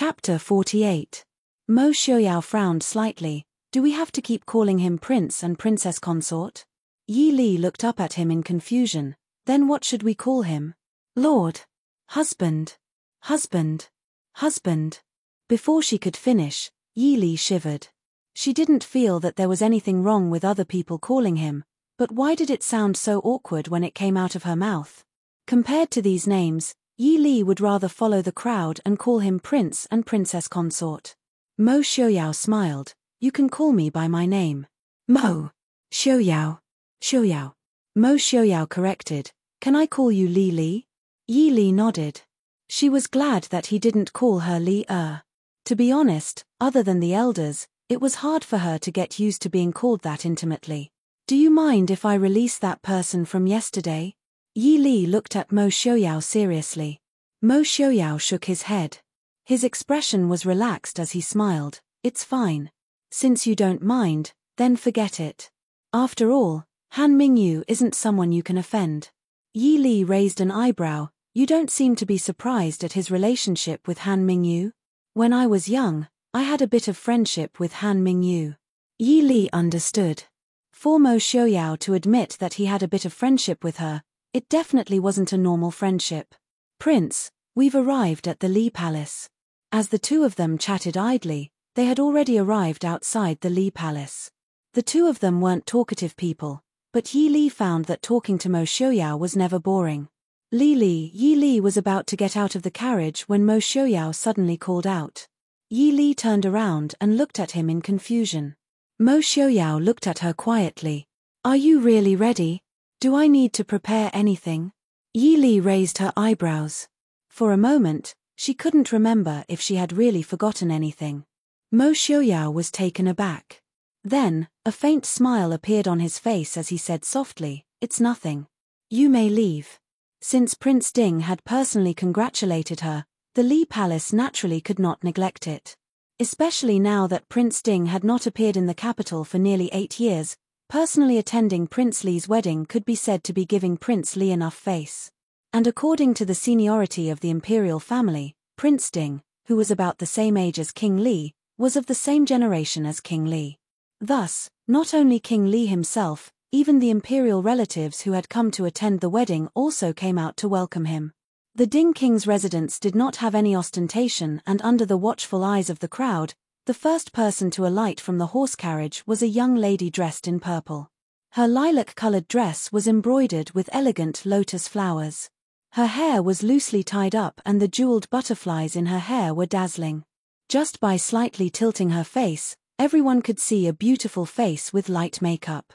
Chapter 48. Mo Xiaoyao frowned slightly. Do we have to keep calling him prince and princess consort? Yi Li looked up at him in confusion. Then what should we call him? Lord. Husband. Husband. Husband. Before she could finish, Yi Li shivered. She didn't feel that there was anything wrong with other people calling him, but why did it sound so awkward when it came out of her mouth? Compared to these names, Yi Li would rather follow the crowd and call him prince and princess consort. Mo Xiaoyao smiled. You can call me by my name. Mo Xiaoyao. Xiaoyao. Mo Xiaoyao corrected. Can I call you Li Li? Yi Li nodded. She was glad that he didn't call her Li Er. To be honest, other than the elders, it was hard for her to get used to being called that intimately. Do you mind if I release that person from yesterday? Yi Li looked at Mo Xiaoyao seriously. Mo Xiaoyao shook his head. His expression was relaxed as he smiled. It's fine. Since you don't mind, then forget it. After all, Han Mingyu isn't someone you can offend. Yi Li raised an eyebrow. You don't seem to be surprised at his relationship with Han Mingyu? When I was young, I had a bit of friendship with Han Mingyu. Yi Li understood. For Mo Xiaoyao to admit that he had a bit of friendship with her, it definitely wasn't a normal friendship. Prince, we've arrived at the Li Palace. As the two of them chatted idly, they had already arrived outside the Li Palace. The two of them weren't talkative people, but Yi Li found that talking to Mo Xiaoyao was never boring. Yi Li was about to get out of the carriage when Mo Xiaoyao suddenly called out. Yi Li turned around and looked at him in confusion. Mo Xiaoyao looked at her quietly. Are you really ready? Do I need to prepare anything? Yi Li raised her eyebrows. For a moment, she couldn't remember if she had really forgotten anything. Mo Xiaoyao was taken aback. Then, a faint smile appeared on his face as he said softly, It's nothing. You may leave. Since Prince Ding had personally congratulated her, the Li Palace naturally could not neglect it. Especially now that Prince Ding had not appeared in the capital for nearly 8 years, personally attending Prince Li's wedding could be said to be giving Prince Li enough face. And according to the seniority of the imperial family, Prince Ding, who was about the same age as King Li, was of the same generation as King Li. Thus, not only King Li himself, even the imperial relatives who had come to attend the wedding also came out to welcome him. The Ding King's residence did not have any ostentation, and under the watchful eyes of the crowd, the first person to alight from the horse carriage was a young lady dressed in purple. Her lilac-colored dress was embroidered with elegant lotus flowers. Her hair was loosely tied up and the jeweled butterflies in her hair were dazzling. Just by slightly tilting her face, everyone could see a beautiful face with light makeup.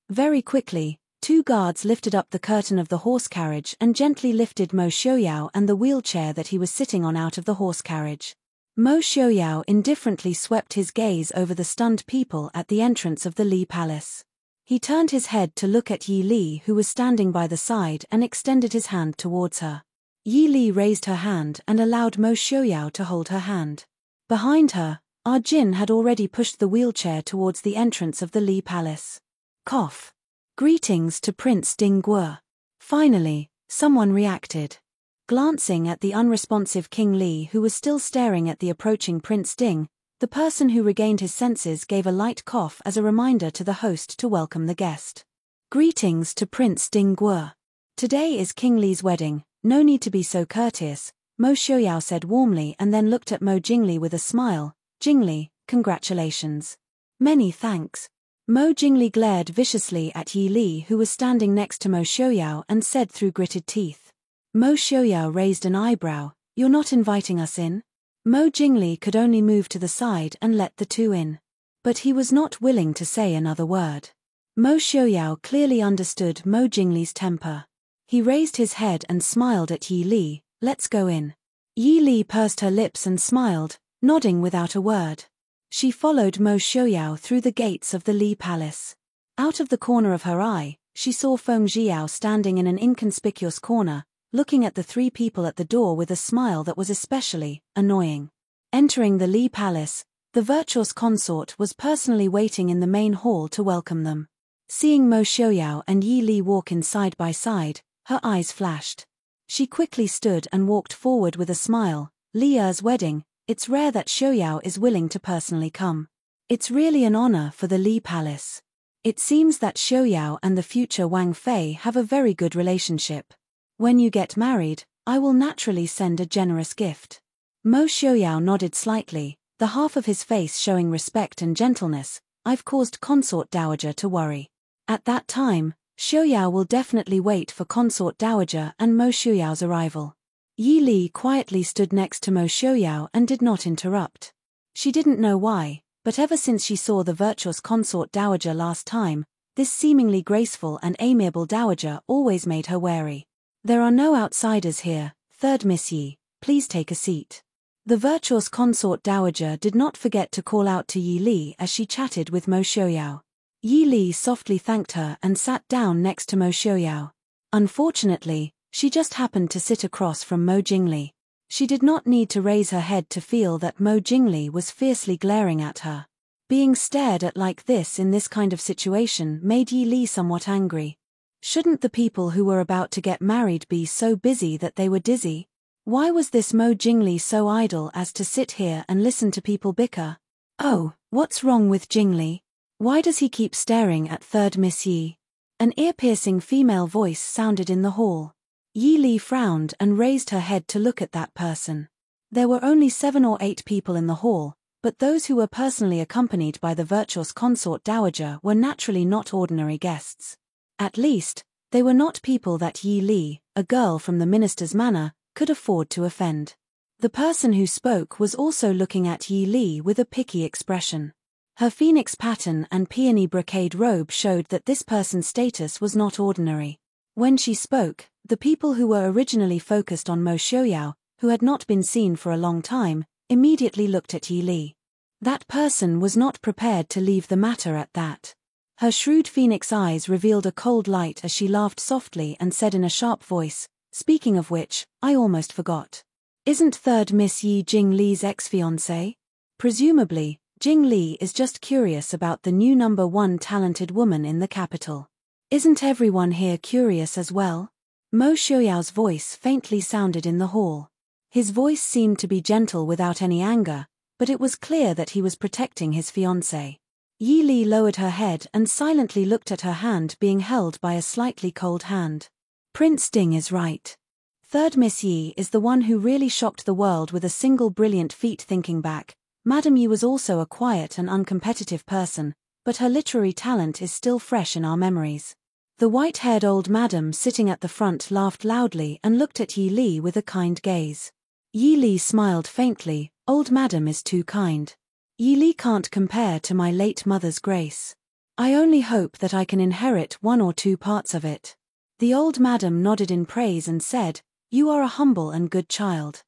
Very quickly, 2 guards lifted up the curtain of the horse carriage and gently lifted Mo Xiaoyao and the wheelchair that he was sitting on out of the horse carriage. Mo Xiaoyao indifferently swept his gaze over the stunned people at the entrance of the Li Palace. He turned his head to look at Yi Li, who was standing by the side, and extended his hand towards her. Yi Li raised her hand and allowed Mo Xiaoyao to hold her hand. Behind her, Ah Jin had already pushed the wheelchair towards the entrance of the Li Palace. Cough. Greetings to Prince Ding Guo. Finally, someone reacted. Glancing at the unresponsive King Li, who was still staring at the approaching Prince Ding, the person who regained his senses gave a light cough as a reminder to the host to welcome the guest. Greetings to Prince Ding Guo. Today is King Li's wedding, no need to be so courteous, Mo Xiaoyao said warmly and then looked at Mo Jingli with a smile. Jingli, congratulations. Many thanks. Mo Jingli glared viciously at Yi Li, who was standing next to Mo Xiaoyao, and said through gritted teeth. Mo Xiaoyao raised an eyebrow. You're not inviting us in? Mo Jingli could only move to the side and let the two in. But he was not willing to say another word. Mo Xiaoyao clearly understood Mo Jingli's temper. He raised his head and smiled at Yi Li. Let's go in. Yi Li pursed her lips and smiled, nodding without a word. She followed Mo Xiaoyao through the gates of the Li Palace. Out of the corner of her eye, she saw Feng Jiao standing in an inconspicuous corner, looking at the 3 people at the door with a smile that was especially annoying. Entering the Li Palace, the virtuous consort was personally waiting in the main hall to welcome them. Seeing Mo Xiaoyao and Yi Li walk in side by side, her eyes flashed. She quickly stood and walked forward with a smile. Li Er's wedding, It's rare that Xiaoyao is willing to personally come. It's really an honor for the Li Palace. It seems that Xiaoyao and the future Wang Fei have a very good relationship. When you get married, I will naturally send a generous gift. Mo Xiaoyao nodded slightly, the half of his face showing respect and gentleness. I've caused Consort Dowager to worry. At that time, Xiaoyao will definitely wait for Consort Dowager and Mo Xiaoyao's arrival. Yi Li quietly stood next to Mo Xiaoyao and did not interrupt. She didn't know why, but ever since she saw the virtuous Consort Dowager last time, this seemingly graceful and amiable dowager always made her wary. There are no outsiders here, third Miss Yi, please take a seat. The virtuous Consort Dowager did not forget to call out to Yi Li as she chatted with Mo Xiaoyao. Yi Li softly thanked her and sat down next to Mo Xiaoyao. Unfortunately, she just happened to sit across from Mo Jingli. She did not need to raise her head to feel that Mo Jingli was fiercely glaring at her. Being stared at like this in this kind of situation made Yi Li somewhat angry. Shouldn't the people who were about to get married be so busy that they were dizzy? Why was this Mo Jingli so idle as to sit here and listen to people bicker? Oh, what's wrong with Jingli? Why does he keep staring at third Miss Yi? An ear-piercing female voice sounded in the hall. Yi Li frowned and raised her head to look at that person. There were only 7 or 8 people in the hall, but those who were personally accompanied by the virtuous Consort Dowager were naturally not ordinary guests. At least, they were not people that Yi Li, a girl from the minister's manor, could afford to offend. The person who spoke was also looking at Yi Li with a picky expression. Her phoenix pattern and peony brocade robe showed that this person's status was not ordinary. When she spoke, the people who were originally focused on Mo Xiaoyao, who had not been seen for a long time, immediately looked at Yi Li. That person was not prepared to leave the matter at that. Her shrewd phoenix eyes revealed a cold light as she laughed softly and said in a sharp voice, speaking of which, I almost forgot. Isn't third Miss Yi Jing Li's ex-fiancée? Presumably, Jing Li is just curious about the new number 1 talented woman in the capital. Isn't everyone here curious as well? Mo Xiaoyao's voice faintly sounded in the hall. His voice seemed to be gentle without any anger, but it was clear that he was protecting his fiancée. Yi Li lowered her head and silently looked at her hand being held by a slightly cold hand. Prince Ding is right. Third Miss Yi is the one who really shocked the world with a single brilliant feat. Thinking back, Madame Yi was also a quiet and uncompetitive person, but her literary talent is still fresh in our memories. The white-haired old madam sitting at the front laughed loudly and looked at Yi Li with a kind gaze. Yi Li smiled faintly, old madam is too kind. Yi Li can't compare to my late mother's grace. I only hope that I can inherit 1 or 2 parts of it. The old madam nodded in praise and said, you are a humble and good child.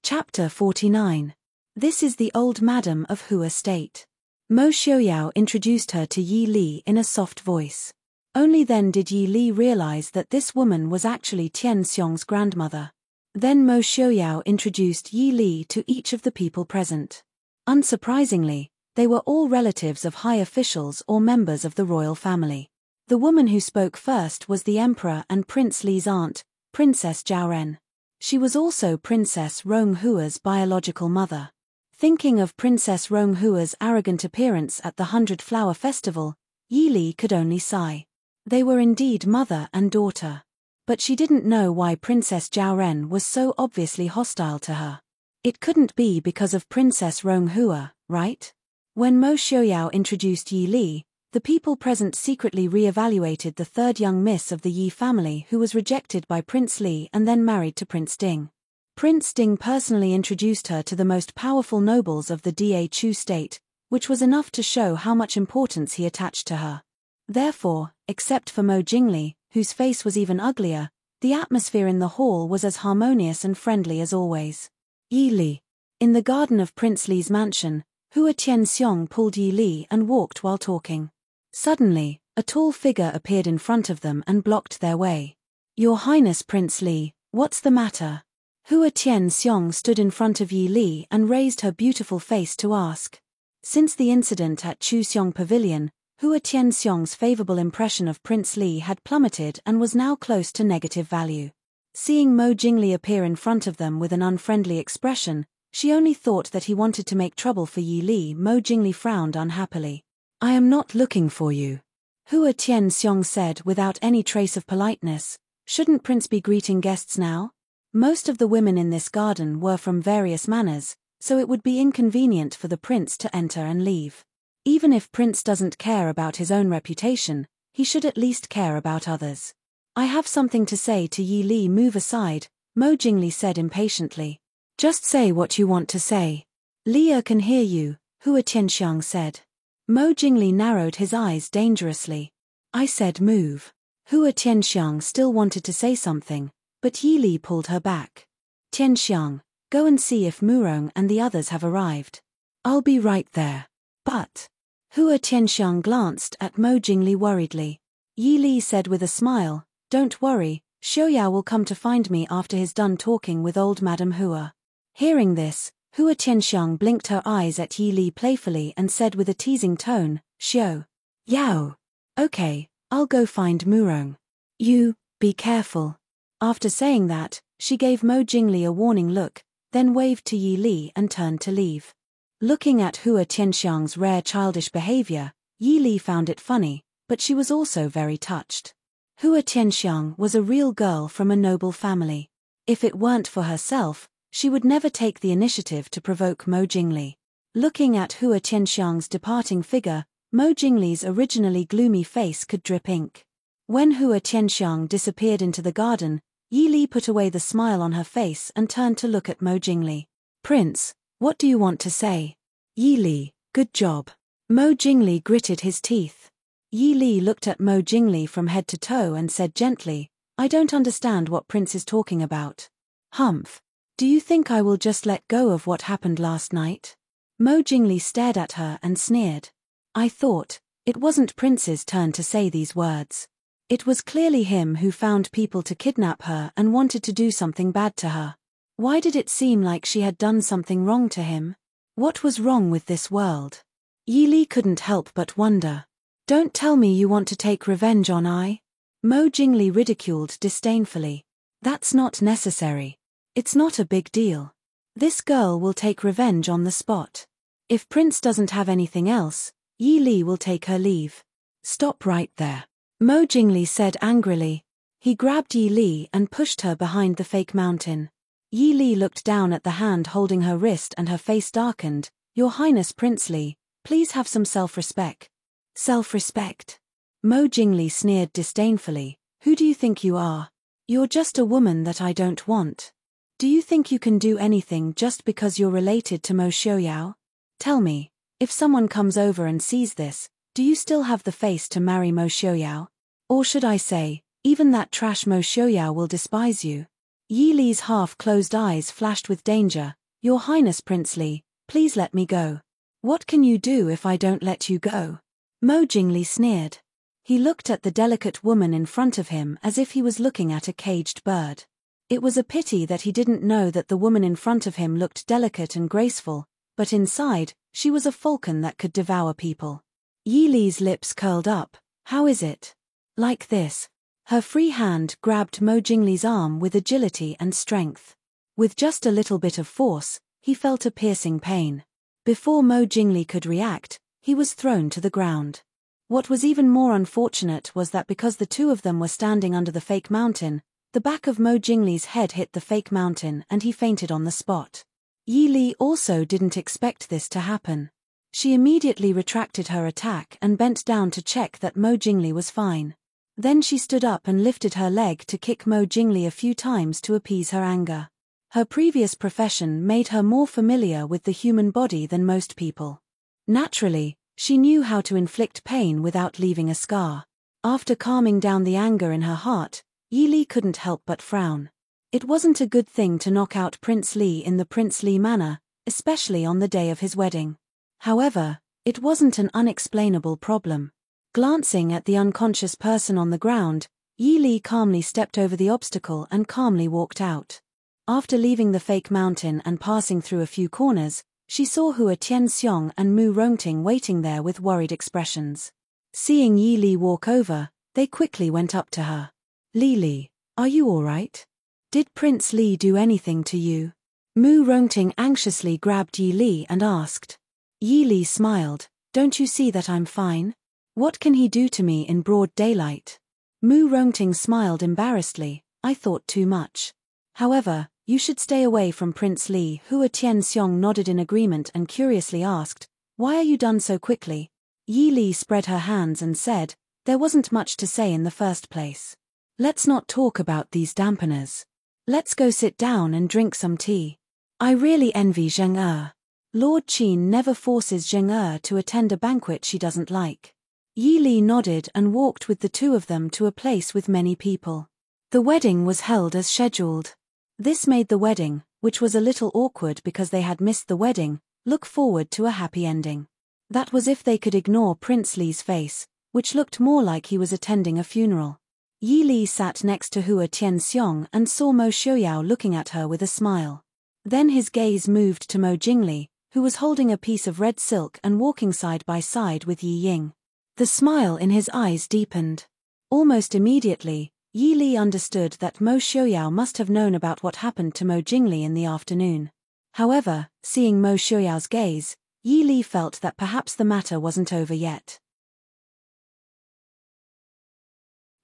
Chapter 49. This is the old madam of Hu Estate. Mo Xiaoyao introduced her to Yi Li in a soft voice. Only then did Yi Li realize that this woman was actually Tian Xiong's grandmother. Then Mo Xiaoyao introduced Yi Li to each of the people present. Unsurprisingly, they were all relatives of high officials or members of the royal family. The woman who spoke first was the emperor and Prince Li's aunt, Princess Zhao Ren. She was also Princess Rong Hua's biological mother. Thinking of Princess Rong Hua's arrogant appearance at the 100-Flower Festival, Yi Li could only sigh. They were indeed mother and daughter. But she didn't know why Princess Zhao Ren was so obviously hostile to her. It couldn't be because of Princess Rong Hua, right? When Mo Xiaoyao introduced Yi Li, the people present secretly re-evaluated the third young miss of the Yi family who was rejected by Prince Li and then married to Prince Ding. Prince Ding personally introduced her to the most powerful nobles of the Da Chu state, which was enough to show how much importance he attached to her. Therefore, except for Mo Jingli, whose face was even uglier, the atmosphere in the hall was as harmonious and friendly as always. Yi Li. In the garden of Prince Li's mansion, Hua Tianxiong pulled Yi Li and walked while talking. Suddenly, a tall figure appeared in front of them and blocked their way. Your Highness Prince Li, what's the matter? Hua Tianxiong stood in front of Yi Li and raised her beautiful face to ask. Since the incident at Chuxiong Pavilion, Hua Tianxiong's favorable impression of Prince Li had plummeted and was now close to negative value. Seeing Mo Jingli appear in front of them with an unfriendly expression, she only thought that he wanted to make trouble for Yi Li. Mo Jingli frowned unhappily. I am not looking for you. Hua Tianxiong said without any trace of politeness. Shouldn't Prince be greeting guests now? Most of the women in this garden were from various manners, so it would be inconvenient for the prince to enter and leave. Even if Prince doesn't care about his own reputation, he should at least care about others. I have something to say to Yi Li. Move aside, Mo Jingli said impatiently. Just say what you want to say. Li can hear you, Hua Tianxiong said. Mo Jingli narrowed his eyes dangerously. I said move. Hua Tianxiong still wanted to say something, but Yi Li pulled her back. Tianxiong, go and see if Murong and the others have arrived. I'll be right there. But Hua Tianxiong glanced at Mo Jingli worriedly. Yi Li said with a smile, don't worry, Xiaoyao will come to find me after he's done talking with old Madame Hua. Hearing this, Hua Tianxiong blinked her eyes at Yi Li playfully and said with a teasing tone, Xiao Yao. Okay, I'll go find Murong. You, be careful. After saying that, she gave Mo Jingli a warning look, then waved to Yi Li and turned to leave. Looking at Hua Tianxiong's rare childish behavior, Yi Li found it funny, but she was also very touched. Hua Tianxiong was a real girl from a noble family. If it weren't for herself, she would never take the initiative to provoke Mo Jingli. Looking at Hua Tianxiong's departing figure, Mo Jingli's originally gloomy face could drip ink. When Hua Tianxiong disappeared into the garden, Yi Li put away the smile on her face and turned to look at Mo Jingli. Prince, what do you want to say? Yi Li, good job. Mo Jingli gritted his teeth. Yi Li looked at Mo Jingli from head to toe and said gently, I don't understand what Prince is talking about. Humph. Do you think I will just let go of what happened last night? Mo Jingli stared at her and sneered. I thought, it wasn't Prince's turn to say these words. It was clearly him who found people to kidnap her and wanted to do something bad to her. Why did it seem like she had done something wrong to him? What was wrong with this world? Yi Li couldn't help but wonder. Don't tell me you want to take revenge on I? Mo Jingli ridiculed disdainfully. That's not necessary. It's not a big deal. This girl will take revenge on the spot. If Prince doesn't have anything else, Yi Li will take her leave. Stop right there. Mo Jingli said angrily. He grabbed Yi Li and pushed her behind the fake mountain. Yi Li looked down at the hand holding her wrist and her face darkened. Your Highness Prince Li, please have some self-respect. Self-respect? Mo Jingli sneered disdainfully. Who do you think you are? You're just a woman that I don't want. Do you think you can do anything just because you're related to Mo Xiaoyao? Tell me, if someone comes over and sees this, do you still have the face to marry Mo Xiaoyao? Or should I say, even that trash Mo Xiaoyao will despise you? Yi Li's half-closed eyes flashed with danger. Your Highness Prince Li, please let me go. What can you do if I don't let you go? Mo Jingli sneered. He looked at the delicate woman in front of him as if he was looking at a caged bird. It was a pity that he didn't know that the woman in front of him looked delicate and graceful, but inside, she was a falcon that could devour people. Yi Li's lips curled up. How is it? Like this. Her free hand grabbed Mo Jingli's arm with agility and strength. With just a little bit of force, he felt a piercing pain. Before Mo Jingli could react, he was thrown to the ground. What was even more unfortunate was that because the two of them were standing under the fake mountain, the back of Mo Jingli's head hit the fake mountain and he fainted on the spot. Yi Li also didn't expect this to happen. She immediately retracted her attack and bent down to check that Mo Jingli was fine. Then she stood up and lifted her leg to kick Mo Jingli a few times to appease her anger. Her previous profession made her more familiar with the human body than most people. Naturally, she knew how to inflict pain without leaving a scar. After calming down the anger in her heart, Yi Li couldn't help but frown. It wasn't a good thing to knock out Prince Li in the Prince Li manner, especially on the day of his wedding. However, it wasn't an unexplainable problem. Glancing at the unconscious person on the ground, Yi Li calmly stepped over the obstacle and calmly walked out. After leaving the fake mountain and passing through a few corners, she saw Hua Tianxiong and Mu Rongting waiting there with worried expressions. Seeing Yi Li walk over, they quickly went up to her. Li Li, are you all right? Did Prince Li do anything to you? Mu Rongting anxiously grabbed Yi Li and asked. Yi Li smiled. Don't you see that I'm fine? What can he do to me in broad daylight? Mu Rongting smiled embarrassedly. I thought too much. However, you should stay away from Prince Li. Hua Tianxiong nodded in agreement and curiously asked, why are you done so quickly? Yi Li spread her hands and said, there wasn't much to say in the first place. Let's not talk about these dampeners. Let's go sit down and drink some tea. I really envy Zheng Er. Lord Qin never forces Zheng Er to attend a banquet she doesn't like. Yi Li nodded and walked with the two of them to a place with many people. The wedding was held as scheduled. This made the wedding, which was a little awkward because they had missed the wedding, look forward to a happy ending. That was if they could ignore Prince Li's face, which looked more like he was attending a funeral. Yi Li sat next to Hua Tianxiong and saw Mo Xiaoyao looking at her with a smile. Then his gaze moved to Mo Jingli, who was holding a piece of red silk and walking side by side with Yi Ying. The smile in his eyes deepened. Almost immediately, Yi Li understood that Mo Xiaoyao must have known about what happened to Mo Jingli in the afternoon. However, seeing Mo Xiaoyao's gaze, Yi Li felt that perhaps the matter wasn't over yet.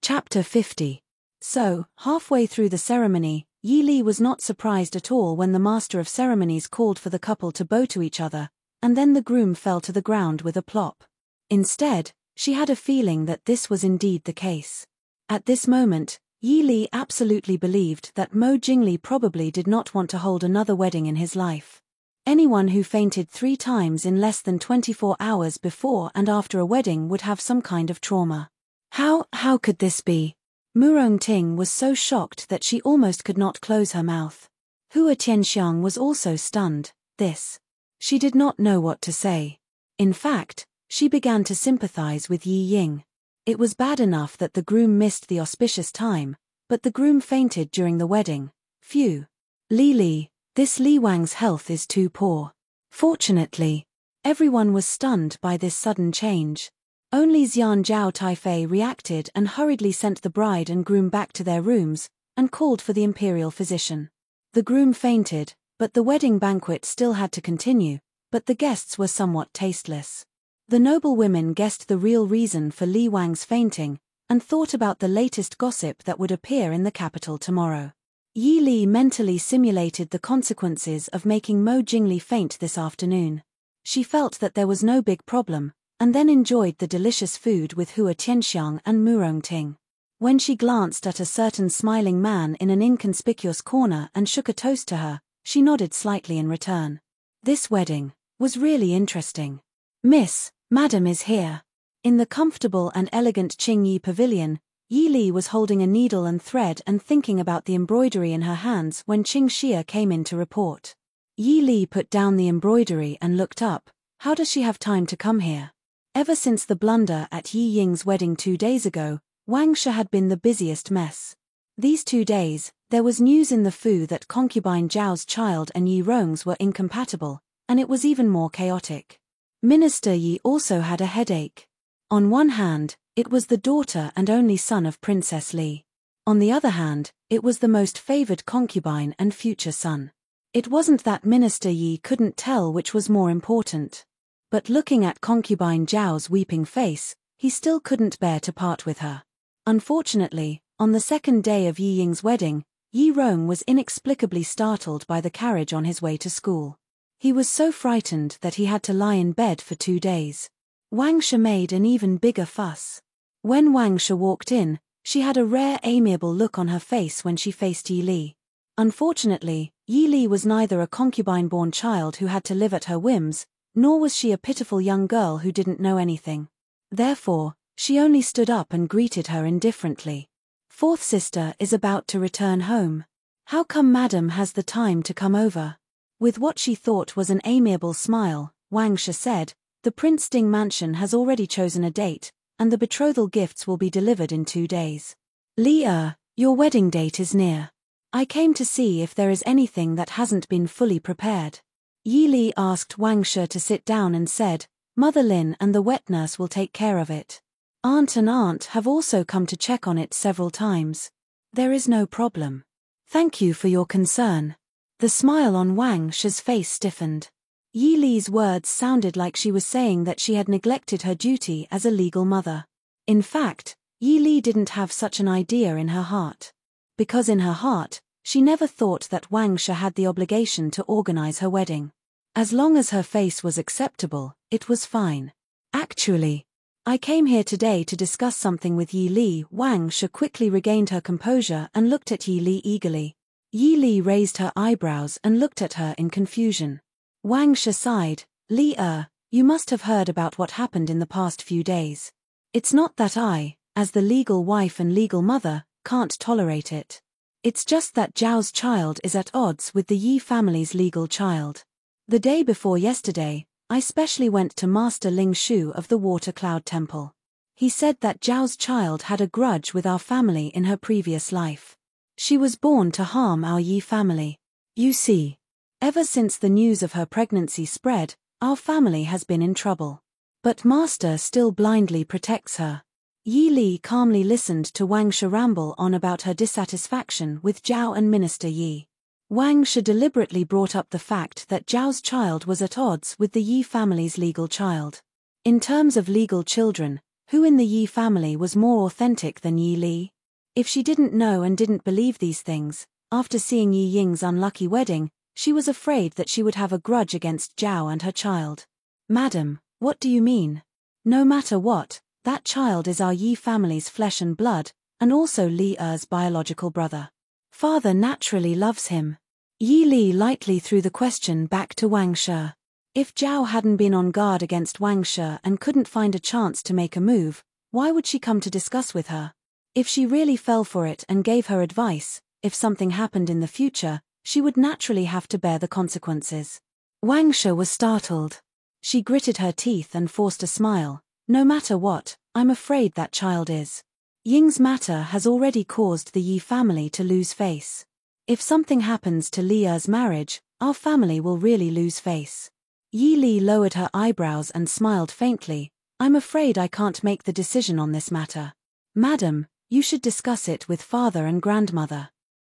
Chapter 50. So, halfway through the ceremony, Yi Li was not surprised at all when the master of ceremonies called for the couple to bow to each other, and then the groom fell to the ground with a plop. Instead, she had a feeling that this was indeed the case. At this moment, Yi Li absolutely believed that Mo Jingli probably did not want to hold another wedding in his life. Anyone who fainted 3 times in less than 24 hours before and after a wedding would have some kind of trauma. How could this be? Mu Rongting was so shocked that she almost could not close her mouth. Hua Tianxiong was also stunned. She did not know what to say. In fact, she began to sympathize with Yi Ying. It was bad enough that the groom missed the auspicious time, but the groom fainted during the wedding. Phew. Li, this Li Wang's health is too poor. Fortunately, everyone was stunned by this sudden change. Only Xian Zhao Taifei reacted and hurriedly sent the bride and groom back to their rooms, and called for the imperial physician. The groom fainted, but the wedding banquet still had to continue, but the guests were somewhat tasteless. The noble women guessed the real reason for Li Wang's fainting, and thought about the latest gossip that would appear in the capital tomorrow. Yi Li mentally simulated the consequences of making Mo Jingli faint this afternoon. She felt that there was no big problem, and then enjoyed the delicious food with Hua Tianxiong and Mu Rongting. When she glanced at a certain smiling man in an inconspicuous corner and shook a toast to her, she nodded slightly in return. This wedding was really interesting. Madam is here. In the comfortable and elegant Qingyi pavilion, Yi Li was holding a needle and thread and thinking about the embroidery in her hands when Qing Xia came in to report. Yi Li put down the embroidery and looked up. How does she have time to come here? Ever since the blunder at Yi Ying's wedding 2 days ago, Wang Shi had been the busiest mess. These 2 days, there was news in the Fu that concubine Zhao's child and Yi Rong's were incompatible, and it was even more chaotic. Minister Yi also had a headache. On one hand, it was the daughter and only son of Princess Li. On the other hand, it was the most favored concubine and future son. It wasn't that Minister Yi couldn't tell which was more important. But looking at concubine Zhao's weeping face, he still couldn't bear to part with her. Unfortunately, on the second day of Yi Ying's wedding, Yi Rong was inexplicably startled by the carriage on his way to school. He was so frightened that he had to lie in bed for 2 days. Wang Shi made an even bigger fuss. When Wang Shi walked in, she had a rare amiable look on her face when she faced Yi Li. Unfortunately, Yi Li was neither a concubine-born child who had to live at her whims, nor was she a pitiful young girl who didn't know anything. Therefore, she only stood up and greeted her indifferently. Fourth sister is about to return home. How come Madam has the time to come over? With what she thought was an amiable smile, Wang Shi said, the Prince Ding mansion has already chosen a date, and the betrothal gifts will be delivered in 2 days. Li, your wedding date is near. I came to see if there is anything that hasn't been fully prepared. Yi Li asked Wang Shi to sit down and said, Mother Lin and the wet nurse will take care of it. Aunt and aunt have also come to check on it several times. There is no problem. Thank you for your concern. The smile on Wang Shi's face stiffened. Yi Li's words sounded like she was saying that she had neglected her duty as a legal mother. In fact, Yi Li didn't have such an idea in her heart. Because in her heart, she never thought that Wang Shi had the obligation to organize her wedding. As long as her face was acceptable, it was fine. Actually, I came here today to discuss something with Yi Li. Wang Shi quickly regained her composure and looked at Yi Li eagerly. Yi Li raised her eyebrows and looked at her in confusion. Wang Shi sighed. Li, you must have heard about what happened in the past few days. It's not that I, as the legal wife and legal mother, can't tolerate it. It's just that Zhao's child is at odds with the Yi family's legal child. The day before yesterday, I specially went to Master Ling Shu of the Water Cloud Temple. He said that Zhao's child had a grudge with our family in her previous life. She was born to harm our Yi family. You see, ever since the news of her pregnancy spread, our family has been in trouble. But Master still blindly protects her. Yi Li calmly listened to Wang Shi ramble on about her dissatisfaction with Zhao and Minister Yi. Wang Shi deliberately brought up the fact that Zhao's child was at odds with the Yi family's legal child. In terms of legal children, who in the Yi family was more authentic than Yi Li? If she didn't know and didn't believe these things, after seeing Yi Ying's unlucky wedding, she was afraid that she would have a grudge against Zhao and her child. Madam, what do you mean? No matter what, that child is our Yi family's flesh and blood, and also Li Er's biological brother. Father naturally loves him. Yi Li lightly threw the question back to Wang Shi. If Zhao hadn't been on guard against Wang Shi and couldn't find a chance to make a move, why would she come to discuss with her? If she really fell for it and gave her advice, if something happened in the future, she would naturally have to bear the consequences. Wang Shi was startled. She gritted her teeth and forced a smile. No matter what, I'm afraid that child is. Ying's matter has already caused the Yi family to lose face. If something happens to Li Er's marriage, our family will really lose face. Yi Li lowered her eyebrows and smiled faintly. I'm afraid I can't make the decision on this matter. Madam, you should discuss it with father and grandmother.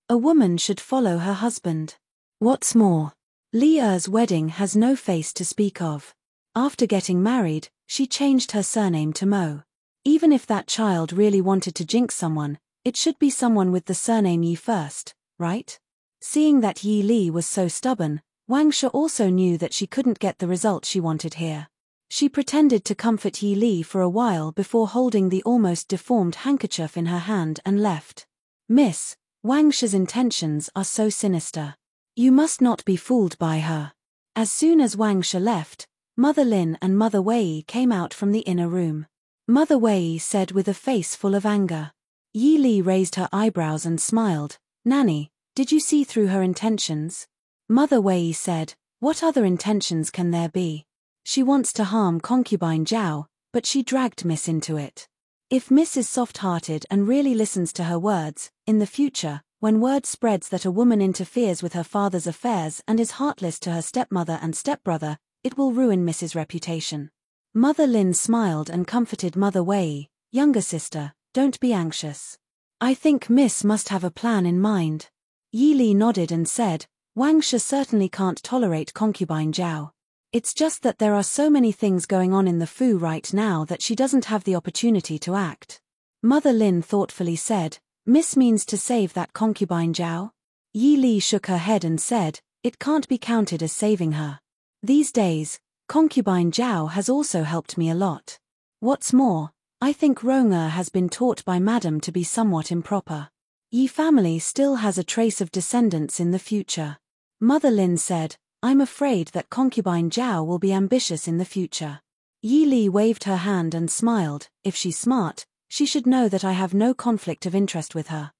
A woman should follow her husband. What's more, Li Er's wedding has no face to speak of. After getting married, she changed her surname to Mo. Even if that child really wanted to jinx someone, it should be someone with the surname Yi first, right? Seeing that Yi Li was so stubborn, Wang Shi also knew that she couldn't get the result she wanted here. She pretended to comfort Yi Li for a while before holding the almost deformed handkerchief in her hand and left. Miss, Wang Shi's intentions are so sinister. You must not be fooled by her. As soon as Wang Shi left, Mother Lin and Mother Wei came out from the inner room. Mother Wei said with a face full of anger. Yi Li raised her eyebrows and smiled. Nanny, did you see through her intentions? Mother Wei said, what other intentions can there be? She wants to harm concubine Zhao, but she dragged Miss into it. If Miss is soft-hearted and really listens to her words, in the future, when word spreads that a woman interferes with her father's affairs and is heartless to her stepmother and stepbrother, it will ruin Miss's reputation. Mother Lin smiled and comforted Mother Wei. Younger sister, don't be anxious. I think Miss must have a plan in mind. Yi Li nodded and said, Wang Shi certainly can't tolerate concubine Zhao. It's just that there are so many things going on in the Fu right now that she doesn't have the opportunity to act. Mother Lin thoughtfully said, Miss means to save that concubine Zhao? Yi Li shook her head and said, it can't be counted as saving her. These days, concubine Zhao has also helped me a lot. What's more, I think Rong'er has been taught by Madam to be somewhat improper. Yi family still has a trace of descendants in the future. Mother Lin said, I'm afraid that concubine Zhao will be ambitious in the future. Yi Li waved her hand and smiled. If she's smart, she should know that I have no conflict of interest with her.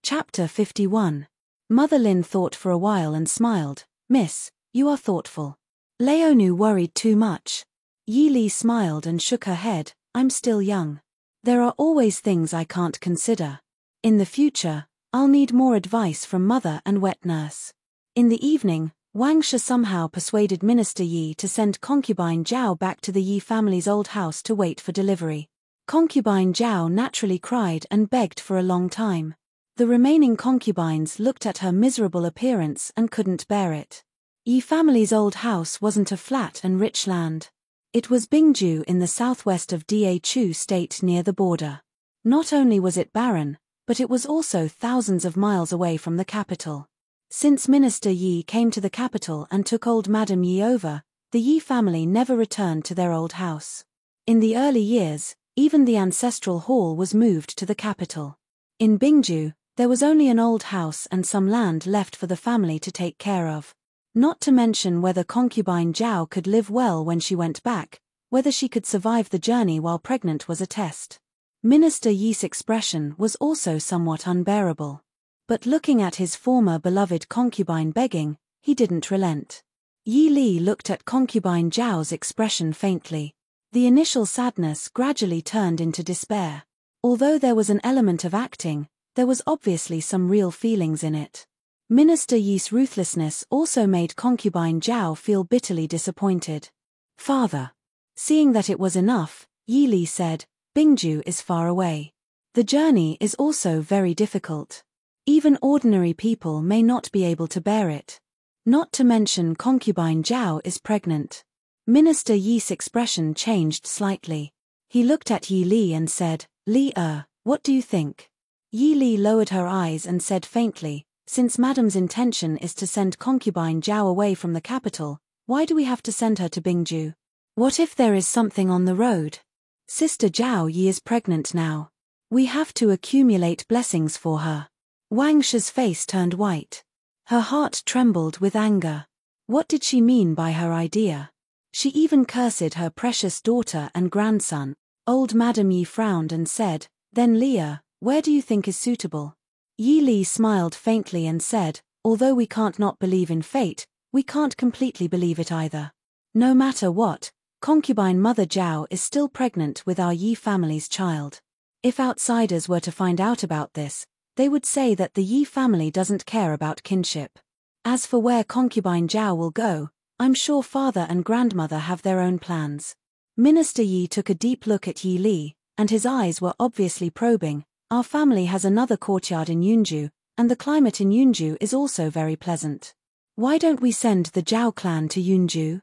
Chapter 51. Mother Lin thought for a while and smiled. Miss, you are thoughtful. Leonu worried too much. Yi Li smiled and shook her head. I'm still young. There are always things I can't consider. In the future, I'll need more advice from mother and wet nurse. In the evening, Wang Shi somehow persuaded Minister Yi to send concubine Zhao back to the Yi family's old house to wait for delivery. Concubine Zhao naturally cried and begged for a long time. The remaining concubines looked at her miserable appearance and couldn't bear it. Yi family's old house wasn't a flat and rich land. It was Bingju in the southwest of Dachu state near the border. Not only was it barren, but it was also thousands of miles away from the capital. Since Minister Yi came to the capital and took old Madam Yi over, the Yi family never returned to their old house. In the early years, even the ancestral hall was moved to the capital. In Bingju, there was only an old house and some land left for the family to take care of. Not to mention whether concubine Zhao could live well when she went back, whether she could survive the journey while pregnant was a test. Minister Yi's expression was also somewhat unbearable. But looking at his former beloved concubine begging, he didn't relent. Yi Li looked at concubine Zhao's expression faintly. The initial sadness gradually turned into despair. Although there was an element of acting, there was obviously some real feelings in it. Minister Yi's ruthlessness also made concubine Zhao feel bitterly disappointed. Father. Seeing that it was enough, Yi Li said, Bingju is far away. The journey is also very difficult. Even ordinary people may not be able to bear it. Not to mention concubine Zhao is pregnant. Minister Yi's expression changed slightly. He looked at Yi Li and said, Li what do you think? Yi Li lowered her eyes and said faintly, since Madam's intention is to send concubine Zhao away from the capital, why do we have to send her to Bingju? What if there is something on the road? Sister Zhao Yi is pregnant now. We have to accumulate blessings for her. Wang Shi's face turned white. Her heart trembled with anger. What did she mean by her idea? She even cursed her precious daughter and grandson. Old Madam Yi frowned and said, then Leah, where do you think is suitable? Yi Li smiled faintly and said, although we can't not believe in fate, we can't completely believe it either. No matter what, concubine Mother Zhao is still pregnant with our Yi family's child. If outsiders were to find out about this, they would say that the Yi family doesn't care about kinship. As for where concubine Zhao will go, I'm sure father and grandmother have their own plans. Minister Yi took a deep look at Yi Li, and his eyes were obviously probing. Our family has another courtyard in Yunju, and the climate in Yunju is also very pleasant. Why don't we send the Zhao clan to Yunju?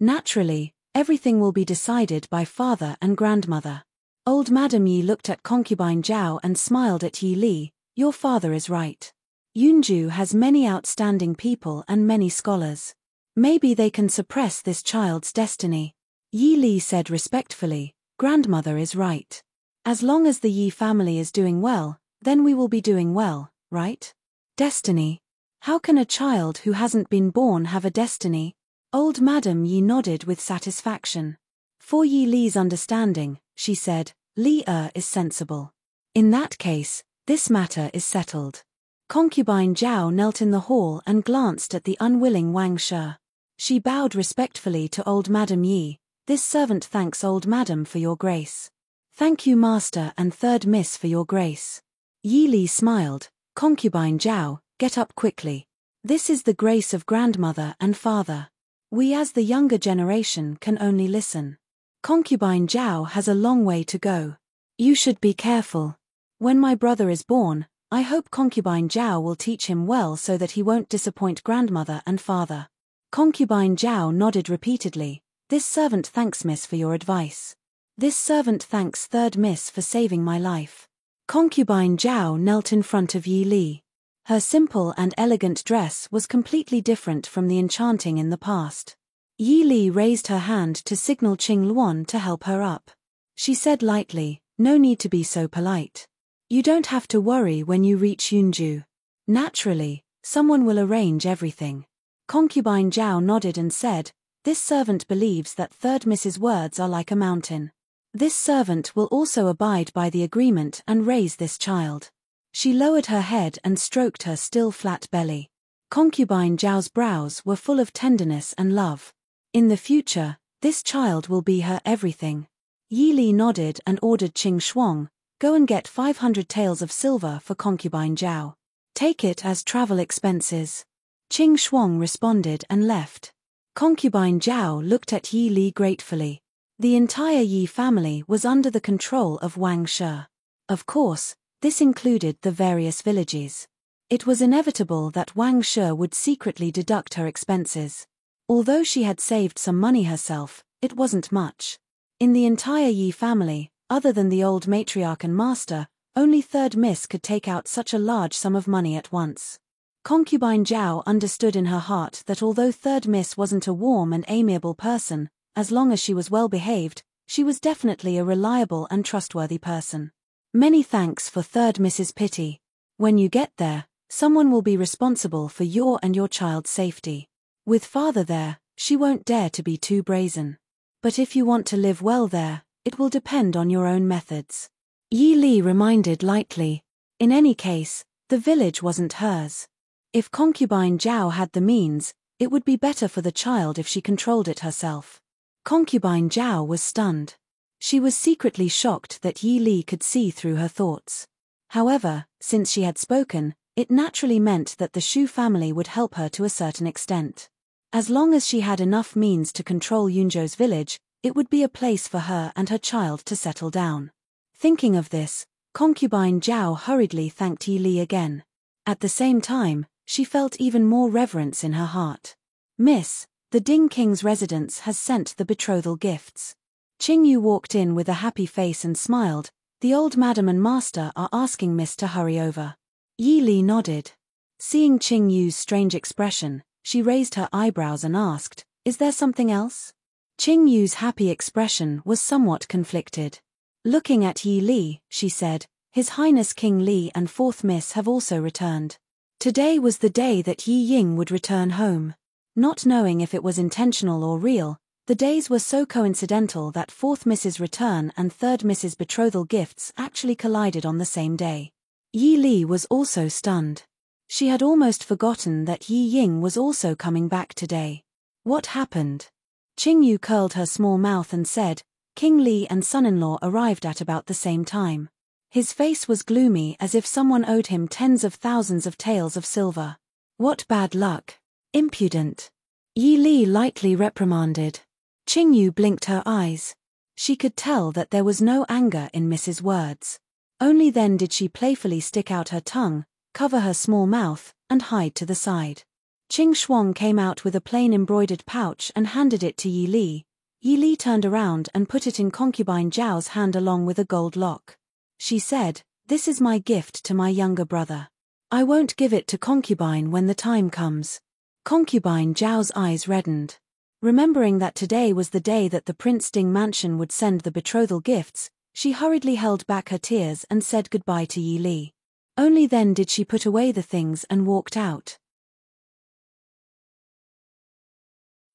Naturally, everything will be decided by father and grandmother. Old Madam Yi looked at concubine Zhao and smiled at Yi Li. Your father is right. Yunju has many outstanding people and many scholars. Maybe they can suppress this child's destiny. Yi Li said respectfully, grandmother is right. As long as the Yi family is doing well, then we will be doing well, right? Destiny. How can a child who hasn't been born have a destiny? Old Madam Yi nodded with satisfaction. For Yi Li's understanding, she said, Li is sensible. In that case, this matter is settled. Concubine Zhao knelt in the hall and glanced at the unwilling Wang Shi. She bowed respectfully to old Madam Yi. This servant thanks old Madam for your grace. Thank you Master and third Miss for your grace. Yi Li smiled. Concubine Zhao, get up quickly. This is the grace of grandmother and father. We as the younger generation can only listen. Concubine Zhao has a long way to go. You should be careful. When my brother is born, I hope concubine Zhao will teach him well so that he won't disappoint grandmother and father. Concubine Zhao nodded repeatedly. This servant thanks Miss for your advice. This servant thanks third Miss for saving my life. Concubine Zhao knelt in front of Yi Li. Her simple and elegant dress was completely different from the enchanting in the past. Yi Li raised her hand to signal Qing Luan to help her up. She said lightly, no need to be so polite. You don't have to worry when you reach Yunju. Naturally, someone will arrange everything. Concubine Zhao nodded and said, this servant believes that third Miss's words are like a mountain. This servant will also abide by the agreement and raise this child. She lowered her head and stroked her still flat belly. Concubine Zhao's brows were full of tenderness and love. In the future, this child will be her everything. Yi Li nodded and ordered Qing Shuang, go and get 500 taels of silver for concubine Zhao. Take it as travel expenses. Qing Shuang responded and left. Concubine Zhao looked at Yi Li gratefully. The entire Yi family was under the control of Wang Shi. Of course, this included the various villages. It was inevitable that Wang Shi would secretly deduct her expenses. Although she had saved some money herself, it wasn't much. In the entire Yi family, other than the old matriarch and master, only third miss could take out such a large sum of money at once. Concubine Zhao understood in her heart that although third miss wasn't a warm and amiable person, as long as she was well behaved, she was definitely a reliable and trustworthy person. Many thanks for third miss's pity. When you get there, someone will be responsible for your and your child's safety. With father there, she won't dare to be too brazen. But if you want to live well there, it will depend on your own methods. Yi Li reminded lightly. In any case, the village wasn't hers. If concubine Zhao had the means, it would be better for the child if she controlled it herself. Concubine Zhao was stunned. She was secretly shocked that Yi Li could see through her thoughts. However, since she had spoken, it naturally meant that the Shu family would help her to a certain extent. As long as she had enough means to control Yunzhou's village, it would be a place for her and her child to settle down. Thinking of this, concubine Zhao hurriedly thanked Yi Li again. At the same time, she felt even more reverence in her heart. Miss, the Ding King's residence has sent the betrothal gifts. Qing Yu walked in with a happy face and smiled. The old madam and master are asking Miss to hurry over. Yi Li nodded. Seeing Qing Yu's strange expression, she raised her eyebrows and asked, "Is there something else?" Qing Yu's happy expression was somewhat conflicted. Looking at Yi Li, she said, "His Highness King Li and fourth miss have also returned. Today was the day that Yi Ying would return home." Not knowing if it was intentional or real, the days were so coincidental that fourth miss's return and third miss's betrothal gifts actually collided on the same day. Yi Li was also stunned. She had almost forgotten that Yi Ying was also coming back today. What happened? Qing Yu curled her small mouth and said, "King Li and son-in-law arrived at about the same time." His face was gloomy as if someone owed him tens of thousands of taels of silver. What bad luck. Impudent. Yi Li lightly reprimanded. Qing Yu blinked her eyes. She could tell that there was no anger in Mrs. Words. Only then did she playfully stick out her tongue, cover her small mouth, and hide to the side. Qing Shuang came out with a plain embroidered pouch and handed it to Yi Li. Yi Li turned around and put it in concubine Zhao's hand along with a gold lock. She said, "This is my gift to my younger brother. I won't give it to concubine when the time comes." Concubine Zhao's eyes reddened. Remembering that today was the day that the Prince Ding mansion would send the betrothal gifts, she hurriedly held back her tears and said goodbye to Yi Li. Only then did she put away the things and walked out.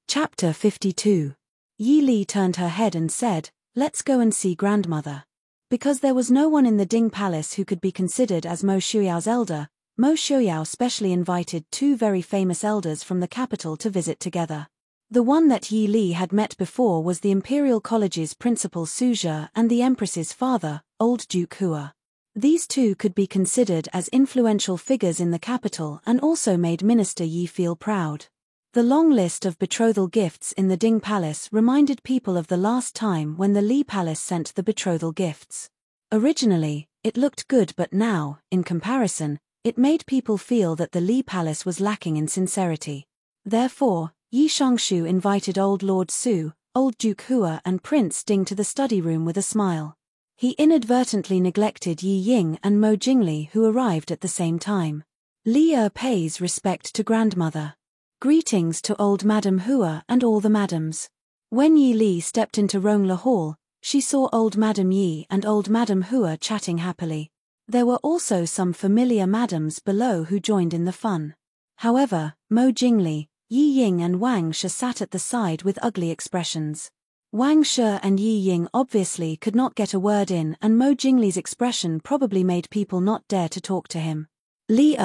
Chapter 52. Yi Li turned her head and said, "Let's go and see grandmother." Because there was no one in the Ding Palace who could be considered as Mo Shuyao's elder, Mo Shuyao specially invited two very famous elders from the capital to visit together. The one that Yi Li had met before was the Imperial College's principal Su Zhe and the Empress's father, Old Duke Hua. These two could be considered as influential figures in the capital and also made Minister Yi feel proud. The long list of betrothal gifts in the Ding Palace reminded people of the last time when the Li Palace sent the betrothal gifts. Originally, it looked good, but now, in comparison, it made people feel that the Li Palace was lacking in sincerity. Therefore, Yi Shangshu invited Old Lord Su, Old Duke Hua and Prince Ding to the study room with a smile. He inadvertently neglected Yi Ying and Mo Jingli, who arrived at the same time. Li pays respect to grandmother. Greetings to old Madam Hua and all the madams. When Yi Li stepped into Rongla Hall, she saw old Madam Yi and old Madam Hua chatting happily. There were also some familiar madams below who joined in the fun. However, Mo Jingli, Yi Ying and Wang Shi sat at the side with ugly expressions. Wang Shi and Yi Ying obviously could not get a word in, and Mo Jingli's expression probably made people not dare to talk to him. "Li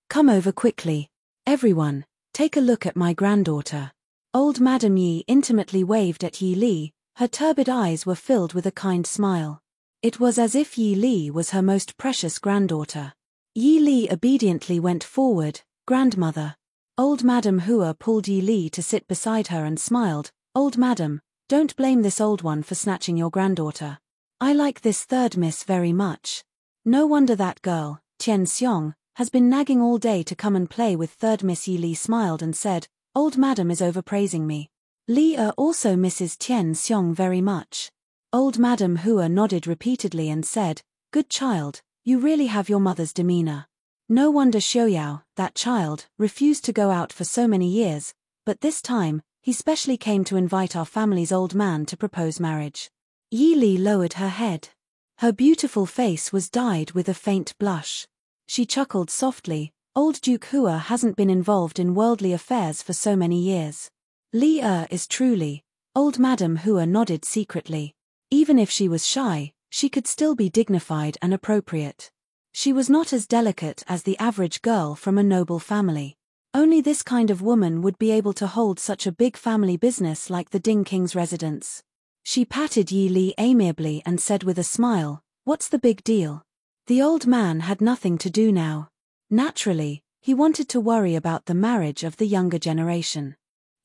come over quickly. Everyone, take a look at my granddaughter." Old Madam Yi intimately waved at Yi Li. Her turbid eyes were filled with a kind smile. It was as if Yi Li was her most precious granddaughter. Yi Li obediently went forward. "Grandmother." Old Madam Hua pulled Yi Li to sit beside her and smiled. "Old Madam, Don't blame this old one for snatching your granddaughter. I like this third miss very much. No wonder that girl, Tian Xiong, has been nagging all day to come and play with third Miss Yi. Li smiled and said, old madam is overpraising me. Li also misses Tian Xiong very much. Old Madam Hua nodded repeatedly and said, good child, you really have your mother's demeanor. No wonder Xiaoyao, that child, refused to go out for so many years, but this time, he specially came to invite our family's old man to propose marriage. Yi Li lowered her head. Her beautiful face was dyed with a faint blush. She chuckled softly, old Duke Hua hasn't been involved in worldly affairs for so many years. Li is truly. Old Madam Hua nodded secretly. Even if she was shy, she could still be dignified and appropriate. She was not as delicate as the average girl from a noble family. Only this kind of woman would be able to hold such a big family business like the Ding King's residence. She patted Yi Li amiably and said with a smile, what's the big deal? The old man had nothing to do now. Naturally, he wanted to worry about the marriage of the younger generation.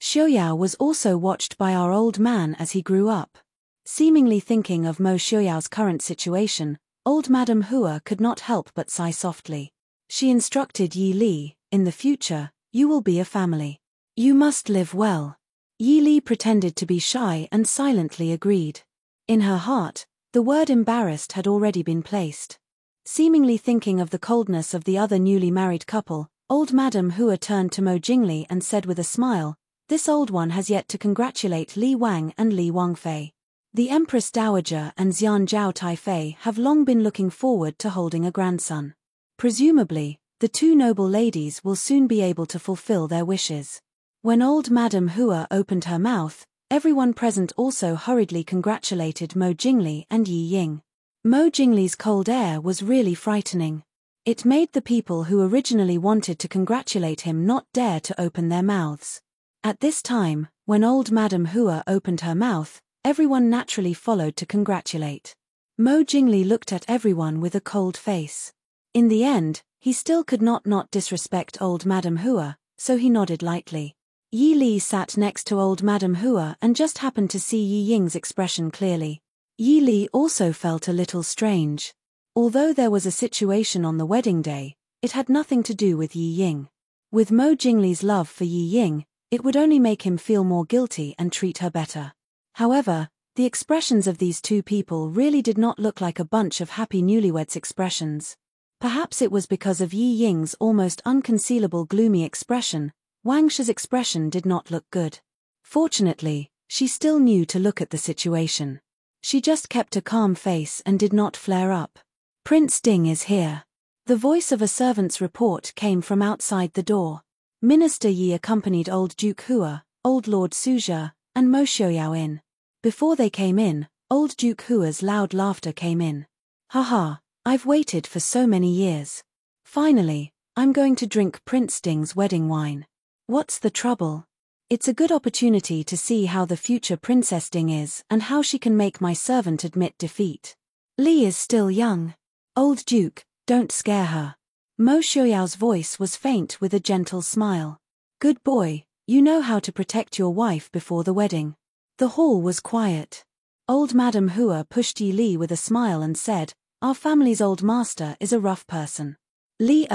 Xiaoyao was also watched by our old man as he grew up. Seemingly thinking of Mo Xiaoyao's current situation, old Madam Hua could not help but sigh softly. She instructed Yi Li, in the future, you will be a family. You must live well. Yi Li pretended to be shy and silently agreed. In her heart, the word embarrassed had already been placed. Seemingly thinking of the coldness of the other newly married couple, old Madam Hua turned to Mo Jingli and said with a smile, this old one has yet to congratulate Li Wang and Li Wangfei. The Empress Dowager and Xian Zhao Taifei have long been looking forward to holding a grandson. Presumably, the two noble ladies will soon be able to fulfill their wishes. When old Madam Hua opened her mouth, everyone present also hurriedly congratulated Mo Jingli and Yi Ying. Mo Jingli's cold air was really frightening. It made the people who originally wanted to congratulate him not dare to open their mouths. At this time, when old Madam Hua opened her mouth, everyone naturally followed to congratulate. Mo Jingli looked at everyone with a cold face. In the end, he still could not disrespect old Madam Hua, so he nodded lightly. Yi Li sat next to old Madam Hua and just happened to see Yi Ying's expression clearly. Yi Li also felt a little strange. Although there was a situation on the wedding day, it had nothing to do with Yi Ying. With Mo Jingli's love for Yi Ying, it would only make him feel more guilty and treat her better. However, the expressions of these two people really did not look like a bunch of happy newlyweds expressions. Perhaps it was because of Yi Ying's almost unconcealable gloomy expression. Wang Shi's expression did not look good. Fortunately, she still knew to look at the situation. She just kept a calm face and did not flare up. Prince Ding is here. The voice of a servant's report came from outside the door. Minister Yi accompanied old Duke Hua, old Lord Suzhou, and Mo Xiaoyao in. Before they came in, old Duke Hua's loud laughter came in. Haha, I've waited for so many years. Finally, I'm going to drink Prince Ding's wedding wine. What's the trouble? It's a good opportunity to see how the future Princess Ding is and how she can make my servant admit defeat. Li is still young. Old Duke, don't scare her. Mo Xiaoyao's voice was faint with a gentle smile. Good boy, you know how to protect your wife before the wedding. The hall was quiet. Old Madam Hua pushed Yi Li with a smile and said, our family's old master is a rough person. Li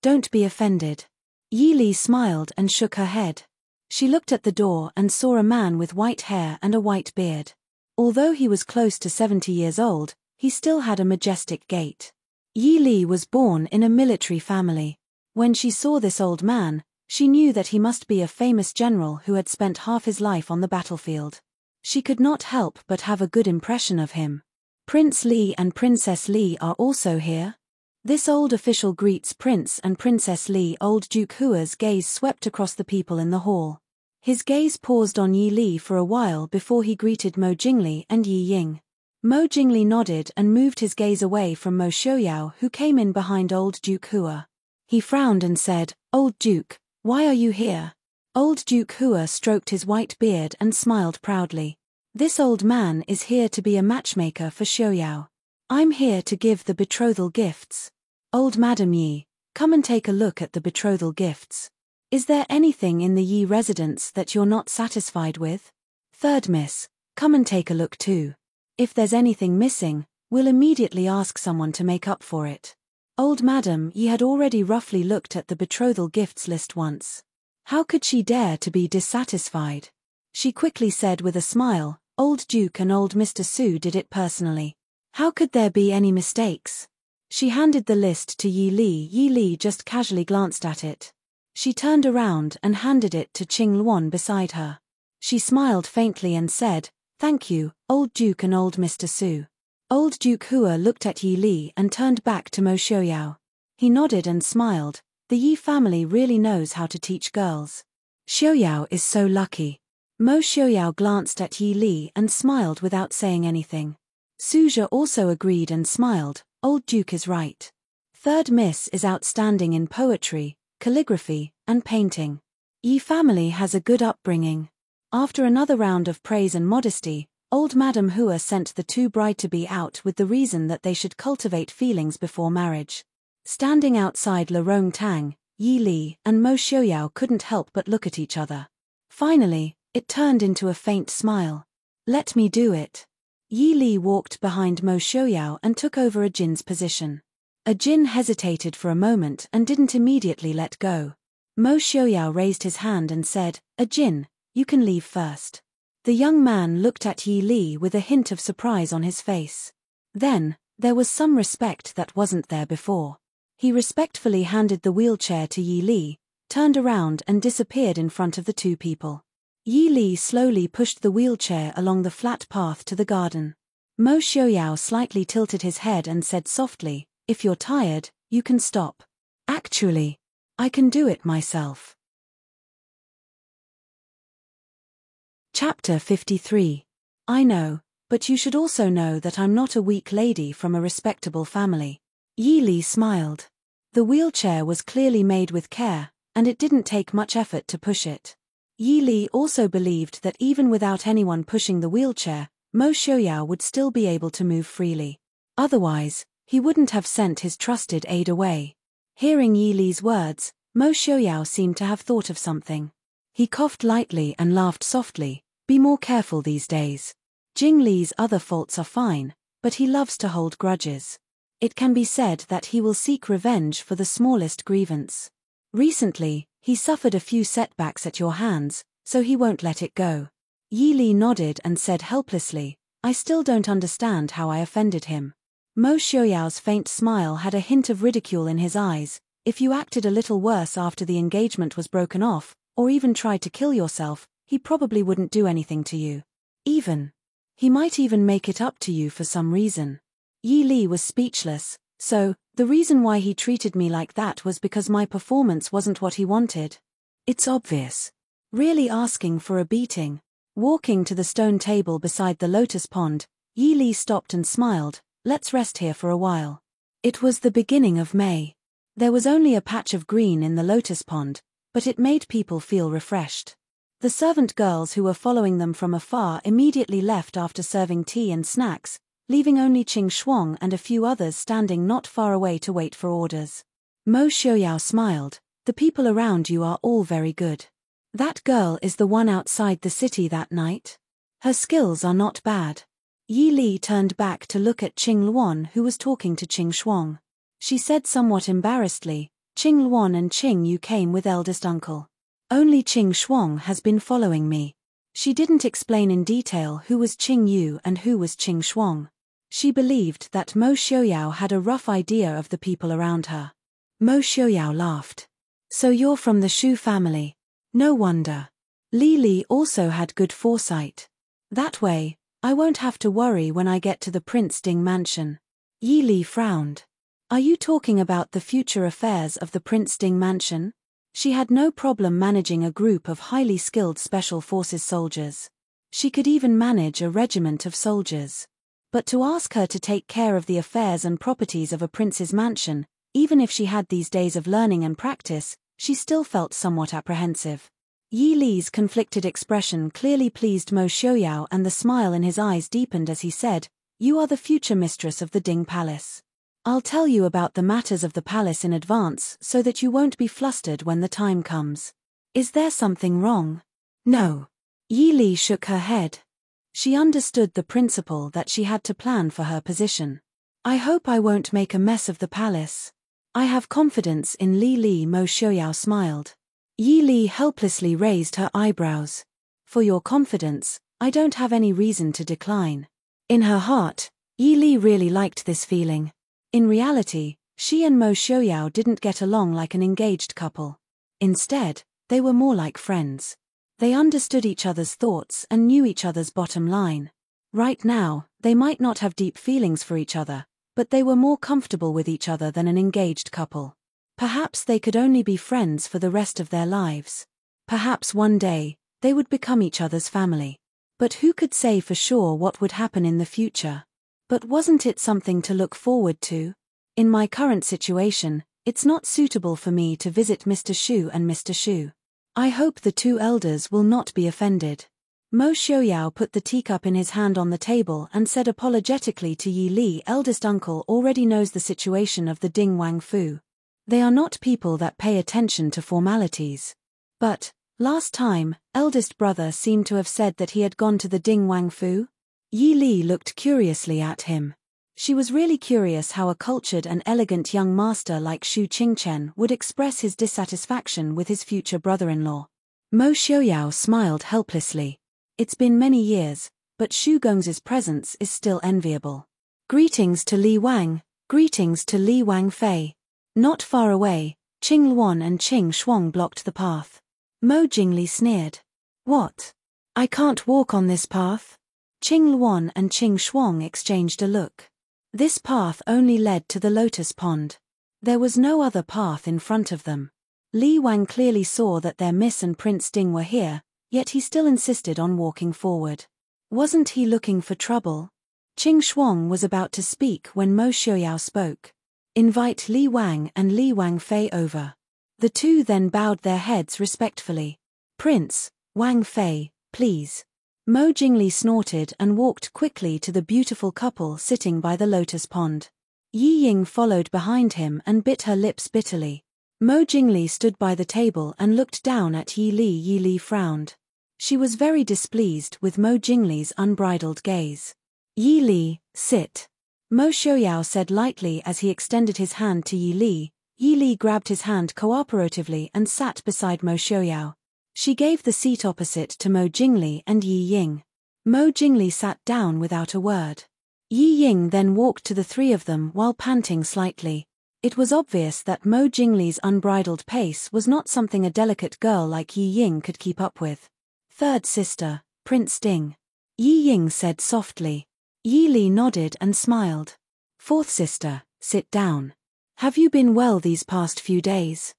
don't be offended. Yi Li smiled and shook her head. She looked at the door and saw a man with white hair and a white beard. Although he was close to 70 years old, he still had a majestic gait. Yi Li was born in a military family. When she saw this old man, she knew that he must be a famous general who had spent half his life on the battlefield. She could not help but have a good impression of him. Prince Li and Princess Li are also here. This old official greets Prince and Princess Li. Old Duke Hua's gaze swept across the people in the hall. His gaze paused on Yi Li for a while before he greeted Mo Jingli and Yi Ying. Mo Jingli nodded and moved his gaze away from Mo Xiaoyao, who came in behind old Duke Hua. He frowned and said, Old Duke, why are you here? Old Duke Hua stroked his white beard and smiled proudly. This old man is here to be a matchmaker for Xiaoyao. I'm here to give the betrothal gifts. Old Madam Yi, come and take a look at the betrothal gifts. Is there anything in the Yi residence that you're not satisfied with? Third Miss, Come and take a look too. If there's anything missing, we'll immediately ask someone to make up for it. Old Madam Yi had already roughly looked at the betrothal gifts list once. How could she dare to be dissatisfied? She quickly said with a smile, Old Duke and old Mr. Su did it personally. How could there be any mistakes? She handed the list to Yi Li. Yi Li just casually glanced at it. She turned around and handed it to Qing Luan beside her. She smiled faintly and said, Thank you, Old Duke and old Mr. Su. Old Duke Hua looked at Yi Li and turned back to Mo Xiaoyao. He nodded and smiled. The Yi family really knows how to teach girls. Xiaoyao is so lucky. Mo Xiaoyao glanced at Yi Li and smiled without saying anything. Suzhou also agreed and smiled. Old Duke is right. Third Miss is outstanding in poetry, calligraphy, and painting. Yi family has a good upbringing. After another round of praise and modesty, old Madam Hua sent the two bride-to-be out with the reason that they should cultivate feelings before marriage. Standing outside Le Rong Tang, Yi Li and Mo Xiaoyao couldn't help but look at each other. Finally, it turned into a faint smile. Let me do it. Yi Li walked behind Mo Xiaoyao and took over a Jin's position. A Jin hesitated for a moment and didn't immediately let go. Mo Xiaoyao raised his hand and said, A Jin, you can leave first. The young man looked at Yi Li with a hint of surprise on his face. Then, there was some respect that wasn't there before. He respectfully handed the wheelchair to Yi Li, turned around and disappeared in front of the two people. Yi Li slowly pushed the wheelchair along the flat path to the garden. Mo Xiaoyao slightly tilted his head and said softly, If you're tired, you can stop. Actually, I can do it myself. Chapter 53. I know, but you should also know that I'm not a weak lady from a respectable family. Yi Li smiled. The wheelchair was clearly made with care, and it didn't take much effort to push it. Yi Li also believed that even without anyone pushing the wheelchair, Mo Xiaoyao would still be able to move freely. Otherwise, he wouldn't have sent his trusted aide away. Hearing Yi Li's words, Mo Xiaoyao seemed to have thought of something. He coughed lightly and laughed softly. Be more careful these days. Jing Li's other faults are fine, but he loves to hold grudges. It can be said that he will seek revenge for the smallest grievance. Recently, he suffered a few setbacks at your hands, so he won't let it go. Yi Li nodded and said helplessly, I still don't understand how I offended him. Mo Xiaoyao's faint smile had a hint of ridicule in his eyes. If you acted a little worse after the engagement was broken off, or even tried to kill yourself, he probably wouldn't do anything to you. He might even make it up to you for some reason. Yi Li was speechless. So, the reason why he treated me like that was because my performance wasn't what he wanted. It's obvious. Really asking for a beating. Walking to the stone table beside the lotus pond, Yi Li stopped and smiled. Let's rest here for a while. It was the beginning of May. There was only a patch of green in the lotus pond, but it made people feel refreshed. The servant girls who were following them from afar immediately left after serving tea and snacks, leaving only Qing Shuang and a few others standing not far away to wait for orders. Mo Xiaoyao smiled. The people around you are all very good. That girl is the one outside the city that night. Her skills are not bad. Yi Li turned back to look at Qing Luan, who was talking to Qing Shuang. She said somewhat embarrassedly, Qing Luan and Qing Yu came with eldest uncle. Only Qing Shuang has been following me. She didn't explain in detail who was Qing Yu and who was Qing Shuang. She believed that Mo Xiaoyao had a rough idea of the people around her. Mo Xiaoyao laughed. So you're from the Shu family. No wonder. Li Li also had good foresight. That way, I won't have to worry when I get to the Prince Ding mansion. Yi Li frowned. Are you talking about the future affairs of the Prince Ding mansion? She had no problem managing a group of highly skilled special forces soldiers. She could even manage a regiment of soldiers. But to ask her to take care of the affairs and properties of a prince's mansion, even if she had these days of learning and practice, she still felt somewhat apprehensive. Yi Li's conflicted expression clearly pleased Mo Xiaoyao, and the smile in his eyes deepened as he said, You are the future mistress of the Ding Palace. I'll tell you about the matters of the palace in advance so that you won't be flustered when the time comes. Is there something wrong? No. Yi Li shook her head. She understood the principle that she had to plan for her position. I hope I won't make a mess of the palace. I have confidence in Li Li. Mo Xiaoyao smiled. Yi Li helplessly raised her eyebrows. For your confidence, I don't have any reason to decline. In her heart, Yi Li really liked this feeling. In reality, she and Mo Xiaoyao didn't get along like an engaged couple. Instead, they were more like friends. They understood each other's thoughts and knew each other's bottom line. Right now, they might not have deep feelings for each other, but they were more comfortable with each other than an engaged couple. Perhaps they could only be friends for the rest of their lives. Perhaps one day, they would become each other's family. But who could say for sure what would happen in the future? But wasn't it something to look forward to? In my current situation, it's not suitable for me to visit Mr. Shu and Mr. Shu. I hope the two elders will not be offended. Mo Xiaoyao put the teacup in his hand on the table and said apologetically to Yi Li, eldest uncle already knows the situation of the Ding Wangfu. They are not people that pay attention to formalities. But, last time, eldest brother seemed to have said that he had gone to the Ding Wangfu. Yi Li looked curiously at him. She was really curious how a cultured and elegant young master like Shu Qingchen would express his dissatisfaction with his future brother-in-law. Mo Xiaoyao smiled helplessly. It's been many years, but Shu Gong's presence is still enviable. Greetings to Li Wang, greetings to Li Wang Fei. Not far away, Qing Luan and Qing Shuang blocked the path. Mo Jingli sneered. What? I can't walk on this path? Qing Luan and Qing Shuang exchanged a look. This path only led to the lotus pond. There was no other path in front of them. Li Wang clearly saw that their Miss and Prince Ding were here, yet he still insisted on walking forward. Wasn't he looking for trouble? Qing Shuang was about to speak when Mo Xiaoyao spoke. Invite Li Wang and Li Wang Fei over. The two then bowed their heads respectfully. Prince, Wang Fei, please. Mo Jingli snorted and walked quickly to the beautiful couple sitting by the lotus pond. Yi Ying followed behind him and bit her lips bitterly. Mo Jingli stood by the table and looked down at Yi Li. Yi Li frowned. She was very displeased with Mo Jingli's unbridled gaze. Yi Li, sit. Mo Xiaoyao said lightly as he extended his hand to Yi Li. Yi Li grabbed his hand cooperatively and sat beside Mo Xiaoyao. She gave the seat opposite to Mo Jingli and Yi Ying. Mo Jingli sat down without a word. Yi Ying then walked to the three of them while panting slightly. It was obvious that Mo Jingli's unbridled pace was not something a delicate girl like Yi Ying could keep up with. Third sister, Prince Ding. Yi Ying said softly. Yi Li nodded and smiled. Fourth sister, sit down. Have you been well these past few days?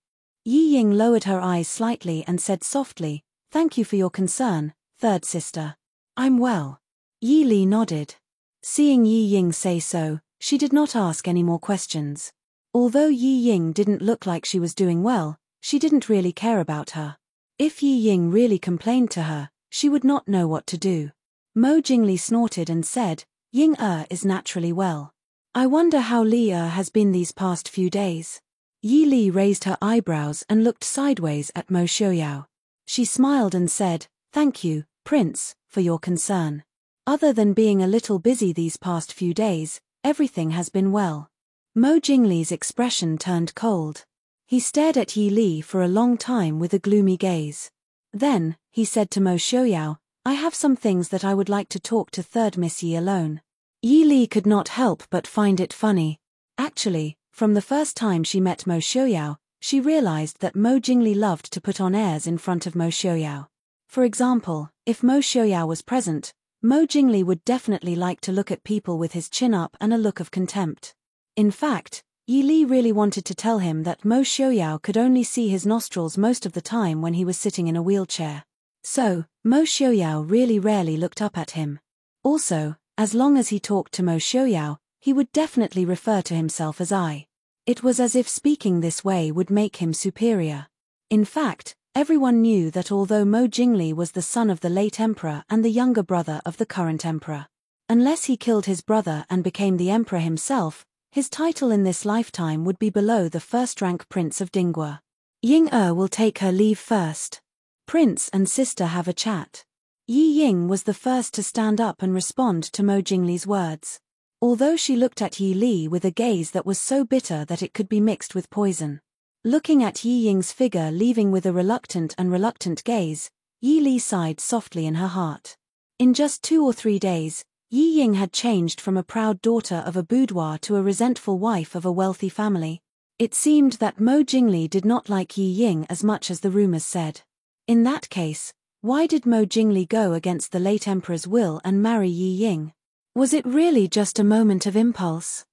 Yi Ying lowered her eyes slightly and said softly, thank you for your concern, third sister. I'm well. Yi Li nodded. Seeing Yi Ying say so, she did not ask any more questions. Although Yi Ying didn't look like she was doing well, she didn't really care about her. If Yi Ying really complained to her, she would not know what to do. Mo Jingli snorted and said, Ying is naturally well. I wonder how Li has been these past few days. Yi Li raised her eyebrows and looked sideways at Mo Xiaoyao. She smiled and said, thank you, Prince, for your concern. Other than being a little busy these past few days, everything has been well. Mo Jingli's expression turned cold. He stared at Yi Li for a long time with a gloomy gaze. Then, he said to Mo Xiaoyao, I have some things that I would like to talk to third Miss Yi alone. Yi Li could not help but find it funny. Actually, from the first time she met Mo Xiaoyao, she realized that Mo Jingli loved to put on airs in front of Mo Xiaoyao. For example, if Mo Xiaoyao was present, Mo Jingli would definitely like to look at people with his chin up and a look of contempt. In fact, Yi Li really wanted to tell him that Mo Xiaoyao could only see his nostrils most of the time when he was sitting in a wheelchair. So, Mo Xiaoyao really rarely looked up at him. Also, as long as he talked to Mo Xiaoyao, he would definitely refer to himself as I. It was as if speaking this way would make him superior. In fact, everyone knew that although Mo Jingli was the son of the late emperor and the younger brother of the current emperor, unless he killed his brother and became the emperor himself, his title in this lifetime would be below the first-rank prince of Dingguo. Ying will take her leave first. Prince and sister have a chat. Yi Ying was the first to stand up and respond to Mo Jingli's words. Although she looked at Yi Li with a gaze that was so bitter that it could be mixed with poison. Looking at Yi Ying's figure leaving with a reluctant gaze, Yi Li sighed softly in her heart. In just 2 or 3 days, Yi Ying had changed from a proud daughter of a boudoir to a resentful wife of a wealthy family. It seemed that Mo Jingli did not like Yi Ying as much as the rumors said. In that case, why did Mo Jingli go against the late emperor's will and marry Yi Ying? Was it really just a moment of impulse?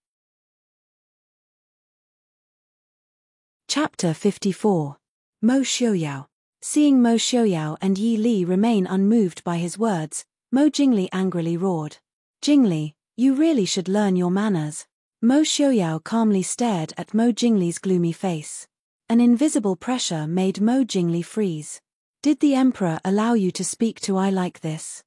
Chapter 54. Mo Xiuyao. Seeing Mo Xiuyao and Yi Li remain unmoved by his words, Mo Jingli angrily roared. Jingli, you really should learn your manners. Mo Xiuyao calmly stared at Mo Jingli's gloomy face. An invisible pressure made Mo Jingli freeze. Did the emperor allow you to speak to I like this?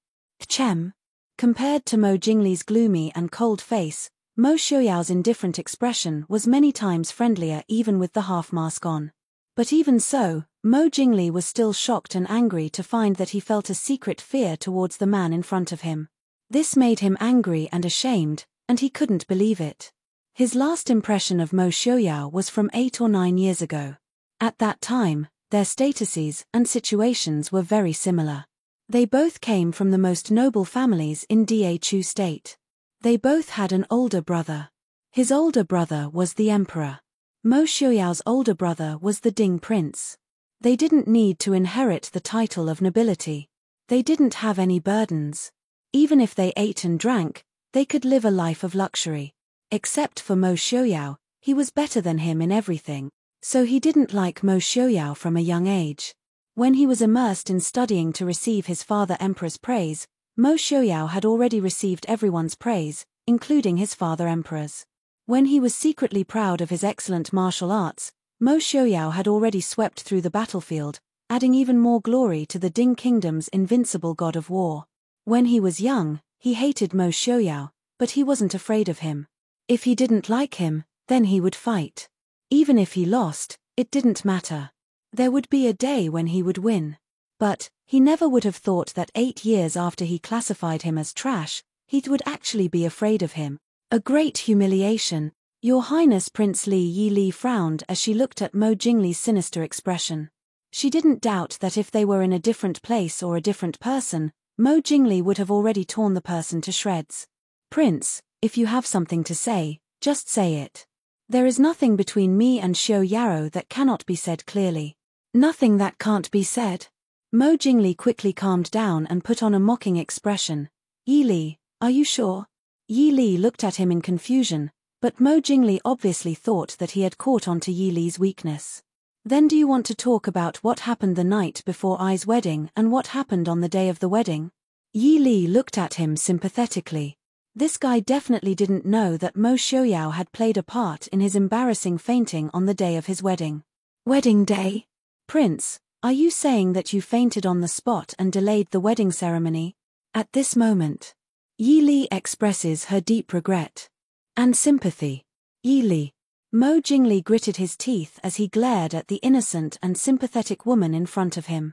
Chem. Compared to Mo Jingli's gloomy and cold face, Mo Xiuyao's indifferent expression was many times friendlier even with the half-mask on. But even so, Mo Jingli was still shocked and angry to find that he felt a secret fear towards the man in front of him. This made him angry and ashamed, and he couldn't believe it. His last impression of Mo Xiuyao was from 8 or 9 years ago. At that time, their statuses and situations were very similar. They both came from the most noble families in Da-Chu state. They both had an older brother. His older brother was the emperor. Mo Xiuyao's older brother was the Ding prince. They didn't need to inherit the title of nobility. They didn't have any burdens. Even if they ate and drank, they could live a life of luxury. Except for Mo Xiuyao, he was better than him in everything, so he didn't like Mo Xiuyao from a young age. When he was immersed in studying to receive his father emperor's praise, Mo Xiuyao had already received everyone's praise, including his father emperor's. When he was secretly proud of his excellent martial arts, Mo Xiuyao had already swept through the battlefield, adding even more glory to the Ding kingdom's invincible god of war. When he was young, he hated Mo Xiuyao, but he wasn't afraid of him. If he didn't like him, then he would fight. Even if he lost, it didn't matter. There would be a day when he would win. But he never would have thought that 8 years after he classified him as trash, he would actually be afraid of him. A great humiliation. Your Highness. Prince Yi Li frowned as she looked at Mo Jingli's sinister expression. She didn't doubt that if they were in a different place or a different person, Mo Jingli would have already torn the person to shreds. Prince, if you have something to say, just say it. There is nothing between me and Xiu Yaro that cannot be said clearly. Nothing that can't be said. Mo Jingli quickly calmed down and put on a mocking expression. Yi Li, are you sure? Yi Li looked at him in confusion, but Mo Jingli obviously thought that he had caught on to Yi Li's weakness. Then do you want to talk about what happened the night before Ai's wedding and what happened on the day of the wedding? Yi Li looked at him sympathetically. This guy definitely didn't know that Mo Xiuyao had played a part in his embarrassing fainting on the day of his wedding. Wedding day? Prince, are you saying that you fainted on the spot and delayed the wedding ceremony? At this moment, Yi Li expresses her deep regret and sympathy. Yi Li. Mo Jingli gritted his teeth as he glared at the innocent and sympathetic woman in front of him.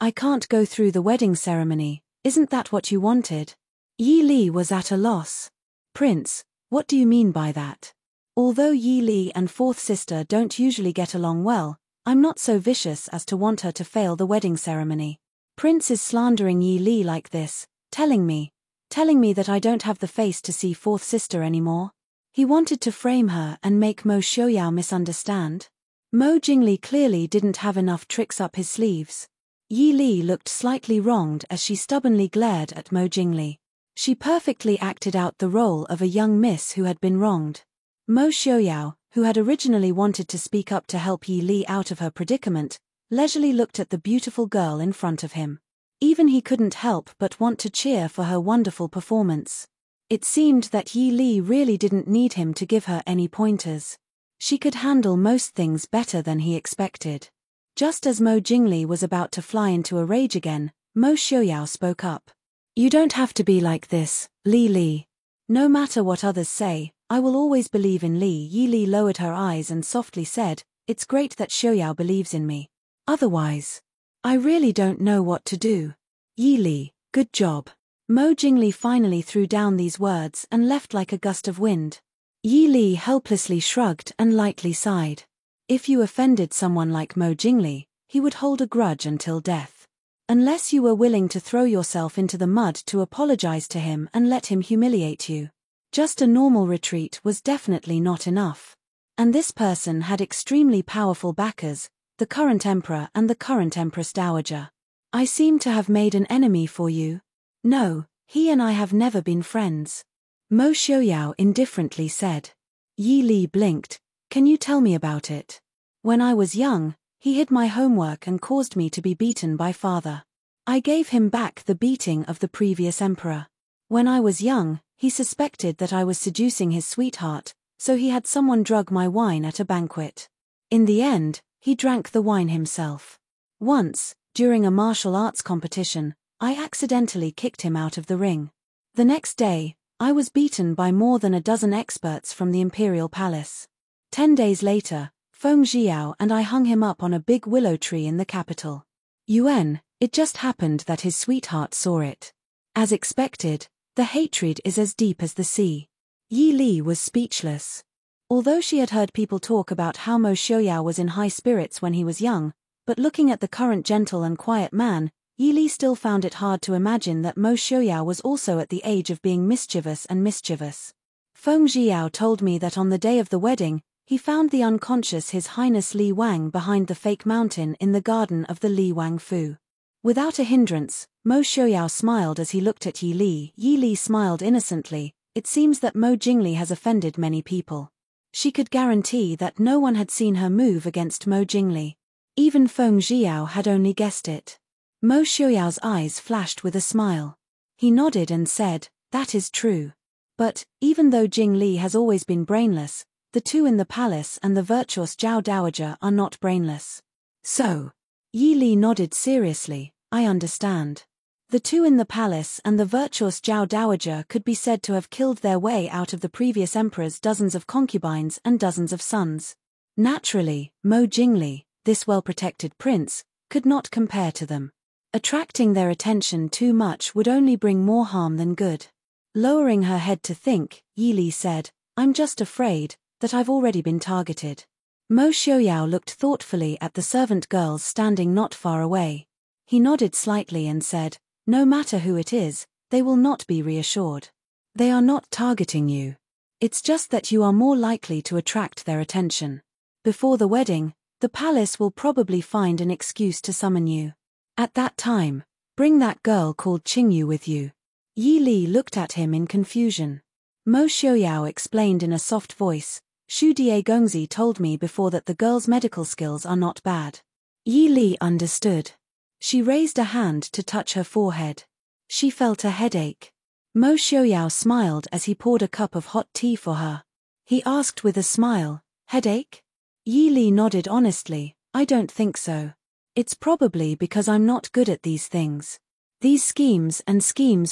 I can't go through the wedding ceremony, isn't that what you wanted? Yi Li was at a loss. Prince, what do you mean by that? Although Yi Li and fourth sister don't usually get along well, I'm not so vicious as to want her to fail the wedding ceremony. Prince is slandering Yi Li like this, telling me that I don't have the face to see fourth sister anymore. He wanted to frame her and make Mo Xiuyao misunderstand. Mo Jingli clearly didn't have enough tricks up his sleeves. Yi Li looked slightly wronged as she stubbornly glared at Mo Jingli. She perfectly acted out the role of a young miss who had been wronged. Mo Xiuyao, who had originally wanted to speak up to help Yi Li out of her predicament, leisurely looked at the beautiful girl in front of him. Even he couldn't help but want to cheer for her wonderful performance. It seemed that Yi Li really didn't need him to give her any pointers. She could handle most things better than he expected. Just as Mo Jingli was about to fly into a rage again, Mo Xiuyao spoke up. You don't have to be like this, Li Li. No matter what others say, I will always believe in Li. Yi Li lowered her eyes and softly said, it's great that Xiuyao believes in me. Otherwise, I really don't know what to do. Yi Li, Good job. Mo Jingli finally threw down these words and left like a gust of wind. Yi Li helplessly shrugged and lightly sighed. If you offended someone like Mo Jingli, he would hold a grudge until death. Unless you were willing to throw yourself into the mud to apologize to him and let him humiliate you. Just a normal retreat was definitely not enough. And this person had extremely powerful backers, the current emperor and the current empress dowager. I seem to have made an enemy for you. No, he and I have never been friends. Mo Xiaoyao indifferently said. Yi Li blinked. Can you tell me about it? When I was young, he hid my homework and caused me to be beaten by father. I gave him back the beating of the previous emperor. When I was young, he suspected that I was seducing his sweetheart, so he had someone drug my wine at a banquet. In the end, he drank the wine himself. Once, during a martial arts competition, I accidentally kicked him out of the ring. The next day, I was beaten by more than a dozen experts from the imperial palace. 10 days later, Feng Jiao and I hung him up on a big willow tree in the capital. Yuan, it just happened that his sweetheart saw it. As expected, the hatred is as deep as the sea. Yi Li was speechless. Although she had heard people talk about how Mo Xiaoyao was in high spirits when he was young, but looking at the current gentle and quiet man, Yi Li still found it hard to imagine that Mo Xiaoyao was also at the age of being mischievous and mischievous. Feng Jiao told me that on the day of the wedding, he found the unconscious His Highness Li Wang behind the fake mountain in the garden of the Li Wang Fu. Without a hindrance, Mo Xiaoyao smiled as he looked at Yi Li. Yi Li smiled innocently. It seems that Mo Jingli has offended many people. She could guarantee that no one had seen her move against Mo Jingli. Even Feng Jiao had only guessed it. Mo Xiaoyao's eyes flashed with a smile. He nodded and said, that is true. But, even though Jing Li has always been brainless, the two in the palace and the virtuous Zhao Dowager are not brainless. So, Yi Li nodded seriously, I understand. The two in the palace and the virtuous Zhao Dowager could be said to have killed their way out of the previous emperor's dozens of concubines and dozens of sons. Naturally, Mo Jingli, this well-protected prince, could not compare to them. Attracting their attention too much would only bring more harm than good. Lowering her head to think, Yi Li said, I'm just afraid that I've already been targeted. Mo Xiaoyao looked thoughtfully at the servant girls standing not far away. He nodded slightly and said, no matter who it is, they will not be reassured. They are not targeting you. It's just that you are more likely to attract their attention. Before the wedding, the palace will probably find an excuse to summon you. At that time, bring that girl called Qingyu with you. Yi Li looked at him in confusion. Mo Xiaoyao explained in a soft voice, Shu Die Gongzi told me before that the girl's medical skills are not bad. Yi Li understood. She raised a hand to touch her forehead. She felt a headache. Mo Xiaoyao smiled as he poured a cup of hot tea for her. He asked with a smile, headache? Yi Li nodded honestly, I don't think so. It's probably because I'm not good at these things. These schemes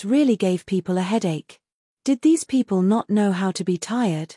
really gave people a headache. Did these people not know how to be tired?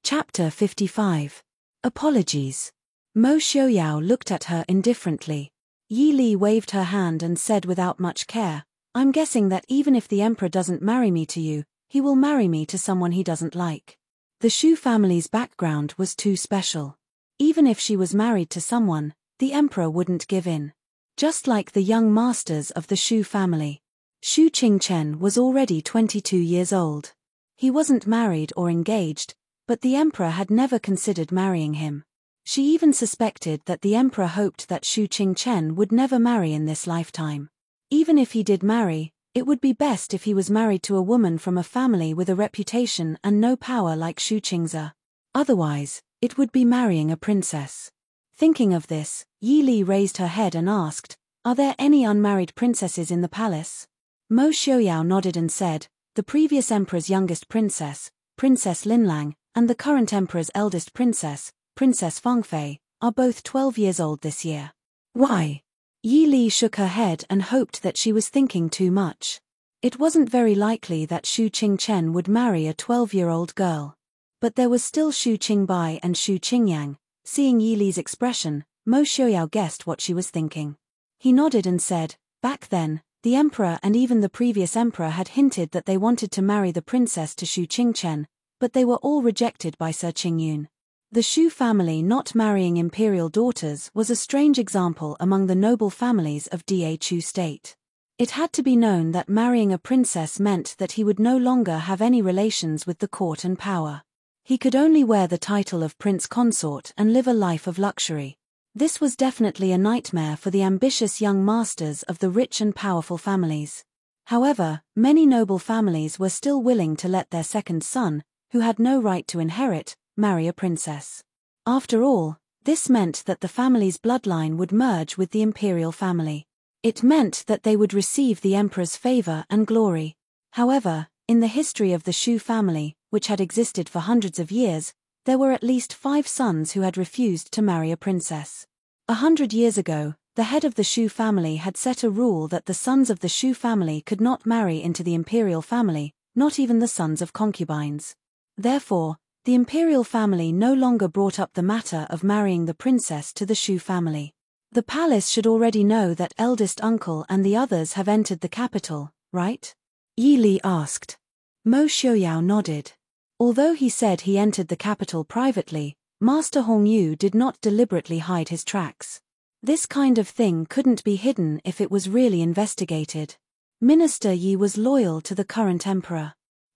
Chapter 55. Apologies. Mo Xiaoyao looked at her indifferently. Yi Li waved her hand and said without much care, I'm guessing that even if the emperor doesn't marry me to you, he will marry me to someone he doesn't like. The Shu family's background was too special. Even if she was married to someone, the emperor wouldn't give in. Just like the young masters of the Shu family. Shu Qingchen was already 22 years old. He wasn't married or engaged, but the emperor had never considered marrying him. She even suspected that the emperor hoped that Shu Qingchen would never marry in this lifetime. Even if he did marry, it would be best if he was married to a woman from a family with a reputation and no power like Shu Qingze. Otherwise, it would be marrying a princess. Thinking of this, Yi Li raised her head and asked, are there any unmarried princesses in the palace? Mo Xiaoyao nodded and said, the previous emperor's youngest princess, Princess Linlang, and the current emperor's eldest princess, Princess Fengfei, are both 12 years old this year. Why? Yi Li shook her head and hoped that she was thinking too much. It wasn't very likely that Shu Qingchen would marry a 12-year-old girl. But there was still Shu Qingbai and Shu Qingyang. Seeing Yi Li's expression, Mo Xiaoyao guessed what she was thinking. He nodded and said, "Back then, the emperor and even the previous emperor had hinted that they wanted to marry the princess to Shu Qingchen, but they were all rejected by Sir Qingyun. The Shu family not marrying imperial daughters was a strange example among the noble families of Da Chu state. It had to be known that marrying a princess meant that he would no longer have any relations with the court and power. He could only wear the title of prince consort and live a life of luxury. This was definitely a nightmare for the ambitious young masters of the rich and powerful families. However, many noble families were still willing to let their second son, who had no right to inherit, marry a princess. After all, this meant that the family's bloodline would merge with the imperial family. It meant that they would receive the emperor's favor and glory. However, in the history of the Shu family, which had existed for hundreds of years, there were at least 5 sons who had refused to marry a princess. 100 years ago, the head of the Shu family had set a rule that the sons of the Shu family could not marry into the imperial family, not even the sons of concubines. Therefore, the imperial family no longer brought up the matter of marrying the princess to the Shu family. The palace should already know that eldest uncle and the others have entered the capital, right? Yi Li asked. Mo Xiaoyao nodded. Although he said he entered the capital privately, Master Hong Yu did not deliberately hide his tracks. This kind of thing couldn't be hidden if it was really investigated. Minister Yi was loyal to the current emperor.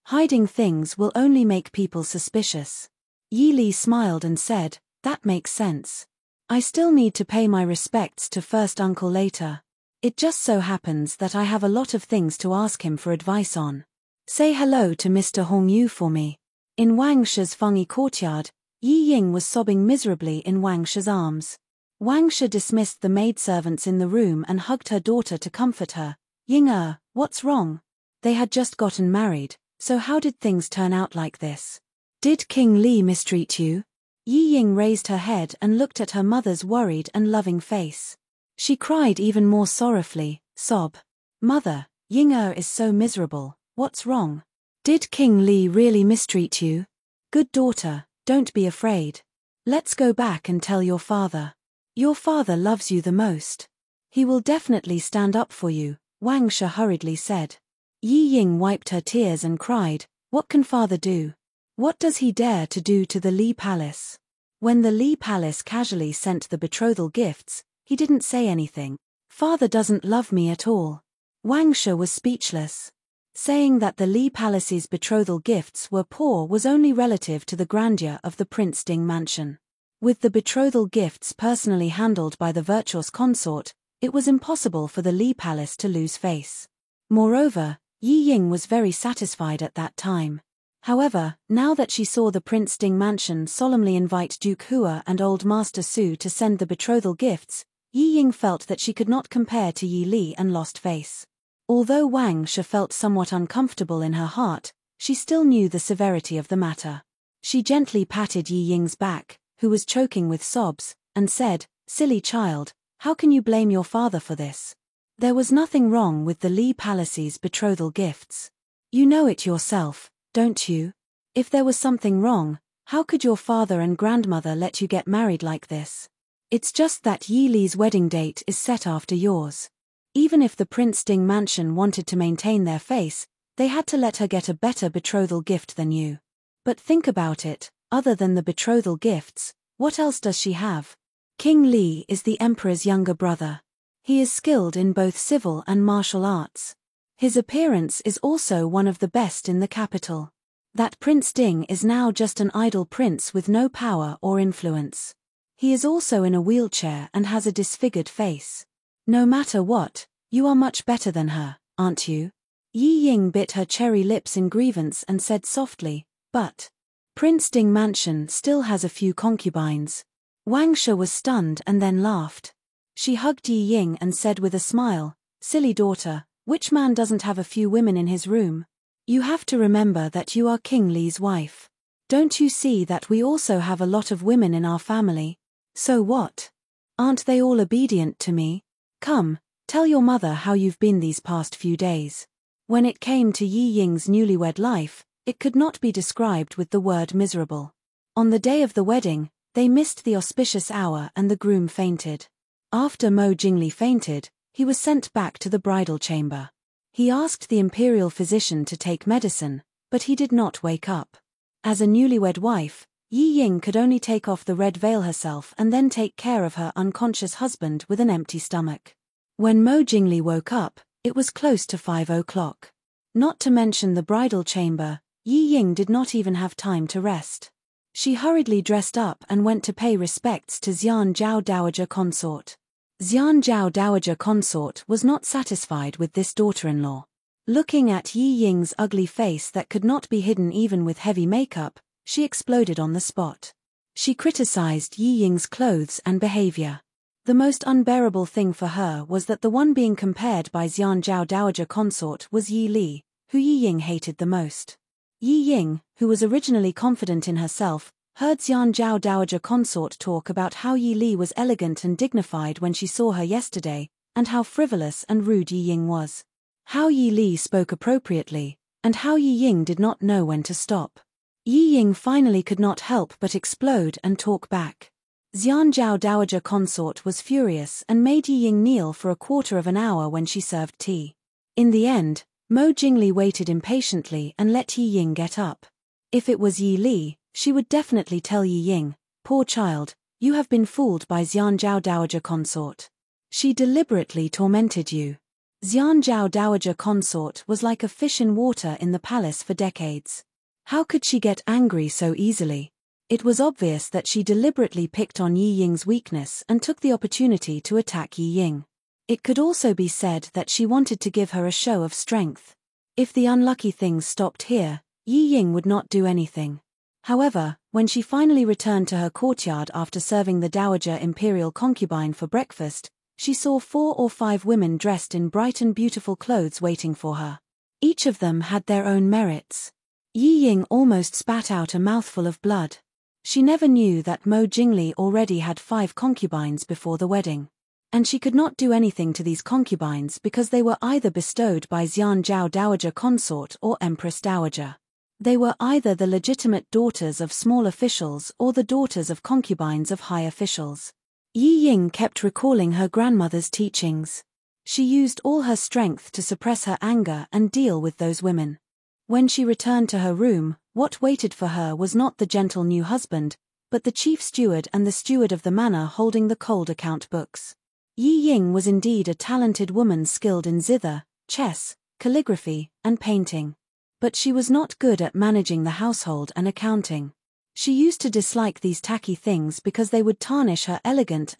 Hiding things will only make people suspicious. Yi Li smiled and said, "That makes sense. I still need to pay my respects to first uncle later. It just so happens that I have a lot of things to ask him for advice on. Say hello to Mr. Hong Yu for me." In Wang Shi's Fengyi courtyard, Yi Ying was sobbing miserably in Wang Shi's arms. Wang Shi dismissed the maidservants in the room and hugged her daughter to comfort her. "Ying what's wrong? They had just gotten married, so how did things turn out like this? Did King Li mistreat you?" Yi Ying raised her head and looked at her mother's worried and loving face. She cried even more sorrowfully, sob. "Mother, Ying is so miserable, what's wrong? Did King Li really mistreat you? Good daughter, don't be afraid. Let's go back and tell your father. Your father loves you the most. He will definitely stand up for you," Wang Shi hurriedly said. Yi Ying wiped her tears and cried, "What can father do? What does he dare to do to the Li Palace?" When the Li Palace casually sent the betrothal gifts, he didn't say anything. "Father doesn't love me at all." Wang Shi was speechless. Saying that the Li Palace's betrothal gifts were poor was only relative to the grandeur of the Prince Ding mansion. With the betrothal gifts personally handled by the virtuous consort, it was impossible for the Li Palace to lose face. Moreover, Yi Ying was very satisfied at that time. However, now that she saw the Prince Ding mansion solemnly invite Duke Hua and Old Master Su to send the betrothal gifts, Yi Ying felt that she could not compare to Yi Li and lost face. Although Wang Shi felt somewhat uncomfortable in her heart, she still knew the severity of the matter. She gently patted Yi Ying's back, who was choking with sobs, and said, "Silly child, how can you blame your father for this? There was nothing wrong with the Li Palace's betrothal gifts. You know it yourself, don't you? If there was something wrong, how could your father and grandmother let you get married like this? It's just that Yi Li's wedding date is set after yours. Even if the Prince Ding mansion wanted to maintain their face, they had to let her get a better betrothal gift than you. But think about it, other than the betrothal gifts, what else does she have? King Li is the emperor's younger brother. He is skilled in both civil and martial arts. His appearance is also one of the best in the capital. That Prince Ding is now just an idle prince with no power or influence. He is also in a wheelchair and has a disfigured face. No matter what, you are much better than her, aren't you?" Yi Ying bit her cherry lips in grievance and said softly, "But Prince Ding Mansion still has a few concubines." Wang Shi was stunned and then laughed. She hugged Yi Ying and said with a smile, "Silly daughter, which man doesn't have a few women in his room? You have to remember that you are King Li's wife. Don't you see that we also have a lot of women in our family? So what? Aren't they all obedient to me? Come, tell your mother how you've been these past few days." When it came to Yi Ying's newlywed life, it could not be described with the word miserable. On the day of the wedding, they missed the auspicious hour and the groom fainted. After Mo Jingli fainted, he was sent back to the bridal chamber. He asked the imperial physician to take medicine, but he did not wake up. As a newlywed wife, Yi Ying could only take off the red veil herself and then take care of her unconscious husband with an empty stomach. When Mo Jingli woke up, it was close to 5 o'clock. Not to mention the bridal chamber, Yi Ying did not even have time to rest. She hurriedly dressed up and went to pay respects to Xian Zhao Dowager Consort. Xian Zhao Dowager Consort was not satisfied with this daughter-in-law. Looking at Yi Ying's ugly face that could not be hidden even with heavy makeup, she exploded on the spot. She criticized Yi Ying's clothes and behavior. The most unbearable thing for her was that the one being compared by Xian Zhao Dowager Consort was Yi Li, who Yi Ying hated the most. Yi Ying, who was originally confident in herself, heard Xian Zhao Dowager Consort talk about how Yi Li was elegant and dignified when she saw her yesterday, and how frivolous and rude Yi Ying was. How Yi Li spoke appropriately, and how Yi Ying did not know when to stop. Yi Ying finally could not help but explode and talk back. Xian Zhao Dowager Consort was furious and made Yi Ying kneel for a quarter of an hour when she served tea. In the end, Mo Jingli waited impatiently and let Yi Ying get up. If it was Yi Li, she would definitely tell Yi Ying, "Poor child, you have been fooled by Xian Zhao Dowager Consort. She deliberately tormented you." Xian Zhao Dowager Consort was like a fish in water in the palace for decades. How could she get angry so easily? It was obvious that she deliberately picked on Yi Ying's weakness and took the opportunity to attack Yi Ying. It could also be said that she wanted to give her a show of strength. If the unlucky things stopped here, Yi Ying would not do anything. However, when she finally returned to her courtyard after serving the Dowager Imperial concubine for breakfast, she saw 4 or 5 women dressed in bright and beautiful clothes waiting for her. Each of them had their own merits. Yi Ying almost spat out a mouthful of blood. She never knew that Mo Jingli already had 5 concubines before the wedding. And she could not do anything to these concubines because they were either bestowed by Xian Zhao Dowager Consort or Empress Dowager. They were either the legitimate daughters of small officials or the daughters of concubines of high officials. Yi Ying kept recalling her grandmother's teachings. She used all her strength to suppress her anger and deal with those women. When she returned to her room, what waited for her was not the gentle new husband, but the chief steward and the steward of the manor holding the cold account books. Yi Ying was indeed a talented woman skilled in zither, chess, calligraphy, and painting. But she was not good at managing the household and accounting. She used to dislike these tacky things because they would tarnish her elegant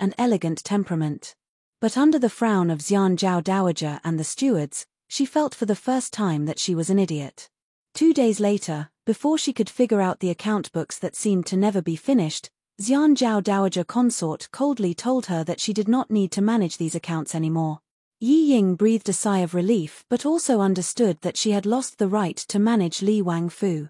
temperament. But under the frown of Xian Zhao Dowager and the stewards, she felt for the first time that she was an idiot. 2 days later, before she could figure out the account books that seemed to never be finished, Xian Zhao Dowager Consort coldly told her that she did not need to manage these accounts anymore. Yi Ying breathed a sigh of relief but also understood that she had lost the right to manage Li Wangfu.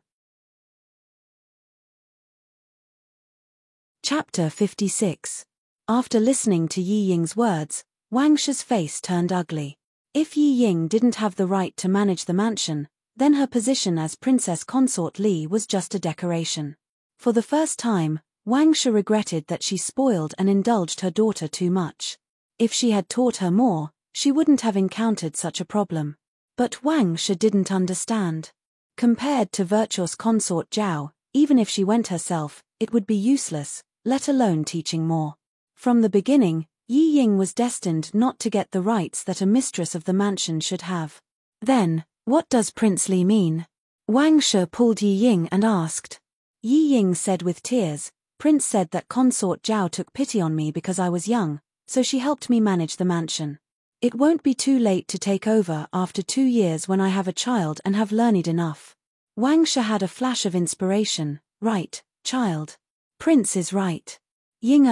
Chapter 56. After listening to Yi Ying's words, Wang Shi's face turned ugly. If Yi Ying didn't have the right to manage the mansion, then her position as Princess Consort Li was just a decoration. For the first time, Wang Shi regretted that she spoiled and indulged her daughter too much. If she had taught her more, she wouldn't have encountered such a problem. But Wang Shi didn't understand. Compared to virtuous Consort Zhao, even if she went herself, it would be useless, let alone teaching more. From the beginning, Yi Ying was destined not to get the rights that a mistress of the mansion should have. Then, what does Prince Li mean? Wang Shi pulled Yi Ying and asked. Yi Ying said with tears, "Prince said that Consort Zhao took pity on me because I was young, so she helped me manage the mansion. It won't be too late to take over after 2 years when I have a child and have learned enough." Wang Shi had a flash of inspiration. Right, child. Prince is right. Ying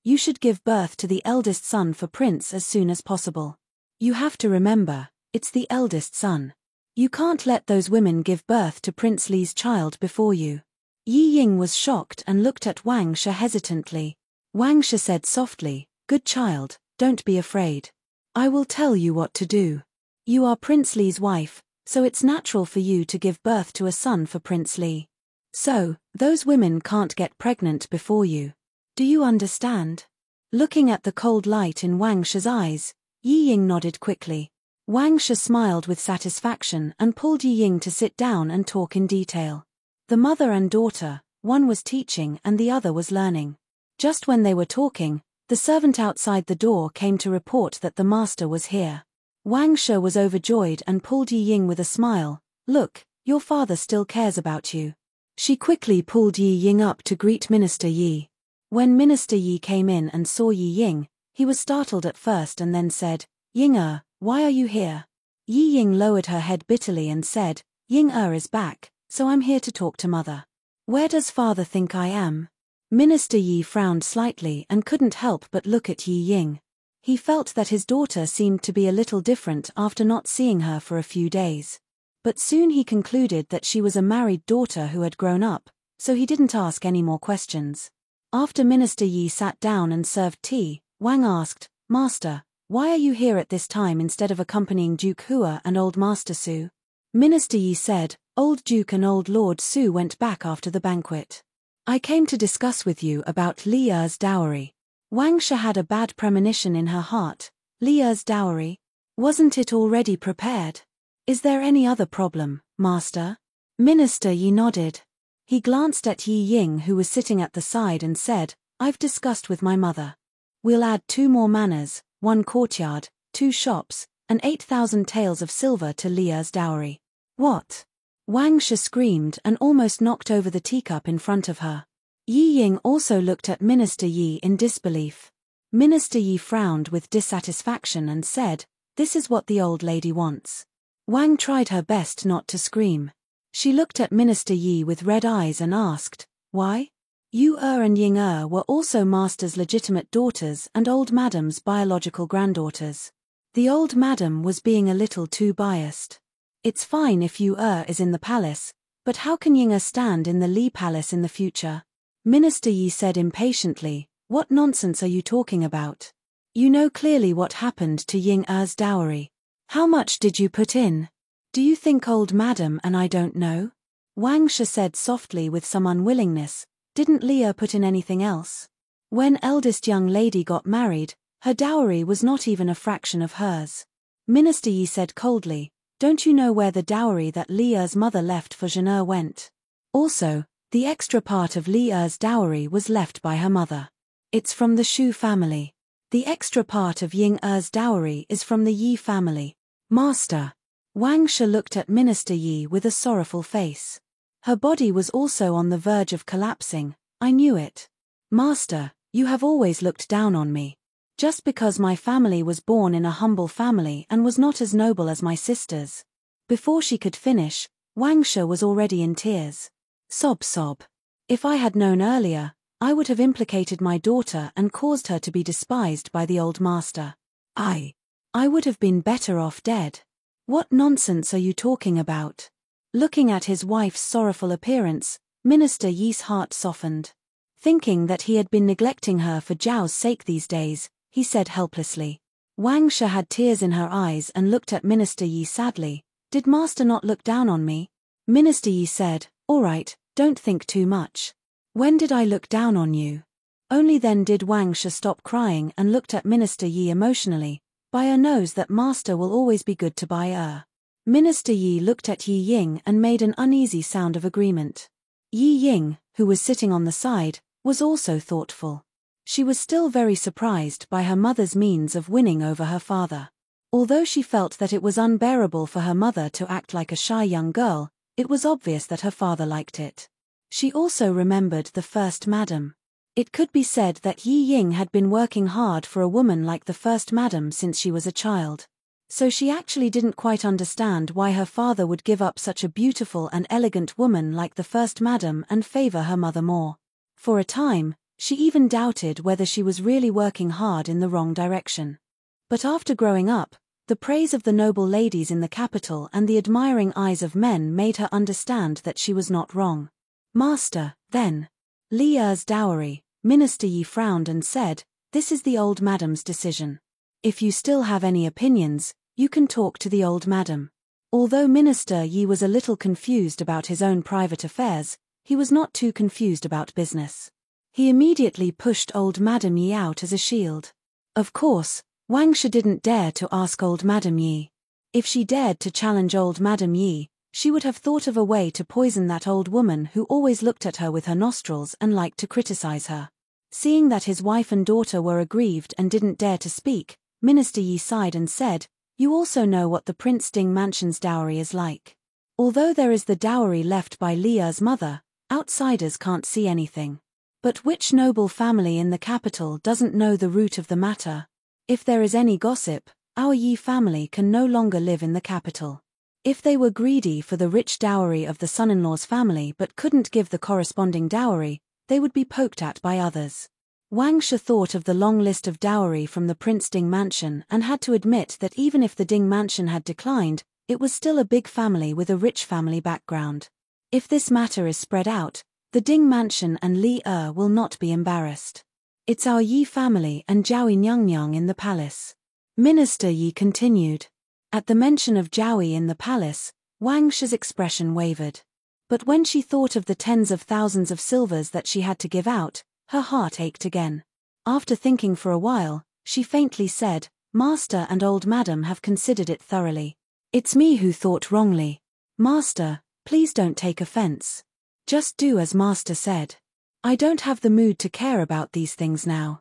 you should give birth to the eldest son for Prince as soon as possible. You have to remember, it's the eldest son. You can't let those women give birth to Prince Li's child before you. Yi Ying was shocked and looked at Wang Shi hesitantly. Wang Shi said softly, "Good child, don't be afraid. I will tell you what to do. You are Prince Li's wife, so it's natural for you to give birth to a son for Prince Li. So, those women can't get pregnant before you. Do you understand?" Looking at the cold light in Wang She's eyes, Yi Ying nodded quickly. Wang She smiled with satisfaction and pulled Yi Ying to sit down and talk in detail. The mother and daughter, one was teaching and the other was learning. Just when they were talking, the servant outside the door came to report that the master was here. Wang She was overjoyed and pulled Yi Ying with a smile. "Look, your father still cares about you." She quickly pulled Yi Ying up to greet Minister Yi. When Minister Yi came in and saw Yi Ying, he was startled at first and then said, "Ying why are you here?" Yi Ying lowered her head bitterly and said, "Ying is back, so I'm here to talk to mother." "Where does father think I am?" Minister Yi frowned slightly and couldn't help but look at Yi Ying. He felt that his daughter seemed to be a little different after not seeing her for a few days. But soon he concluded that she was a married daughter who had grown up, so he didn't ask any more questions. After Minister Yi sat down and served tea, Wang asked, "Master, why are you here at this time instead of accompanying Duke Hua and Old Master Su?" Minister Yi said, "Old Duke and Old Lord Su went back after the banquet. I came to discuss with you about Li Er's dowry." Wang She had a bad premonition in her heart. Li Er's dowry? Wasn't it already prepared? "Is there any other problem, Master?" Minister Yi nodded. He glanced at Yi Ying who was sitting at the side and said, "I've discussed with my mother. We'll add 2 more manors, 1 courtyard, 2 shops, and 8,000 taels of silver to Li Er's dowry." "What?" Wang She screamed and almost knocked over the teacup in front of her. Yi Ying also looked at Minister Yi in disbelief. Minister Yi frowned with dissatisfaction and said, "This is what the old lady wants." Wang tried her best not to scream. She looked at Minister Yi with red eyes and asked, "Why?" Yu and Ying were also Master's legitimate daughters and Old Madam's biological granddaughters. The Old Madam was being a little too biased. "It's fine if Yu is in the palace, but how can Ying stand in the Li Palace in the future?" Minister Yi said impatiently, "What nonsense are you talking about? You know clearly what happened to Ying-er's dowry. How much did you put in? Do you think Old Madam and I don't know?" Wang She said softly with some unwillingness, "Didn't Li put in anything else? When eldest young lady got married, her dowry was not even a fraction of hers." Minister Yi said coldly, "Don't you know where the dowry that Li's mother left for Zhener went? Also, the extra part of Li's dowry was left by her mother. It's from the Shu family. The extra part of Ying-er's dowry is from the Yi family." "Master." Wang She looked at Minister Yi with a sorrowful face. Her body was also on the verge of collapsing. "I knew it. Master, you have always looked down on me. Just because my family was born in a humble family and was not as noble as my sisters." Before she could finish, Wang She was already in tears. Sob sob. "If I had known earlier, I would have implicated my daughter and caused her to be despised by the old master. I would have been better off dead." "What nonsense are you talking about?" Looking at his wife's sorrowful appearance, Minister Yi's heart softened. Thinking that he had been neglecting her for Zhao's sake these days, he said helplessly. Wang She had tears in her eyes and looked at Minister Yi sadly. "Did Master not look down on me?" Minister Yi said, "All right, don't think too much. When did I look down on you?" Only then did Wang She stop crying and looked at Minister Yi emotionally. "By her knows that Master will always be good to Bai Er." Minister Yi looked at Yi Ying and made an uneasy sound of agreement. Yi Ying, who was sitting on the side, was also thoughtful. She was still very surprised by her mother's means of winning over her father. Although she felt that it was unbearable for her mother to act like a shy young girl, it was obvious that her father liked it. She also remembered the First Madam. It could be said that Yi Ying had been working hard for a woman like the First Madam since she was a child. So she actually didn't quite understand why her father would give up such a beautiful and elegant woman like the First Madam and favor her mother more. For a time, she even doubted whether she was really working hard in the wrong direction. But after growing up, the praise of the noble ladies in the capital and the admiring eyes of men made her understand that she was not wrong. "Master, then. Li Er's dowry." Minister Yi frowned and said, "This is the old madam's decision. If you still have any opinions, you can talk to the old madam." Although Minister Yi was a little confused about his own private affairs, he was not too confused about business. He immediately pushed old Madam Yi out as a shield. Of course, Wang Shi didn't dare to ask old Madam Yi. If she dared to challenge old Madam Yi, she would have thought of a way to poison that old woman who always looked at her with her nostrils and liked to criticize her. Seeing that his wife and daughter were aggrieved and didn't dare to speak, Minister Yi sighed and said, "You also know what the Prince Ding Mansion's dowry is like. Although there is the dowry left by Li Er's mother, outsiders can't see anything. But which noble family in the capital doesn't know the root of the matter? If there is any gossip, our Yi family can no longer live in the capital. If they were greedy for the rich dowry of the son-in-law's family but couldn't give the corresponding dowry, they would be poked at by others." Wang Shi thought of the long list of dowry from the Prince Ding Mansion and had to admit that even if the Ding Mansion had declined, it was still a big family with a rich family background. If this matter is spread out, the Ding Mansion and Li Er will not be embarrassed. It's our Yi family and Zhao Nyang in the palace. Minister Yi continued. At the mention of Zhao in the palace, Wang Shi's expression wavered. But when she thought of the tens of thousands of silvers that she had to give out, her heart ached again. After thinking for a while, she faintly said, "Master and old Madam have considered it thoroughly. It's me who thought wrongly. Master, please don't take offense. Just do as Master said. I don't have the mood to care about these things now."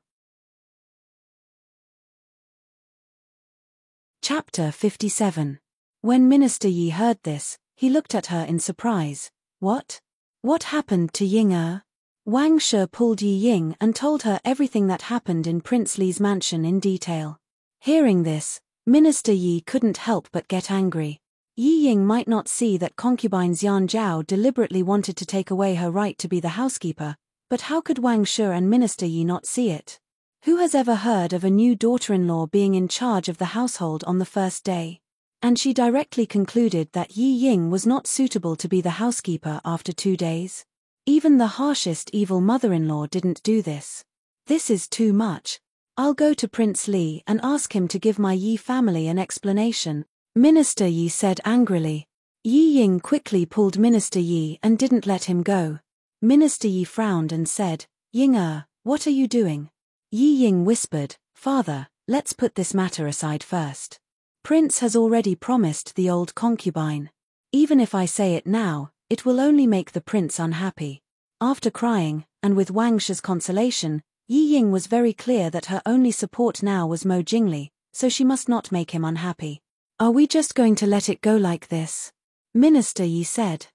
Chapter 57. When Minister Yi heard this, he looked at her in surprise. What? What happened to Ying Er? Wang Shi pulled Yi Ying and told her everything that happened in Prince Li's mansion in detail. Hearing this, Minister Yi couldn't help but get angry. Yi Ying might not see that concubine Xian Zhao deliberately wanted to take away her right to be the housekeeper, but how could Wang Shi and Minister Yi not see it? Who has ever heard of a new daughter-in-law being in charge of the household on the first day? And she directly concluded that Yi Ying was not suitable to be the housekeeper after 2 days. Even the harshest evil mother-in-law didn't do this. This is too much. I'll go to Prince Li and ask him to give my Yi family an explanation, Minister Yi said angrily. Yi Ying quickly pulled Minister Yi and didn't let him go. Minister Yi frowned and said, "Ying Er, what are you doing?" Yi Ying whispered, "Father, let's put this matter aside first. Prince has already promised the old concubine. Even if I say it now, it will only make the prince unhappy." After crying, and with Wang Shi's consolation, Yi Ying was very clear that her only support now was Mo Jingli, so she must not make him unhappy. "Are we just going to let it go like this?" Minister Yi said.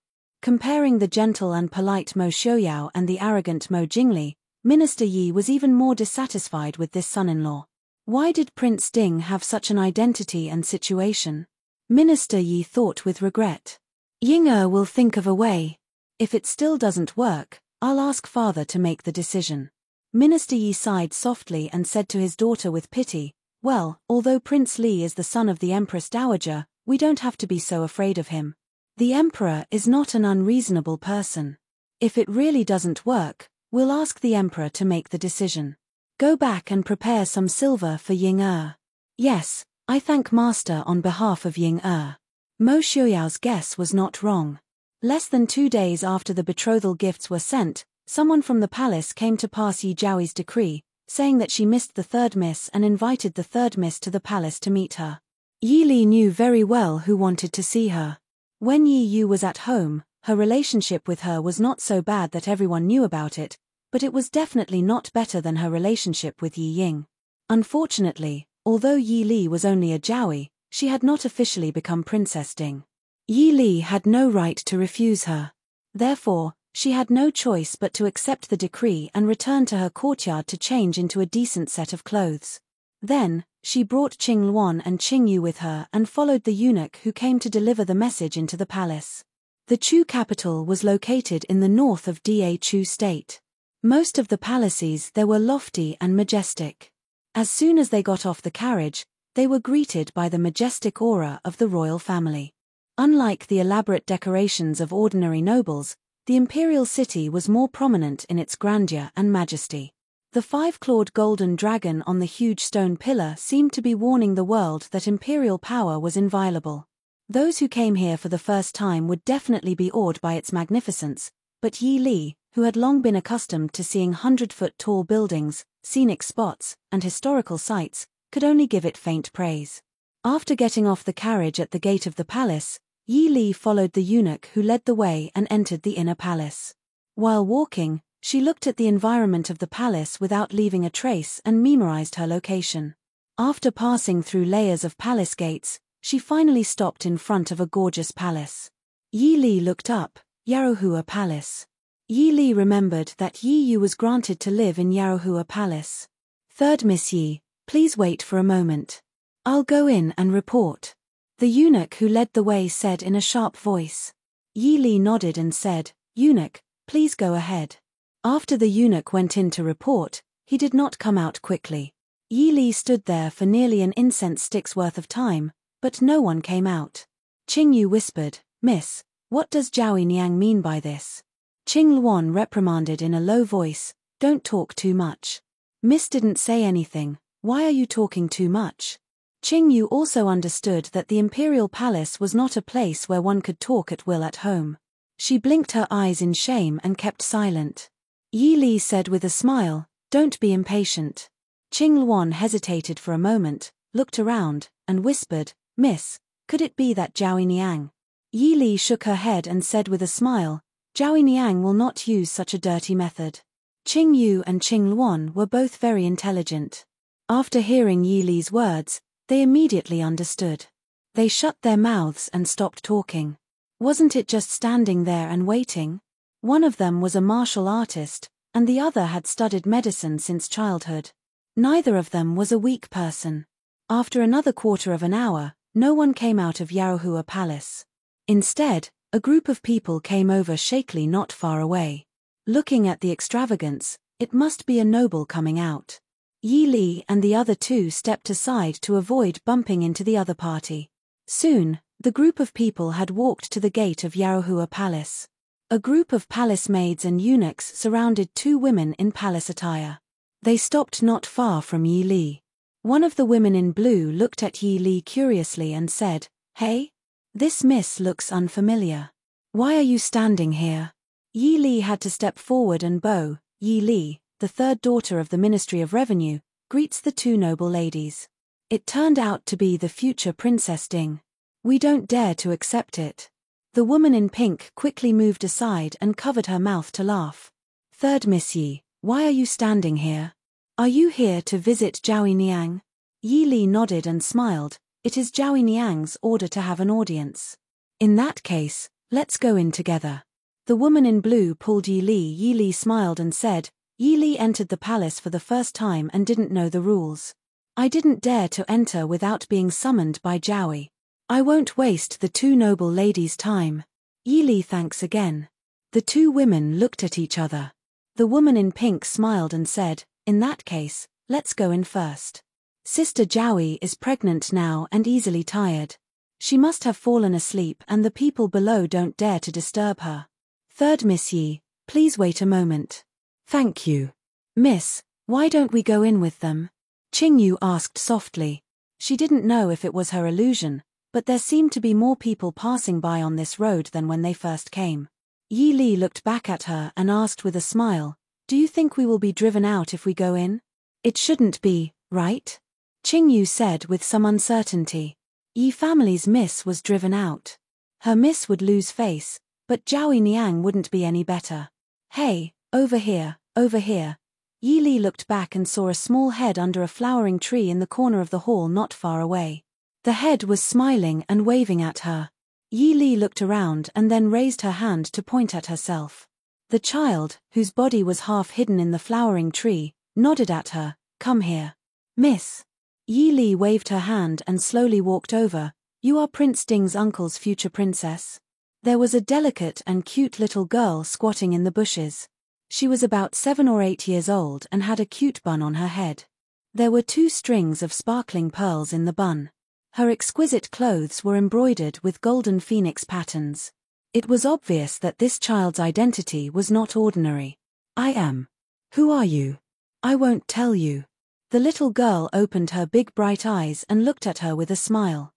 Comparing the gentle and polite Mo Xiuyao and the arrogant Mo Jingli, Minister Yi was even more dissatisfied with this son-in-law. Why did Prince Ding have such an identity and situation? Minister Yi thought with regret. Ying Er will think of a way. If it still doesn't work, I'll ask father to make the decision. Minister Yi sighed softly and said to his daughter with pity, "Well, although Prince Li is the son of the Empress Dowager, we don't have to be so afraid of him. The Emperor is not an unreasonable person. If it really doesn't work, we'll ask the Emperor to make the decision. Go back and prepare some silver for Ying Er." "Yes, I thank Master on behalf of Ying Er." Mo Xiuyao's guess was not wrong. Less than 2 days after the betrothal gifts were sent, someone from the palace came to pass Yi Zhaoi's decree, saying that she missed the third miss and invited the third miss to the palace to meet her. Yi Li knew very well who wanted to see her. When Yi Yu was at home, her relationship with her was not so bad that everyone knew about it, but it was definitely not better than her relationship with Yi Ying. Unfortunately, although Yi Li was only a Zhaoi, she had not officially become Princess Ding. Yi Li had no right to refuse her. Therefore, she had no choice but to accept the decree and return to her courtyard to change into a decent set of clothes. Then, she brought Qing Luan and Qing Yu with her and followed the eunuch who came to deliver the message into the palace. The Chu capital was located in the north of Da Chu state. Most of the palaces there were lofty and majestic. As soon as they got off the carriage, they were greeted by the majestic aura of the royal family. Unlike the elaborate decorations of ordinary nobles, the imperial city was more prominent in its grandeur and majesty. The 5-clawed golden dragon on the huge stone pillar seemed to be warning the world that imperial power was inviolable. Those who came here for the first time would definitely be awed by its magnificence, but Yi Li, who had long been accustomed to seeing 100-foot-tall buildings, scenic spots, and historical sites, could only give it faint praise. After getting off the carriage at the gate of the palace, Yi Li followed the eunuch who led the way and entered the inner palace. While walking, she looked at the environment of the palace without leaving a trace and memorized her location. After passing through layers of palace gates, she finally stopped in front of a gorgeous palace. Yi Li looked up. Yaohua Palace. Yi Li remembered that Yi Yu was granted to live in Yaohua Palace. "Third Miss Yi, please wait for a moment. I'll go in and report," the eunuch who led the way said in a sharp voice. Yi Li nodded and said, "Eunuch, please go ahead." After the eunuch went in to report, he did not come out quickly. Yi Li stood there for nearly an incense stick's worth of time, but no one came out. Qing Yu whispered, "Miss, what does Zhao Niang mean by this?" Qing Luan reprimanded in a low voice, "Don't talk too much." Miss didn't say anything. "Why are you talking too much?" Qing Yu also understood that the imperial palace was not a place where one could talk at will at home. She blinked her eyes in shame and kept silent. Yi Li said with a smile, "Don't be impatient." Qing Luan hesitated for a moment, looked around, and whispered, "Miss, could it be that Zhao Niang?" Yi Li shook her head and said with a smile, "Zhao Niang will not use such a dirty method." Qing Yu and Qing Luan were both very intelligent. After hearing Yi Li's words, they immediately understood. They shut their mouths and stopped talking. Wasn't it just standing there and waiting? One of them was a martial artist, and the other had studied medicine since childhood. Neither of them was a weak person. After another quarter of an hour, no one came out of Yaohua Palace. Instead, a group of people came over shakily not far away. Looking at the extravagance, it must be a noble coming out. Yi Li and the other two stepped aside to avoid bumping into the other party. Soon, the group of people had walked to the gate of Yaohua Palace. A group of palace maids and eunuchs surrounded two women in palace attire. They stopped not far from Yi Li. One of the women in blue looked at Yi Li curiously and said, "Hey? This miss looks unfamiliar. Why are you standing here?" Yi Li had to step forward and bow. Yi Li, the third daughter of the Ministry of Revenue, greets the two noble ladies. It turned out to be the future Princess Ding. "We don't dare to accept it." The woman in pink quickly moved aside and covered her mouth to laugh. "Third Miss Yi, why are you standing here? Are you here to visit Zhao Niang?" Yi Li nodded and smiled. "It is Zhao Niang's order to have an audience." "In that case, let's go in together." The woman in blue pulled Yi Li. Yi Li smiled and said, Yi Li entered the palace for the first time and didn't know the rules. "I didn't dare to enter without being summoned by Zhao. I won't waste the two noble ladies' time." Yi Li, thanks again. The two women looked at each other. The woman in pink smiled and said, "In that case, let's go in first. Sister Zhao is pregnant now and easily tired. She must have fallen asleep and the people below don't dare to disturb her. Third Miss Yi, please wait a moment." "Thank you." "Miss, why don't we go in with them?" Qing Yu asked softly. She didn't know if it was her illusion, but there seemed to be more people passing by on this road than when they first came. Yi Li looked back at her and asked with a smile, "Do you think we will be driven out if we go in?" "It shouldn't be, right?" Qing Yu said with some uncertainty. Yi family's miss was driven out. Her miss would lose face, but Zhao Niang wouldn't be any better. "Hey, over here, over here." Yi Li looked back and saw a small head under a flowering tree in the corner of the hall not far away. The head was smiling and waving at her. Yi Li looked around and then raised her hand to point at herself. The child, whose body was half hidden in the flowering tree, nodded at her. "Come here. Miss." Yi Li waved her hand and slowly walked over. "You are Prince Ding's uncle's future princess." There was a delicate and cute little girl squatting in the bushes. She was about 7 or 8 years old and had a cute bun on her head. There were 2 strings of sparkling pearls in the bun. Her exquisite clothes were embroidered with golden phoenix patterns. It was obvious that this child's identity was not ordinary. "I am. Who are you?" "I won't tell you." The little girl opened her big bright eyes and looked at her with a smile.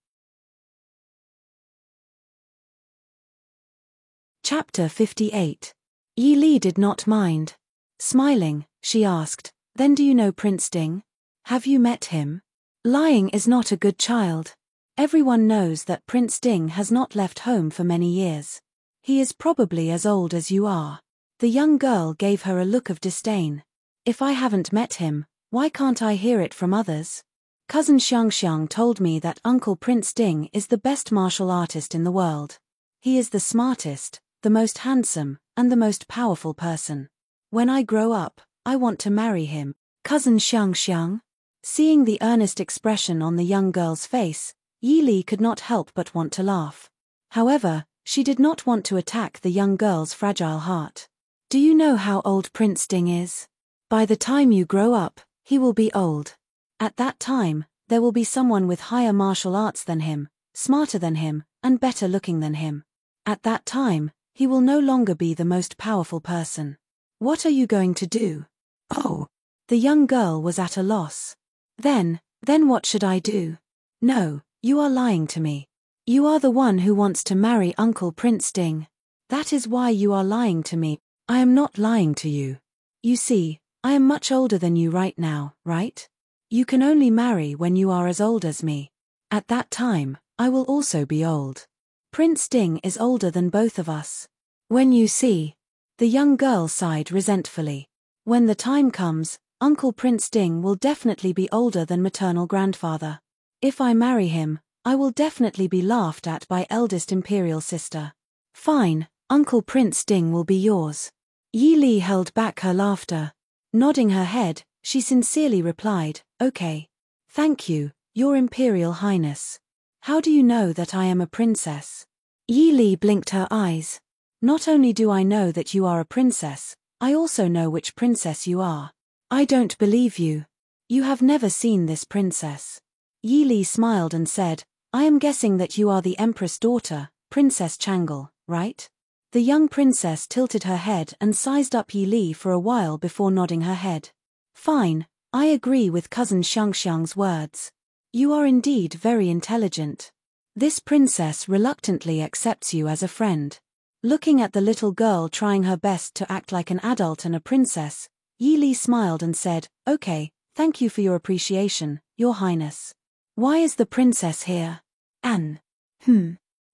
Chapter 58. Yi Li did not mind. Smiling, she asked, "Then do you know Prince Ding? Have you met him? Lying is not a good child. Everyone knows that Prince Ding has not left home for many years. He is probably as old as you are." The young girl gave her a look of disdain. "If I haven't met him, why can't I hear it from others? Cousin Xiangxiang told me that Uncle Prince Ding is the best martial artist in the world. He is the smartest, the most handsome, and the most powerful person. When I grow up, I want to marry him." Cousin Xiangxiang? Seeing the earnest expression on the young girl's face, Yi Li could not help but want to laugh. However, she did not want to attack the young girl's fragile heart. "Do you know how old Prince Ding is? By the time you grow up, he will be old. At that time, there will be someone with higher martial arts than him, smarter than him, and better looking than him. At that time, he will no longer be the most powerful person. What are you going to do?" "Oh." The young girl was at a loss. Then what should I do?" "No, you are lying to me. You are the one who wants to marry Uncle Prince Ding. That is why you are lying to me." "I am not lying to you. You see, I am much older than you right now, right? You can only marry when you are as old as me. At that time, I will also be old. Prince Ding is older than both of us. When you see..." The young girl sighed resentfully. "When the time comes, Uncle Prince Ding will definitely be older than maternal grandfather. If I marry him, I will definitely be laughed at by eldest imperial sister. Fine, Uncle Prince Ding will be yours." Yi Li held back her laughter. Nodding her head, she sincerely replied, "Okay. Thank you, Your Imperial Highness. How do you know that I am a princess?" Yi Li blinked her eyes. "Not only do I know that you are a princess, I also know which princess you are." "I don't believe you. You have never seen this princess." Yi Li smiled and said, "I am guessing that you are the Empress' daughter, Princess Changle, right?" The young princess tilted her head and sized up Yi Li for a while before nodding her head. "Fine, I agree with Cousin Xiangxiang's words. You are indeed very intelligent. This princess reluctantly accepts you as a friend." Looking at the little girl trying her best to act like an adult and a princess, Yi Li smiled and said, "Okay, thank you for your appreciation, Your Highness. Why is the princess here?" "An.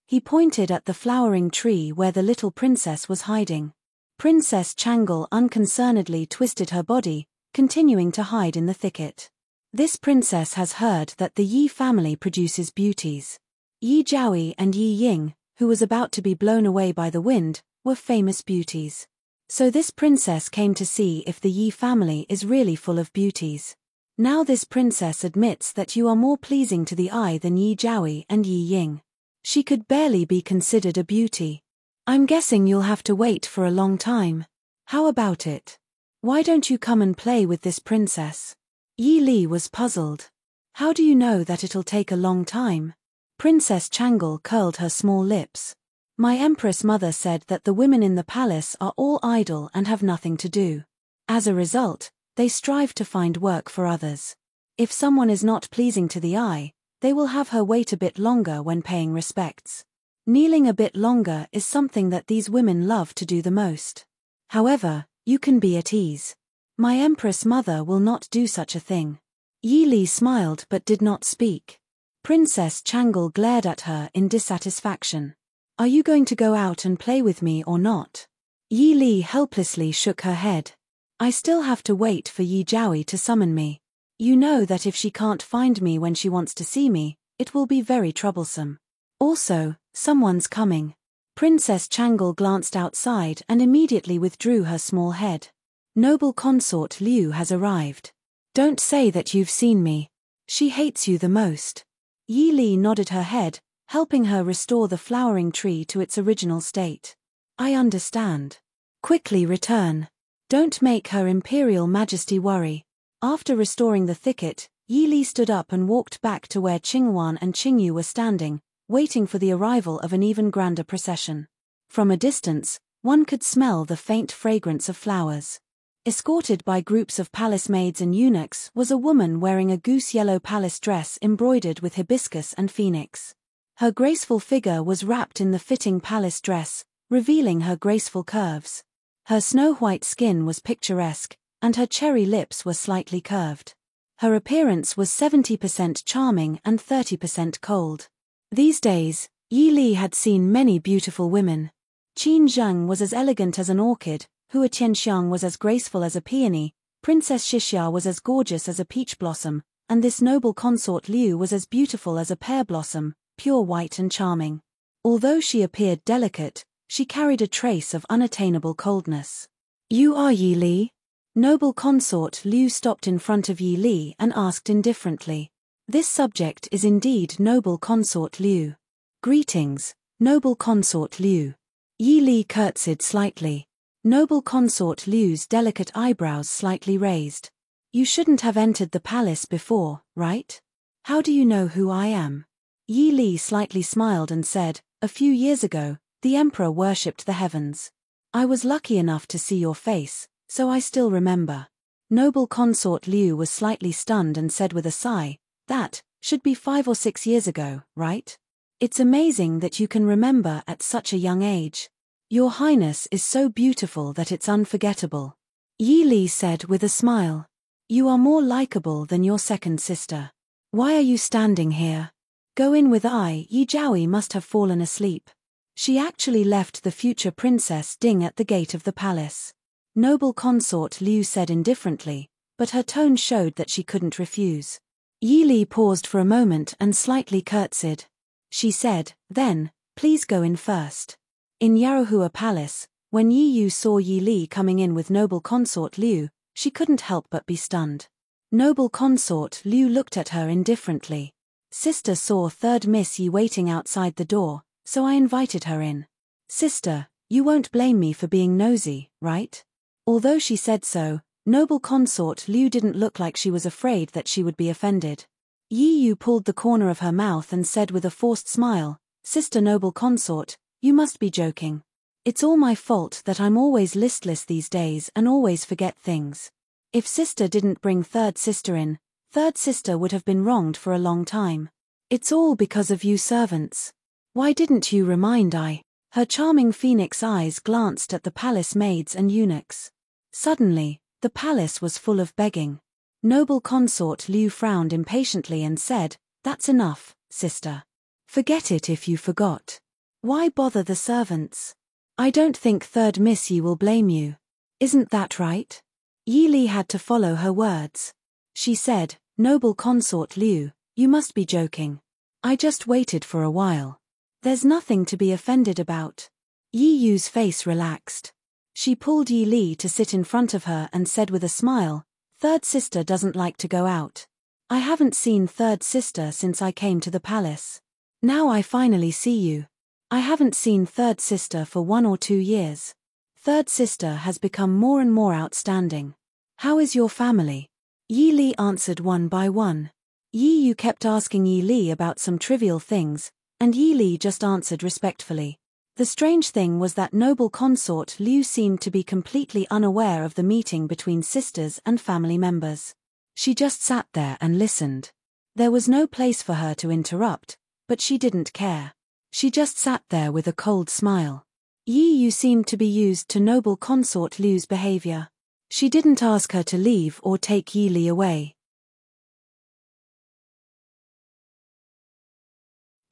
He pointed at the flowering tree where the little princess was hiding. Princess Changle unconcernedly twisted her body, continuing to hide in the thicket. This princess has heard that the Yi family produces beauties. Yi Jiaoyi and Yi Ying, who was about to be blown away by the wind, were famous beauties. So this princess came to see if the Yi family is really full of beauties. Now this princess admits that you are more pleasing to the eye than Yi Jiaoyi and Yi Ying. She could barely be considered a beauty. I'm guessing you'll have to wait for a long time. How about it? Why don't you come and play with this princess?" Yi Li was puzzled. "How do you know that it'll take a long time?" Princess Changle curled her small lips. "My Empress Mother said that the women in the palace are all idle and have nothing to do. As a result, they strive to find work for others. If someone is not pleasing to the eye, they will have her wait a bit longer when paying respects. Kneeling a bit longer is something that these women love to do the most. However, you can be at ease. My Empress Mother will not do such a thing." Yi Li smiled but did not speak. Princess Changle glared at her in dissatisfaction. "Are you going to go out and play with me or not?" Yi Li helplessly shook her head. "I still have to wait for Yi Jiaoyi to summon me. You know that if she can't find me when she wants to see me, it will be very troublesome. Also, someone's coming." Princess Changle glanced outside and immediately withdrew her small head. "Noble consort Liu has arrived. Don't say that you've seen me. She hates you the most." Yi Li nodded her head, helping her restore the flowering tree to its original state. "I understand. Quickly return. Don't make Her Imperial Majesty worry." After restoring the thicket, Yi Li stood up and walked back to where Qingwan and Qingyu were standing, waiting for the arrival of an even grander procession. From a distance, one could smell the faint fragrance of flowers. Escorted by groups of palace maids and eunuchs was a woman wearing a goose-yellow palace dress embroidered with hibiscus and phoenix. Her graceful figure was wrapped in the fitting palace dress, revealing her graceful curves. Her snow-white skin was picturesque, and her cherry lips were slightly curved. Her appearance was 70% charming and 30% cold. These days, Yi Li had seen many beautiful women. Qin Zheng was as elegant as an orchid, Hua Tianxiang was as graceful as a peony, Princess Xixia was as gorgeous as a peach blossom, and this noble consort Liu was as beautiful as a pear blossom, pure white and charming. Although she appeared delicate, she carried a trace of unattainable coldness. "You are Yi Li?" Noble consort Liu stopped in front of Yi Li and asked indifferently. "This subject is indeed noble consort Liu." "Greetings, noble consort Liu." Yi Li curtsied slightly. Noble consort Liu's delicate eyebrows slightly raised. "You shouldn't have entered the palace before, right? How do you know who I am?" Yi Li slightly smiled and said, "A few years ago, the emperor worshipped the heavens. I was lucky enough to see your face, so I still remember." Noble consort Liu was slightly stunned and said with a sigh, "That should be 5 or 6 years ago, right? It's amazing that you can remember at such a young age. Your Highness is so beautiful that it's unforgettable." Yi Li said with a smile. "You are more likable than your second sister. Why are you standing here? Go in with I." Yi Jiaoyi must have fallen asleep. She actually left the future Princess Ding at the gate of the palace. Noble consort Liu said indifferently, but her tone showed that she couldn't refuse. Yi Li paused for a moment and slightly curtsied. She said, "Then, please go in first." In Yaohua Palace, when Yi Yu saw Yi Li coming in with noble consort Liu, she couldn't help but be stunned. Noble consort Liu looked at her indifferently. "Sister saw third Miss Yi waiting outside the door, so I invited her in. Sister, you won't blame me for being nosy, right?" Although she said so, noble consort Liu didn't look like she was afraid that she would be offended. Yi Yu pulled the corner of her mouth and said with a forced smile, "Sister noble consort, you must be joking. It's all my fault that I'm always listless these days and always forget things. If sister didn't bring third sister in, third sister would have been wronged for a long time. It's all because of you servants. Why didn't you remind I?" Her charming phoenix eyes glanced at the palace maids and eunuchs. Suddenly, the palace was full of begging. Noble consort Liu frowned impatiently and said, "That's enough, sister. Forget it if you forgot. Why bother the servants? I don't think third Miss Yi will blame you. Isn't that right?" Yi Li had to follow her words. She said, "Noble consort Liu, you must be joking. I just waited for a while. There's nothing to be offended about." Yi Yu's face relaxed. She pulled Yi Li to sit in front of her and said with a smile, "Third sister doesn't like to go out. I haven't seen third sister since I came to the palace. Now I finally see you. I haven't seen third sister for 1 or 2 years. Third sister has become more and more outstanding. How is your family?" Yi Li answered one by one. Yi Yu kept asking Yi Li about some trivial things, and Yi Li just answered respectfully. The strange thing was that noble consort Liu seemed to be completely unaware of the meeting between sisters and family members. She just sat there and listened. There was no place for her to interrupt, but she didn't care. She just sat there with a cold smile. Yi Yu seemed to be used to noble consort Liu's behavior. She didn't ask her to leave or take Yi Li away.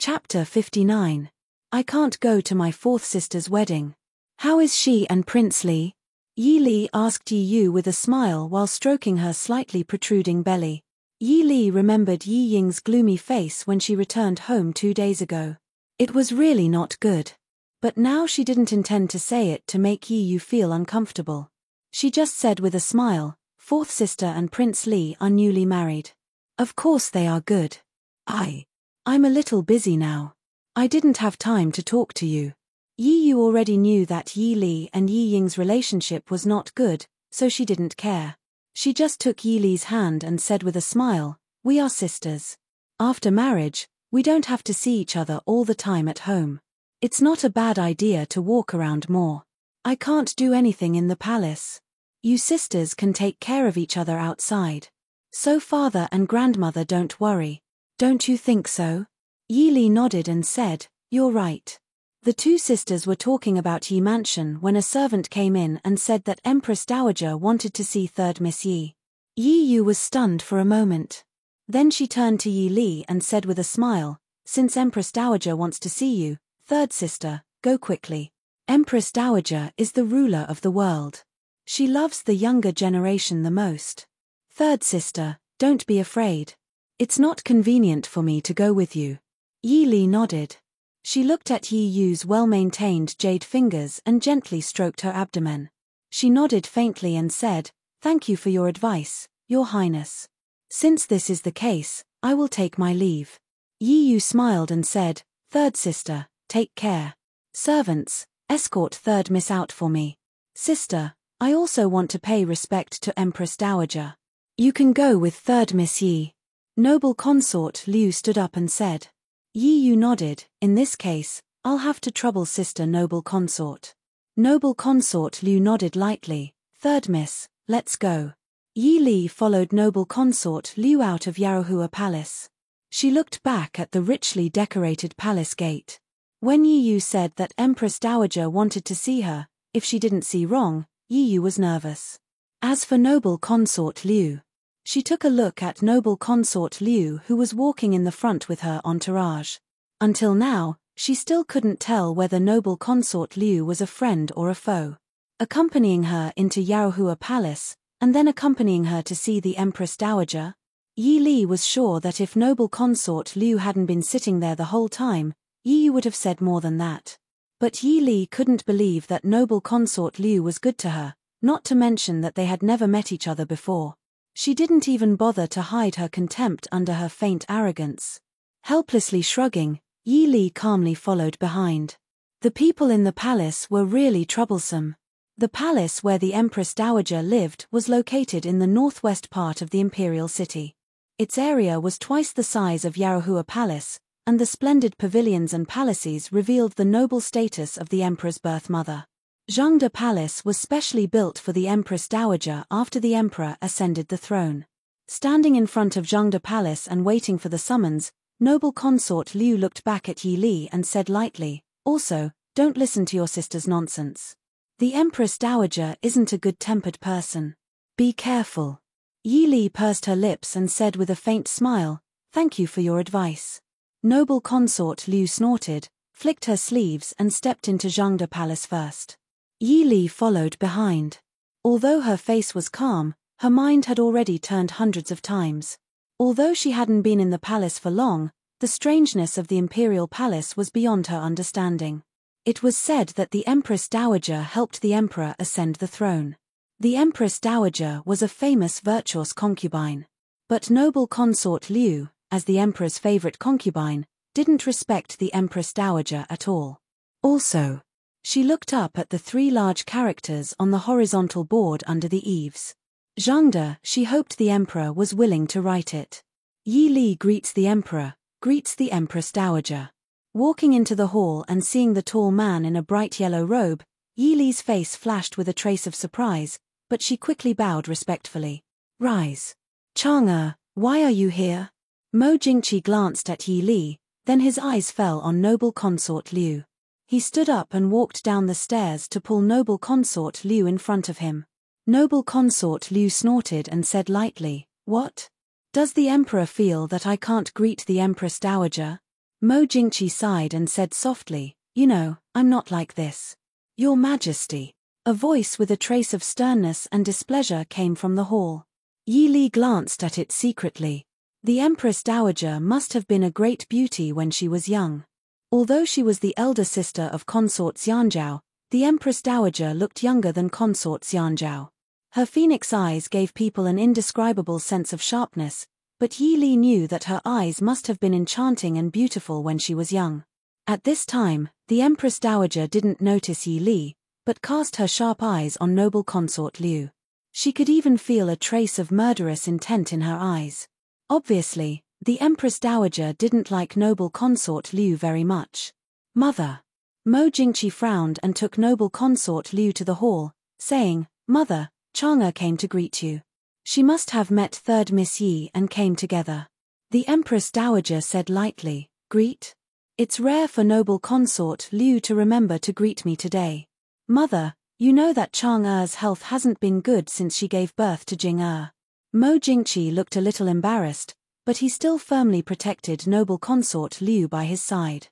Chapter 59. I can't go to my fourth sister's wedding. How is she and Prince Li? Yi Li asked Yi Yu with a smile while stroking her slightly protruding belly. Yi Li remembered Yi Ying's gloomy face when she returned home 2 days ago. It was really not good. But now she didn't intend to say it to make Yi Yu feel uncomfortable. She just said with a smile, "Fourth sister and Prince Li are newly married. Of course they are good. I'm a little busy now. I didn't have time to talk to you." Yi Yu already knew that Yi Li and Yi Ying's relationship was not good, so she didn't care. She just took Yi Li's hand and said with a smile, "We are sisters. After marriage, we don't have to see each other all the time at home. It's not a bad idea to walk around more. I can't do anything in the palace. You sisters can take care of each other outside. So father and grandmother don't worry. Don't you think so?" Yi Li nodded and said, "You're right. The two sisters were talking about Yi Mansion when a servant came in and said that Empress Dowager wanted to see third Miss Yi. Yi Yu was stunned for a moment. Then she turned to Yi Li and said with a smile, "Since Empress Dowager wants to see you, third sister, go quickly. Empress Dowager is the ruler of the world. She loves the younger generation the most. Third sister, don't be afraid. It's not convenient for me to go with you." Yi Li nodded. She looked at Yi Yu's well-maintained jade fingers and gently stroked her abdomen. She nodded faintly and said, "Thank you for your advice, Your Highness. Since this is the case, I will take my leave." Yi Yu smiled and said, "Third sister, take care. Servants, escort third miss out for me. Sister, I also want to pay respect to Empress Dowager. You can go with third Miss Yi." Noble consort Liu stood up and said. Yi Yu nodded, "In this case, I'll have to trouble sister noble consort." Noble consort Liu nodded lightly, "Third miss, let's go." Yi Li followed noble consort Liu out of Yaohua Palace. She looked back at the richly decorated palace gate. When Yi Yu said that Empress Dowager wanted to see her, if she didn't see wrong, Yi Yu was nervous. As for noble consort Liu, she took a look at noble consort Liu who was walking in the front with her entourage. Until now, she still couldn't tell whether noble consort Liu was a friend or a foe. Accompanying her into Yaohua Palace, and then accompanying her to see the Empress Dowager, Yi Li was sure that if noble consort Liu hadn't been sitting there the whole time, Yi Yu would have said more than that. But Yi Li couldn't believe that noble consort Liu was good to her, not to mention that they had never met each other before. She didn't even bother to hide her contempt under her faint arrogance. Helplessly shrugging, Yi Li calmly followed behind. The people in the palace were really troublesome. The palace where the Empress Dowager lived was located in the northwest part of the imperial city. Its area was twice the size of Yaohua Palace, and the splendid pavilions and palaces revealed the noble status of the emperor's birth mother. Zhengde Palace was specially built for the Empress Dowager after the emperor ascended the throne. Standing in front of Zhengde Palace and waiting for the summons, noble consort Liu looked back at Yi Li and said lightly, "Also, don't listen to your sister's nonsense. The Empress Dowager isn't a good-tempered person. Be careful." Yi Li pursed her lips and said with a faint smile, "Thank you for your advice." Noble consort Liu snorted, flicked her sleeves and stepped into Zhengde Palace first. Yi Li followed behind. Although her face was calm, her mind had already turned hundreds of times. Although she hadn't been in the palace for long, the strangeness of the imperial palace was beyond her understanding. It was said that the Empress Dowager helped the emperor ascend the throne. The Empress Dowager was a famous virtuous concubine. But noble consort Liu, as the emperor's favorite concubine, didn't respect the Empress Dowager at all. Also, she looked up at the three large characters on the horizontal board under the eaves. Zhengde, she hoped the emperor was willing to write it. Yi Li greets the emperor, greets the Empress Dowager. Walking into the hall and seeing the tall man in a bright yellow robe, Yi Li's face flashed with a trace of surprise, but she quickly bowed respectfully. "Rise. Chang'e, why are you here?" Mo Jingqi glanced at Yi Li, then his eyes fell on noble consort Liu. He stood up and walked down the stairs to pull noble consort Liu in front of him. Noble consort Liu snorted and said lightly, "What? Does the emperor feel that I can't greet the Empress Dowager?" Mo Jingqi sighed and said softly, "You know, I'm not like this. Your Majesty." A voice with a trace of sternness and displeasure came from the hall. Yi Li glanced at it secretly. The Empress Dowager must have been a great beauty when she was young. Although she was the elder sister of consort Xianzhao, the Empress Dowager looked younger than consort Xianzhao. Her phoenix eyes gave people an indescribable sense of sharpness, but Yi Li knew that her eyes must have been enchanting and beautiful when she was young. At this time, the Empress Dowager didn't notice Yi Li, but cast her sharp eyes on noble consort Liu. She could even feel a trace of murderous intent in her eyes. Obviously, the Empress Dowager didn't like noble consort Liu very much. "Mother." Mo Jingqi frowned and took noble consort Liu to the hall, saying, "Mother, Chang'e came to greet you. She must have met third Miss Yi and came together." The Empress Dowager said lightly, "Greet?" It's rare for noble consort Liu to remember to greet me today. Mother, you know that Chang'er's health hasn't been good since she gave birth to Jing'er. Mo Jingqi looked a little embarrassed, but he still firmly protected noble consort Liu by his side.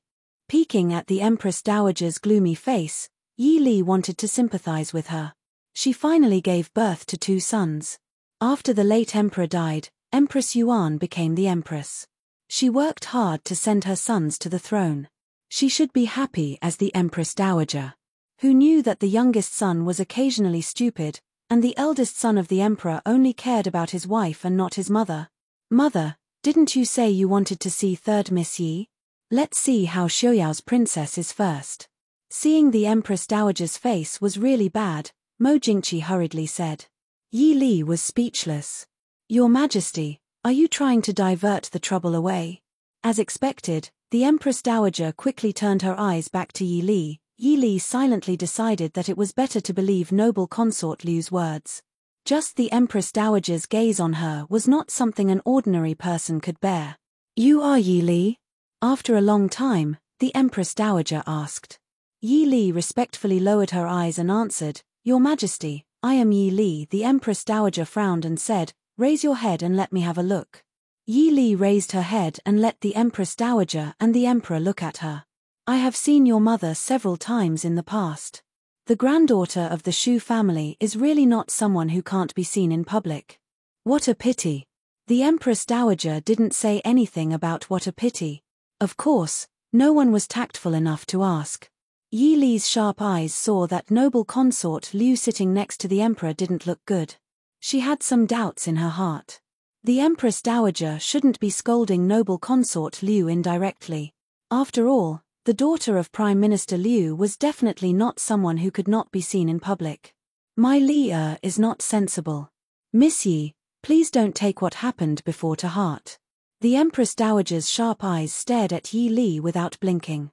Peeking at the Empress Dowager's gloomy face, Yi Li wanted to sympathize with her. She finally gave birth to 2 sons. After the late emperor died, Empress Yuan became the empress. She worked hard to send her sons to the throne. She should be happy as the Empress Dowager, who knew that the youngest son was occasionally stupid, and the eldest son of the emperor only cared about his wife and not his mother. Mother, didn't you say you wanted to see third Miss Yi? Let's see how Xiuyao's princess is first. Seeing the Empress Dowager's face was really bad, Mo Jingqi hurriedly said. Yi Li was speechless. Your Majesty, are you trying to divert the trouble away? As expected, the Empress Dowager quickly turned her eyes back to Yi Li. Yi Li silently decided that it was better to believe noble consort Liu's words. Just the Empress Dowager's gaze on her was not something an ordinary person could bear. You are Yi Li? After a long time, the Empress Dowager asked. Yi Li respectfully lowered her eyes and answered, Your Majesty, I am Yi Li. The Empress Dowager frowned and said, Raise your head and let me have a look. Yi Li raised her head and let the Empress Dowager and the Emperor look at her. I have seen your mother several times in the past. The granddaughter of the Shu family is really not someone who can't be seen in public. What a pity. The Empress Dowager didn't say anything about what a pity. Of course, no one was tactful enough to ask. Yi Li's sharp eyes saw that noble consort Liu sitting next to the emperor didn't look good. She had some doubts in her heart. The Empress Dowager shouldn't be scolding noble consort Liu indirectly. After all, the daughter of Prime Minister Liu was definitely not someone who could not be seen in public. My Li is not sensible. Miss Yi, please don't take what happened before to heart. The Empress Dowager's sharp eyes stared at Yi Li without blinking.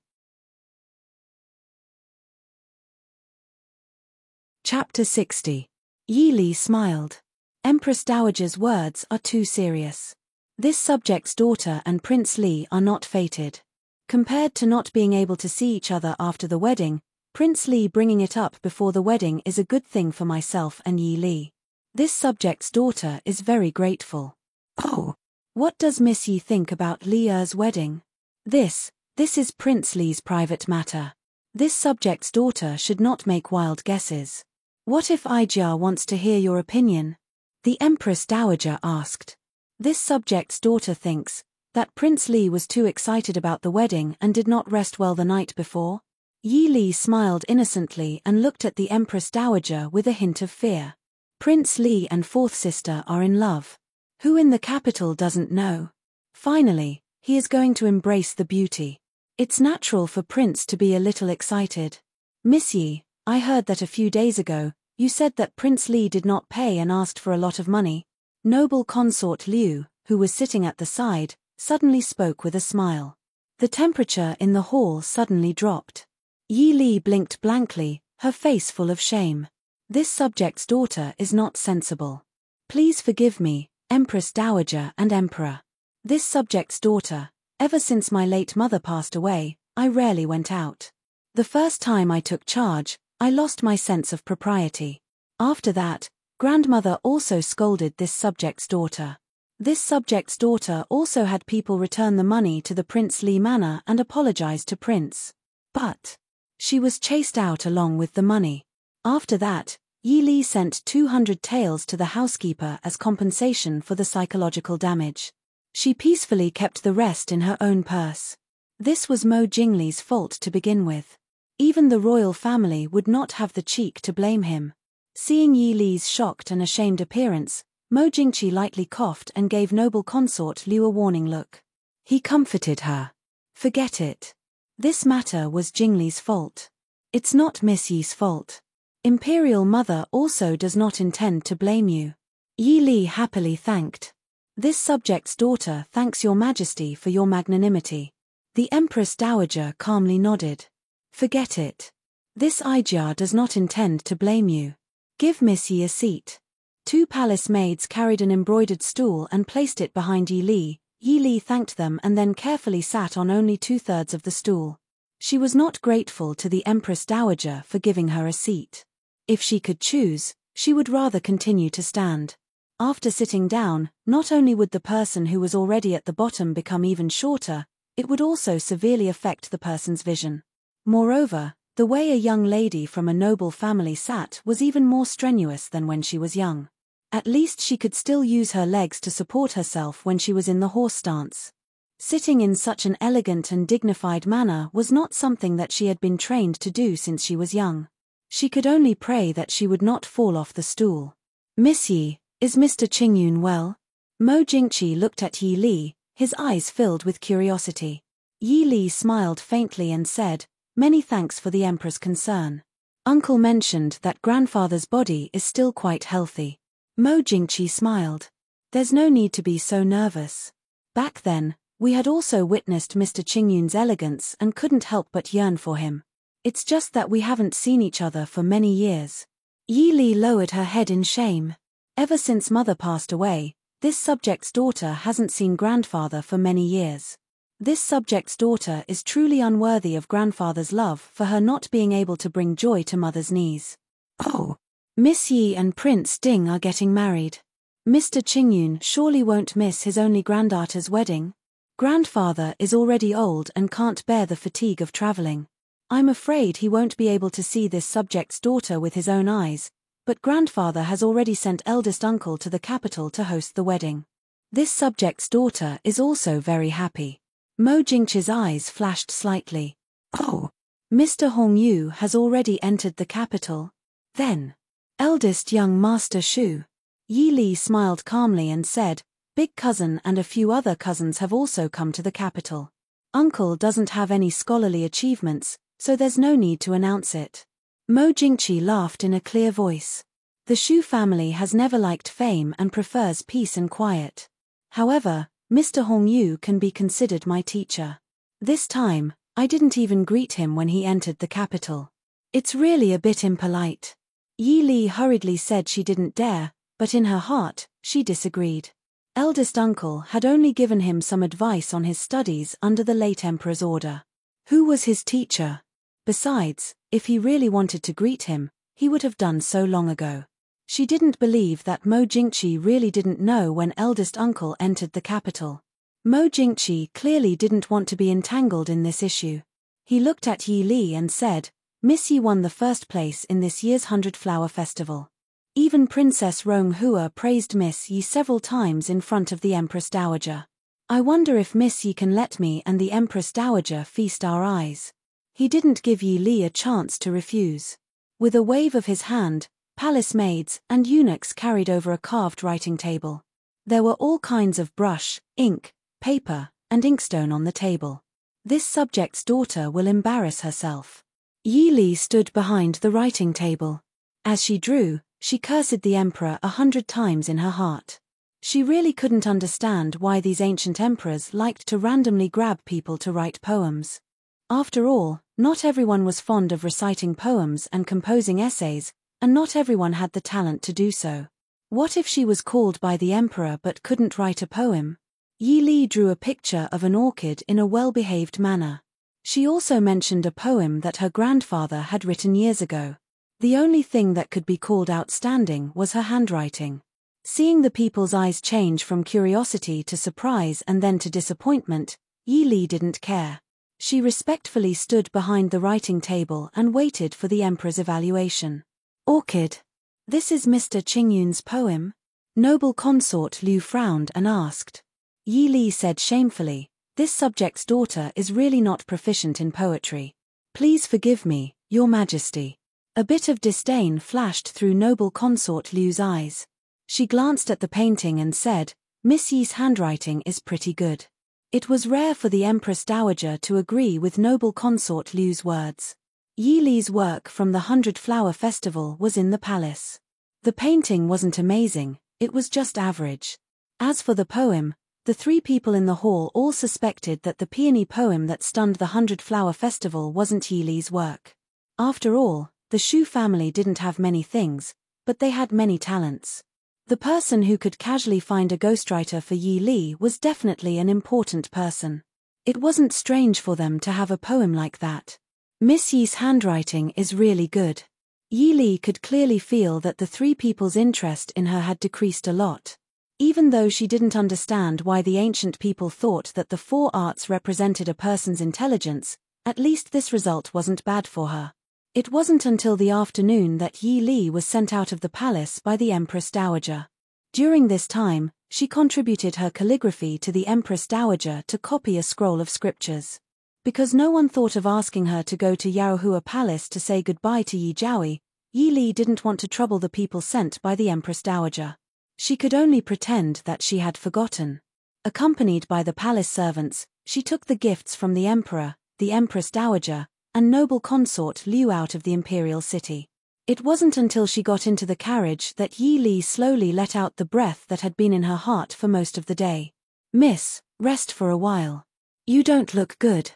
Chapter 60. Yi Li smiled. Empress Dowager's words are too serious. This subject's daughter and Prince Li are not fated. Compared to not being able to see each other after the wedding, Prince Li bringing it up before the wedding is a good thing for myself and Yi Li. This subject's daughter is very grateful. Oh, what does Miss Yi think about Li's wedding? This is Prince Li's private matter. This subject's daughter should not make wild guesses. What if Ijia wants to hear your opinion? The Empress Dowager asked. This subject's daughter thinks that Prince Li was too excited about the wedding and did not rest well the night before. Yi Li smiled innocently and looked at the Empress Dowager with a hint of fear. Prince Li and fourth sister are in love. Who in the capital doesn't know? Finally, he is going to embrace the beauty. It's natural for Prince to be a little excited. Miss Yi, I heard that a few days ago, you said that Prince Li did not pay and asked for a lot of money. Noble consort Liu, who was sitting at the side, suddenly spoke with a smile. The temperature in the hall suddenly dropped. Yi Li blinked blankly, her face full of shame. This subject's daughter is not sensible. Please forgive me, Empress Dowager and Emperor. This subject's daughter, ever since my late mother passed away, I rarely went out. The first time I took charge, I lost my sense of propriety. After that, grandmother also scolded this subject's daughter. This subject's daughter also had people return the money to the Prince Li manor and apologize to Prince. But she was chased out along with the money. After that, Yi Li sent 200 taels to the housekeeper as compensation for the psychological damage. She peacefully kept the rest in her own purse. This was Mo Jingli's fault to begin with. Even the royal family would not have the cheek to blame him. Seeing Yi Li's shocked and ashamed appearance, Mo Jingqi lightly coughed and gave noble consort Liu a warning look. He comforted her. Forget it. This matter was Jingli's fault. It's not Miss Yi's fault. Imperial Mother also does not intend to blame you. Yi Li happily thanked. This subject's daughter thanks your Majesty for your magnanimity. The Empress Dowager calmly nodded. Forget it. This Ijia does not intend to blame you. Give Miss Yi a seat. 2 palace maids carried an embroidered stool and placed it behind Yi Li. Yi Li thanked them and then carefully sat on only 2/3 of the stool. She was not grateful to the Empress Dowager for giving her a seat. If she could choose, she would rather continue to stand. After sitting down, not only would the person who was already at the bottom become even shorter, it would also severely affect the person's vision. Moreover, the way a young lady from a noble family sat was even more strenuous than when she was young. At least she could still use her legs to support herself when she was in the horse stance. Sitting in such an elegant and dignified manner was not something that she had been trained to do since she was young. She could only pray that she would not fall off the stool. "Miss Yi, is Mr. Qingyun well?" Mo Jingqi looked at Yi Li, his eyes filled with curiosity. Yi Li smiled faintly and said, "Many thanks for the Emperor's concern. Uncle mentioned that grandfather's body is still quite healthy." Mo Jingqi smiled. "There's no need to be so nervous. Back then, we had also witnessed Mr. Qingyun's elegance and couldn't help but yearn for him. It's just that we haven't seen each other for many years." Yi Li lowered her head in shame. Ever since mother passed away, this subject's daughter hasn't seen grandfather for many years. This subject's daughter is truly unworthy of grandfather's love for her not being able to bring joy to mother's knees. "Oh, Miss Yi and Prince Ding are getting married. Mr. Qingyun surely won't miss his only granddaughter's wedding. Grandfather is already old and can't bear the fatigue of traveling. I'm afraid he won't be able to see this subject's daughter with his own eyes, but grandfather has already sent eldest uncle to the capital to host the wedding. This subject's daughter is also very happy." Mo Jingqi's eyes flashed slightly. "Oh, Mr. Hongyu has already entered the capital? Then, eldest young Master Shu." Yi Li smiled calmly and said, "Big cousin and a few other cousins have also come to the capital. Uncle doesn't have any scholarly achievements, so there's no need to announce it." Mo Jingqi laughed in a clear voice. "The Shu family has never liked fame and prefers peace and quiet. However, Mr. Hongyu can be considered my teacher. This time, I didn't even greet him when he entered the capital. It's really a bit impolite." Yi Li hurriedly said she didn't dare, but in her heart, she disagreed. Eldest uncle had only given him some advice on his studies under the late emperor's order. Who was his teacher? Besides, if he really wanted to greet him, he would have done so long ago. She didn't believe that Mo Jingqi really didn't know when eldest uncle entered the capital. Mo Jingqi clearly didn't want to be entangled in this issue. He looked at Yi Li and said, "Miss Yi won the first place in this year's 100 Flower Festival. Even Princess Rong Hua praised Miss Yi several times in front of the Empress Dowager. I wonder if Miss Yi can let me and the Empress Dowager feast our eyes." He didn't give Yi Li a chance to refuse. With a wave of his hand, palace maids and eunuchs carried over a carved writing table. There were all kinds of brush, ink, paper, and inkstone on the table. "This subject's daughter will embarrass herself." Yi Li stood behind the writing table. As she drew, she cursed the emperor 100 times in her heart. She really couldn't understand why these ancient emperors liked to randomly grab people to write poems. After all, not everyone was fond of reciting poems and composing essays, and not everyone had the talent to do so. What if she was called by the emperor but couldn't write a poem? Yi Li drew a picture of an orchid in a well-behaved manner. She also mentioned a poem that her grandfather had written years ago. The only thing that could be called outstanding was her handwriting. Seeing the people's eyes change from curiosity to surprise and then to disappointment, Yi Li didn't care. She respectfully stood behind the writing table and waited for the emperor's evaluation. "Orchid. This is Mr. Qingyun's poem?" Noble consort Liu frowned and asked. Yi Li said shamefully, "This subject's daughter is really not proficient in poetry. Please forgive me, Your Majesty." A bit of disdain flashed through noble consort Liu's eyes. She glanced at the painting and said, "Miss Yi's handwriting is pretty good." It was rare for the Empress Dowager to agree with noble consort Liu's words. Yi Li's work from the 100 Flower Festival was in the palace. The painting wasn't amazing, it was just average. As for the poem, the 3 people in the hall all suspected that the peony poem that stunned the 100 Flower Festival wasn't Yi Li's work. After all, the Shu family didn't have many things, but they had many talents. The person who could casually find a ghostwriter for Yi Li was definitely an important person. It wasn't strange for them to have a poem like that. Miss Yi's handwriting is really good. Yi Li could clearly feel that the three people's interest in her had decreased a lot. Even though she didn't understand why the ancient people thought that the four arts represented a person's intelligence, at least this result wasn't bad for her. It wasn't until the afternoon that Yi Li was sent out of the palace by the Empress Dowager. During this time, she contributed her calligraphy to the Empress Dowager to copy a scroll of scriptures. Because no one thought of asking her to go to Yaohua Palace to say goodbye to Yi Jiaoyi, Yi Li didn't want to trouble the people sent by the Empress Dowager. She could only pretend that she had forgotten. Accompanied by the palace servants, she took the gifts from the emperor, the Empress Dowager, and noble consort Liu out of the imperial city. It wasn't until she got into the carriage that Yi Li slowly let out the breath that had been in her heart for most of the day. "Miss, rest for a while. You don't look good."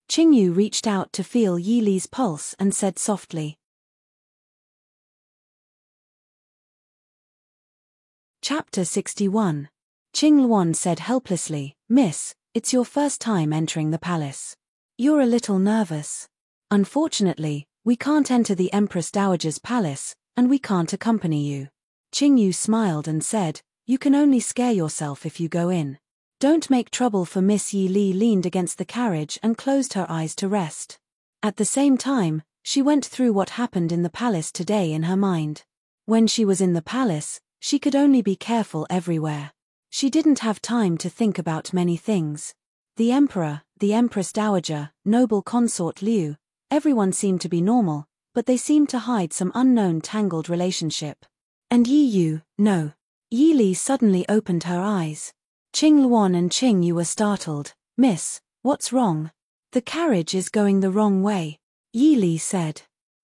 Qingyu reached out to feel Yi Li's pulse and said softly. Chapter 61. Qing Luan said helplessly, "Miss, it's your first time entering the palace. You're a little nervous. Unfortunately, we can't enter the Empress Dowager's palace, and we can't accompany you." Qingyu smiled and said, "You can only scare yourself if you go in. Don't make trouble." For Miss Yi Li leaned against the carriage and closed her eyes to rest. At the same time, she went through what happened in the palace today in her mind. When she was in the palace, she could only be careful everywhere. She didn't have time to think about many things. The emperor, the Empress Dowager, noble consort Liu, everyone seemed to be normal, but they seemed to hide some unknown tangled relationship. And Yi Yu, no. Yi Li suddenly opened her eyes. Qing Luan and Qing Yu were startled. "Miss, what's wrong?" "The carriage is going the wrong way," Yi Li said.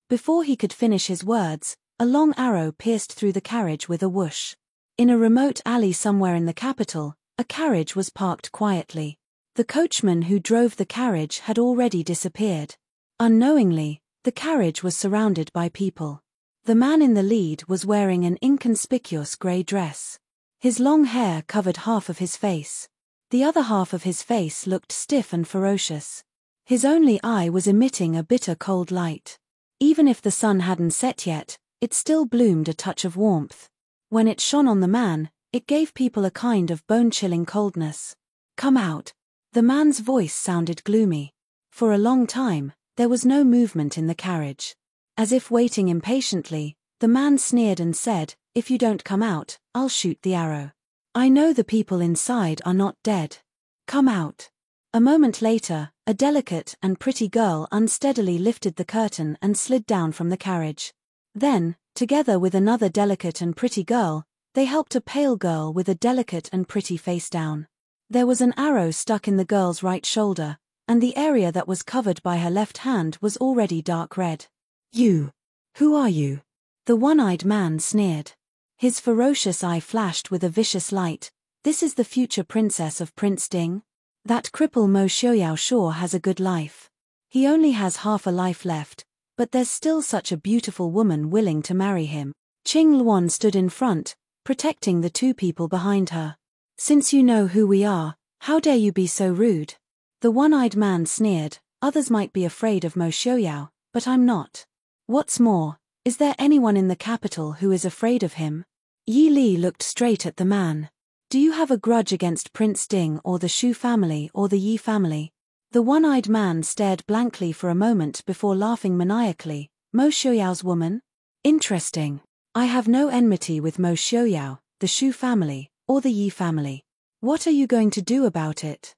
Before he could finish his words, a long arrow pierced through the carriage with a whoosh. In a remote alley somewhere in the capital, a carriage was parked quietly. The coachman who drove the carriage had already disappeared. Unknowingly, the carriage was surrounded by people. The man in the lead was wearing an inconspicuous grey dress. His long hair covered half of his face. The other half of his face looked stiff and ferocious. His only eye was emitting a bitter cold light. Even if the sun hadn't set yet, it still bloomed a touch of warmth. When it shone on the man, it gave people a kind of bone-chilling coldness. "Come out." The man's voice sounded gloomy. For a long time, there was no movement in the carriage. As if waiting impatiently, the man sneered and said, "If you don't come out, I'll shoot the arrow. I know the people inside are not dead. Come out." A moment later, a delicate and pretty girl unsteadily lifted the curtain and slid down from the carriage. Then, together with another delicate and pretty girl, they helped a pale girl with a delicate and pretty face down. There was an arrow stuck in the girl's right shoulder, and the area that was covered by her left hand was already dark red. "You. Who are you?" The one-eyed man sneered. His ferocious eye flashed with a vicious light. "This is the future princess of Prince Ding. That cripple Mo Xiaoyao sure has a good life. He only has half a life left, but there's still such a beautiful woman willing to marry him." Qing Luan stood in front, protecting the two people behind her. "Since you know who we are, how dare you be so rude?" The one-eyed man sneered. "Others might be afraid of Mo Xiaoyao, but I'm not. What's more, is there anyone in the capital who is afraid of him?" Yi Li looked straight at the man. "Do you have a grudge against Prince Ding or the Shu family or the Yi family?" The one-eyed man stared blankly for a moment before laughing maniacally. "Mo Xiaoyao's woman? Interesting. I have no enmity with Mo Xiaoyao, the Shu family, or the Yi family. What are you going to do about it?"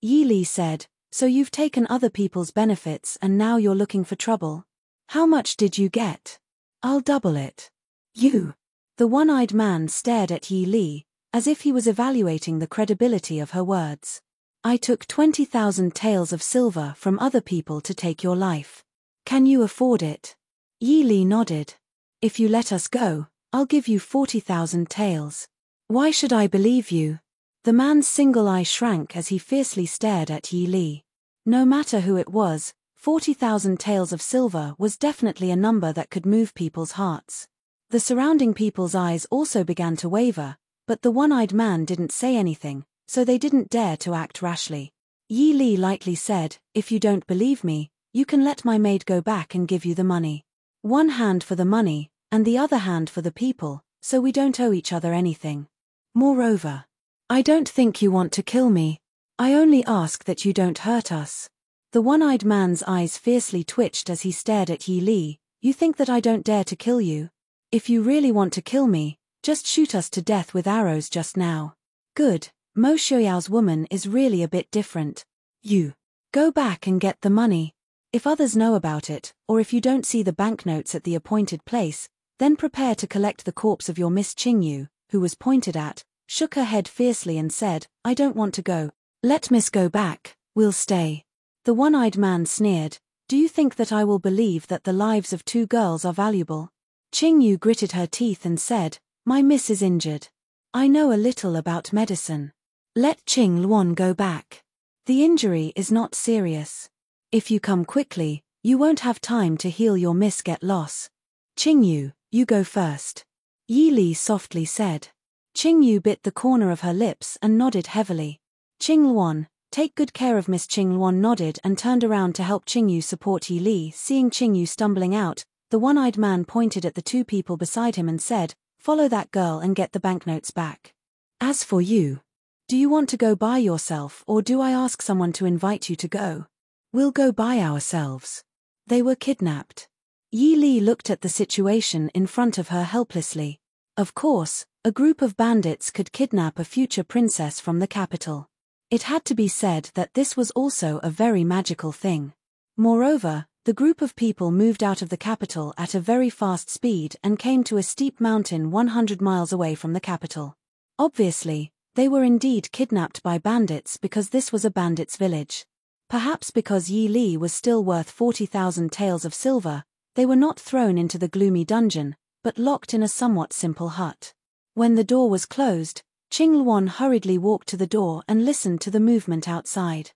Yi Li said, "So you've taken other people's benefits and now you're looking for trouble? How much did you get? I'll double it." "You?" The one-eyed man stared at Yi Li, as if he was evaluating the credibility of her words. "I took 20,000 taels of silver from other people to take your life. Can you afford it?" Yi Li nodded. "If you let us go, I'll give you 40,000 taels. Why should I believe you?" The man's single eye shrank as he fiercely stared at Yi Li. No matter who it was, 40,000 taels of silver was definitely a number that could move people's hearts. The surrounding people's eyes also began to waver, but the one-eyed man didn't say anything, so they didn't dare to act rashly. Yi Li lightly said, "If you don't believe me, you can let my maid go back and give you the money. One hand for the money, and the other hand for the people, so we don't owe each other anything. Moreover, I don't think you want to kill me. I only ask that you don't hurt us." The one-eyed man's eyes fiercely twitched as he stared at Yi Li. "You think that I don't dare to kill you? If you really want to kill me, just shoot us to death with arrows just now." "Good, Mo Xiaoyao's woman is really a bit different. You go back and get the money. If others know about it, or if you don't see the banknotes at the appointed place, then prepare to collect the corpse of your Miss Qingyu," who was pointed at, shook her head fiercely and said, "I don't want to go. Let Miss go back, we'll stay." The one-eyed man sneered, "Do you think that I will believe that the lives of two girls are valuable?" Qingyu gritted her teeth and said, "My miss is injured. I know a little about medicine. Let Qing Luan go back. The injury is not serious. If you come quickly, you won't have time to heal your miss. Get lost. Qingyu, you go first." Yi Li softly said. Qingyu bit the corner of her lips and nodded heavily. "Qing Luan, take good care of Miss." Qing Luan nodded and turned around to help Qingyu support Yi Li. Seeing Qingyu stumbling out, the one-eyed man pointed at the two people beside him and said, "Follow that girl and get the banknotes back. As for you, do you want to go by yourself or do I ask someone to invite you to go?" "We'll go by ourselves. They were kidnapped." Yi Li looked at the situation in front of her helplessly. Of course, a group of bandits could kidnap a future princess from the capital. It had to be said that this was also a very magical thing. Moreover, the group of people moved out of the capital at a very fast speed and came to a steep mountain 100 miles away from the capital. Obviously, they were indeed kidnapped by bandits because this was a bandits' village. Perhaps because Yi Li was still worth 40,000 taels of silver, they were not thrown into the gloomy dungeon, but locked in a somewhat simple hut. When the door was closed, Qing Luan hurriedly walked to the door and listened to the movement outside.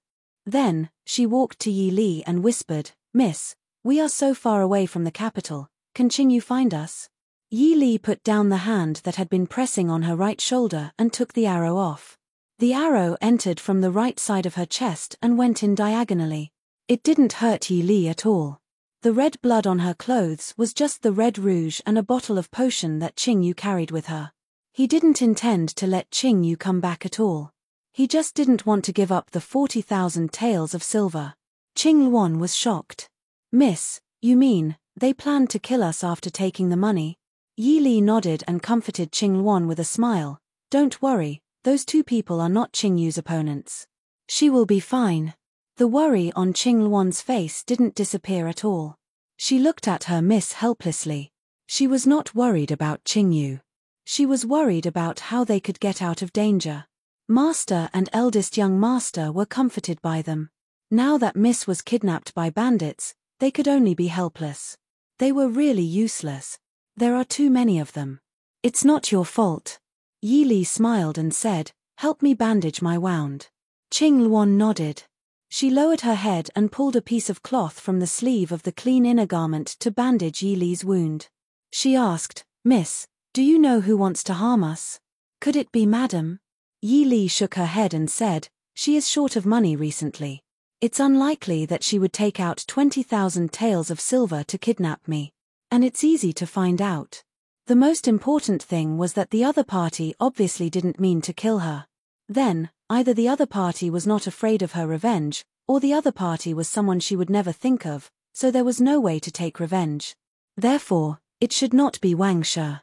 Then, she walked to Yi Li and whispered, "Miss, we are so far away from the capital, can Qingyu find us?" Yi Li put down the hand that had been pressing on her right shoulder and took the arrow off. The arrow entered from the right side of her chest and went in diagonally. It didn't hurt Yi Li at all. The red blood on her clothes was just the red rouge and a bottle of potion that Qingyu carried with her. He didn't intend to let Qingyu come back at all. He just didn't want to give up the 40,000 taels of silver. Qing Luan was shocked. "Miss, you mean, they planned to kill us after taking the money?" Yi Li nodded and comforted Qing Luan with a smile. "Don't worry, those two people are not Qingyu's opponents. She will be fine." The worry on Qing Luan's face didn't disappear at all. She looked at her miss helplessly. She was not worried about Qingyu. She was worried about how they could get out of danger. Master and eldest young master were comforted by them. Now that Miss was kidnapped by bandits, they could only be helpless. They were really useless. There are too many of them. "It's not your fault." Yi Li smiled and said, "Help me bandage my wound." Qing Luan nodded. She lowered her head and pulled a piece of cloth from the sleeve of the clean inner garment to bandage Yi Li's wound. She asked, "Miss, do you know who wants to harm us? Could it be Madam?" Yi Li shook her head and said, "She is short of money recently. It's unlikely that she would take out 20,000 taels of silver to kidnap me. And it's easy to find out. The most important thing was that the other party obviously didn't mean to kill her. Then, either the other party was not afraid of her revenge, or the other party was someone she would never think of, so there was no way to take revenge. Therefore, it should not be Wang Shi."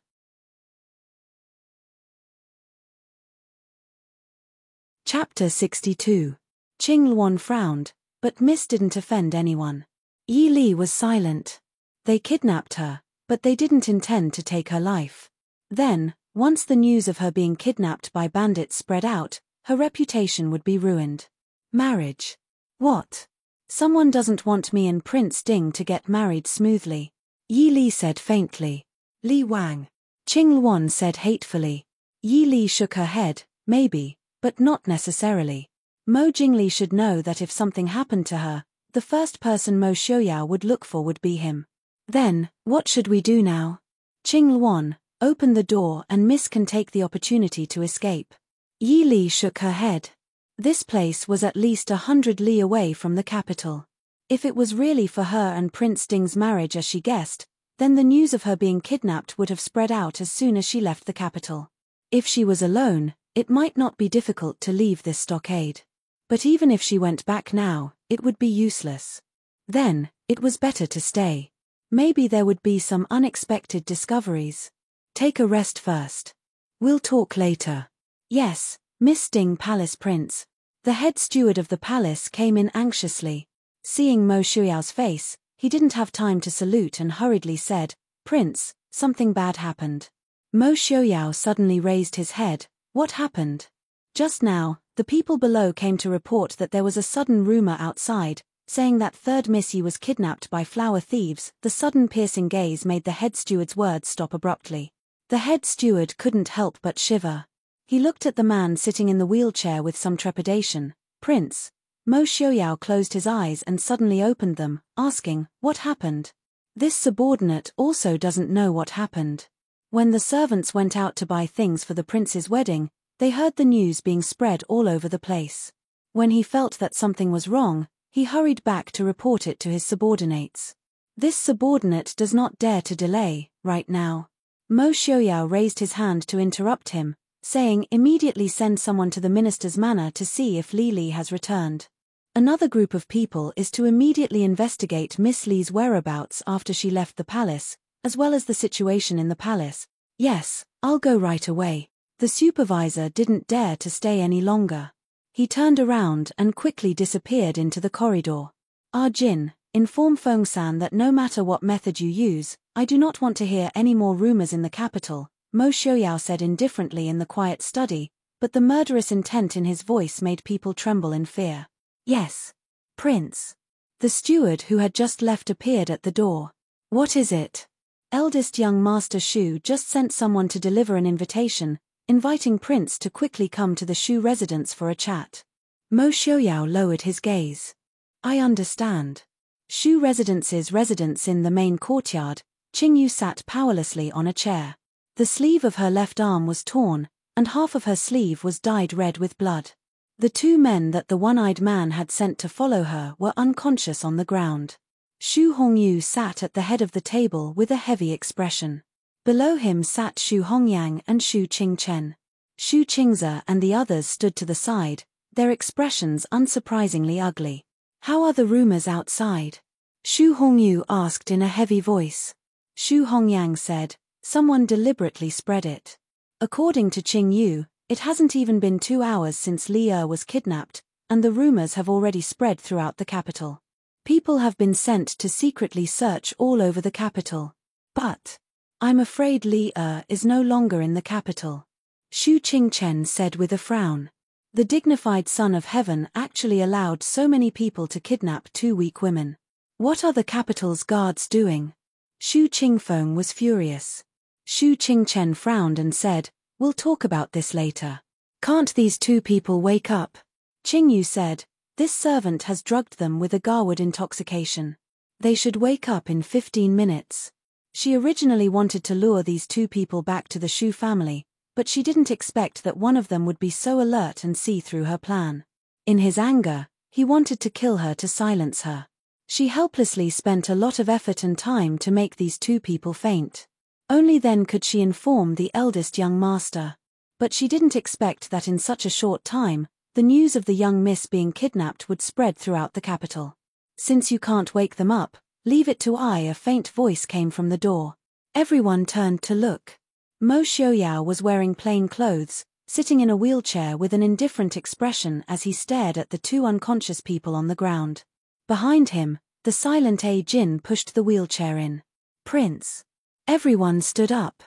Chapter 62. Qing Luan frowned, but Miss didn't offend anyone. Yi Li was silent. They kidnapped her, but they didn't intend to take her life. Then, once the news of her being kidnapped by bandits spread out, her reputation would be ruined. Marriage. What? Someone doesn't want me and Prince Ding to get married smoothly. Yi Li said faintly. Li Wang. Qing Luan said hatefully. Yi Li shook her head, maybe, but not necessarily. Mo Jingli should know that if something happened to her, the first person Mo Xiaoyao would look for would be him. Then, what should we do now? Qing Luan, open the door and Miss can take the opportunity to escape. Yi Li shook her head. This place was at least 100 li away from the capital. If it was really for her and Prince Ding's marriage as she guessed, then the news of her being kidnapped would have spread out as soon as she left the capital. If she was alone, it might not be difficult to leave this stockade. But even if she went back now, it would be useless. Then, it was better to stay. Maybe there would be some unexpected discoveries. Take a rest first. We'll talk later. Yes, Miss Ding, Palace Prince. The head steward of the palace came in anxiously. Seeing Mo Shuyao's face, he didn't have time to salute and hurriedly said, Prince, something bad happened. Mo Shuyao suddenly raised his head. What happened? Just now, the people below came to report that there was a sudden rumor outside, saying that third Miss Yi was kidnapped by flower thieves. The sudden piercing gaze made the head steward's words stop abruptly. The head steward couldn't help but shiver. He looked at the man sitting in the wheelchair with some trepidation. Prince. Mo Shuyao closed his eyes and suddenly opened them, asking, what happened? This subordinate also doesn't know what happened. When the servants went out to buy things for the prince's wedding, they heard the news being spread all over the place. When he felt that something was wrong, he hurried back to report it to his subordinates. This subordinate does not dare to delay, right now. Mo Shuyao raised his hand to interrupt him, saying immediately send someone to the minister's manor to see if Li Li has returned. Another group of people is to immediately investigate Miss Li's whereabouts after she left the palace, as well as the situation in the palace. Yes, I'll go right away. The supervisor didn't dare to stay any longer. He turned around and quickly disappeared into the corridor. Ah Jin, inform Feng-san that no matter what method you use, I do not want to hear any more rumors in the capital, Mo Shuyao said indifferently in the quiet study, but the murderous intent in his voice made people tremble in fear. Yes. Prince. The steward who had just left appeared at the door. What is it? Eldest young Master Shu just sent someone to deliver an invitation, inviting Prince to quickly come to the Shu residence for a chat. Mo Shuyao lowered his gaze. I understand. Shu residence's residence in the main courtyard, Qingyu sat powerlessly on a chair. The sleeve of her left arm was torn, and half of her sleeve was dyed red with blood. The two men that the one-eyed man had sent to follow her were unconscious on the ground. Shu Hongyu sat at the head of the table with a heavy expression. Below him sat Shu Hongyang and Shu Qingchen. Shu Qingze and the others stood to the side, their expressions unsurprisingly ugly. How are the rumors outside? Shu Hongyu asked in a heavy voice. Shu Hongyang said, someone deliberately spread it. According to Qing Yu, it hasn't even been 2 hours since Li Er was kidnapped, and the rumors have already spread throughout the capital. People have been sent to secretly search all over the capital. But I'm afraid Li Er is no longer in the capital. Shu Qingchen said with a frown. The dignified Son of Heaven actually allowed so many people to kidnap 2 weak women. What are the capital's guards doing? Shu Qingfeng was furious. Shu Qingchen frowned and said, we'll talk about this later. Can't these 2 people wake up? Qingyu said, this servant has drugged them with a garwood intoxication. They should wake up in 15 minutes. She originally wanted to lure these 2 people back to the Shu family, but she didn't expect that one of them would be so alert and see through her plan. In his anger, he wanted to kill her to silence her. She helplessly spent a lot of effort and time to make these 2 people faint. Only then could she inform the eldest young master. But she didn't expect that in such a short time, the news of the young miss being kidnapped would spread throughout the capital. Since you can't wake them up, leave it to I. A faint voice came from the door. Everyone turned to look. Mo Shuyao was wearing plain clothes, sitting in a wheelchair with an indifferent expression as he stared at the 2 unconscious people on the ground. Behind him, the silent A Jin pushed the wheelchair in. Prince. Everyone stood up.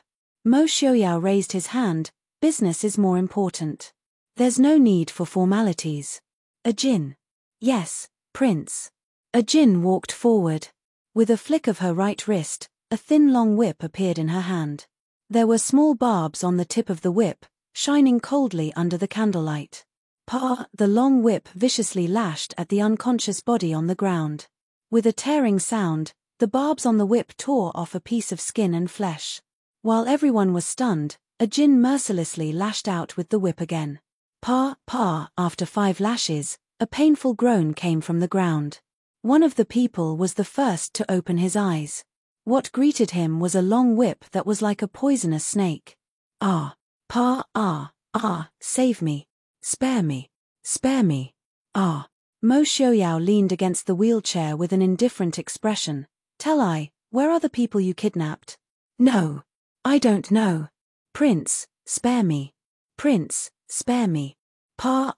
Mo Shuyao raised his hand, business is more important. There's no need for formalities. A Jin. Yes, Prince. A Jin walked forward. With a flick of her right wrist, a thin long whip appeared in her hand. There were small barbs on the tip of the whip, shining coldly under the candlelight. Pa! The long whip viciously lashed at the unconscious body on the ground. With a tearing sound, the barbs on the whip tore off a piece of skin and flesh. While everyone was stunned, a Jinn mercilessly lashed out with the whip again. Pa, pa, after 5 lashes, a painful groan came from the ground. One of the people was the first to open his eyes. What greeted him was a long whip that was like a poisonous snake. Ah, pa, save me. Spare me. Spare me. Ah. Mo Xiaoyao leaned against the wheelchair with an indifferent expression. Tell I, where are the people you kidnapped? No. I don't know. Prince, spare me. Prince, spare me. Pa,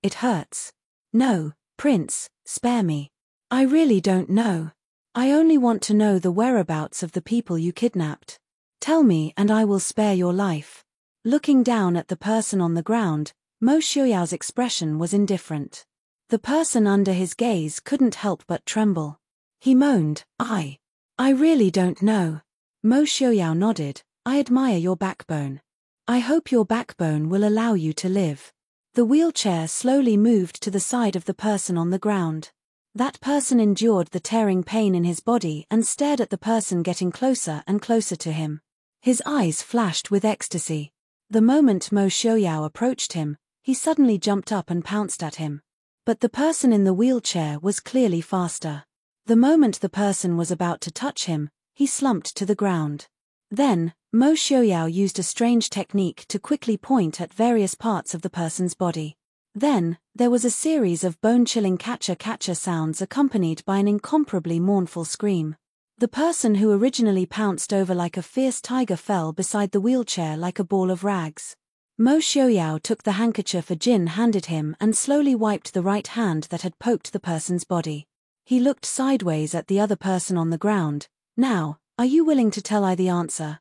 it hurts. No, Prince, spare me. I really don't know. I only want to know the whereabouts of the people you kidnapped. Tell me and I will spare your life. Looking down at the person on the ground, Mo Xiaoyao's expression was indifferent. The person under his gaze couldn't help but tremble. He moaned, I really don't know. Mo Xiaoyao nodded, I admire your backbone. I hope your backbone will allow you to live. The wheelchair slowly moved to the side of the person on the ground. That person endured the tearing pain in his body and stared at the person getting closer and closer to him. His eyes flashed with ecstasy. The moment Mo Xiaoyao approached him, he suddenly jumped up and pounced at him. But the person in the wheelchair was clearly faster. The moment the person was about to touch him, he slumped to the ground. Then, Mo Xiaoyao used a strange technique to quickly point at various parts of the person's body. Then, there was a series of bone-chilling catcha-catcha sounds accompanied by an incomparably mournful scream. The person who originally pounced over like a fierce tiger fell beside the wheelchair like a ball of rags. Mo Xiaoyao took the handkerchief a Jinn handed him and slowly wiped the right hand that had poked the person's body. He looked sideways at the other person on the ground. Now, are you willing to tell I the answer?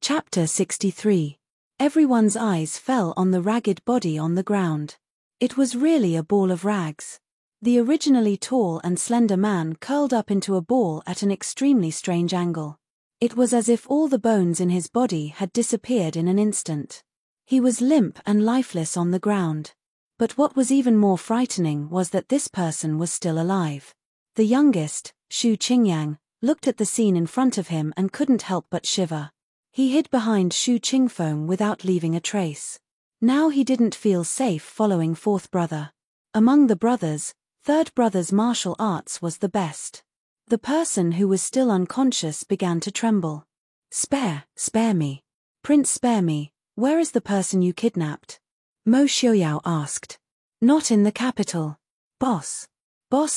Chapter 63. Everyone's eyes fell on the ragged body on the ground. It was really a ball of rags. The originally tall and slender man curled up into a ball at an extremely strange angle. It was as if all the bones in his body had disappeared in an instant. He was limp and lifeless on the ground. But what was even more frightening was that this person was still alive. The youngest, Xu Qingyang, looked at the scene in front of him and couldn't help but shiver. He hid behind Xu Qingfeng without leaving a trace. Now he didn't feel safe following fourth brother. Among the brothers, third brother's martial arts was the best. The person who was still unconscious began to tremble. Spare me. Prince, spare me. Where is the person you kidnapped? Mo Xiaoyao asked. Not in the capital. Boss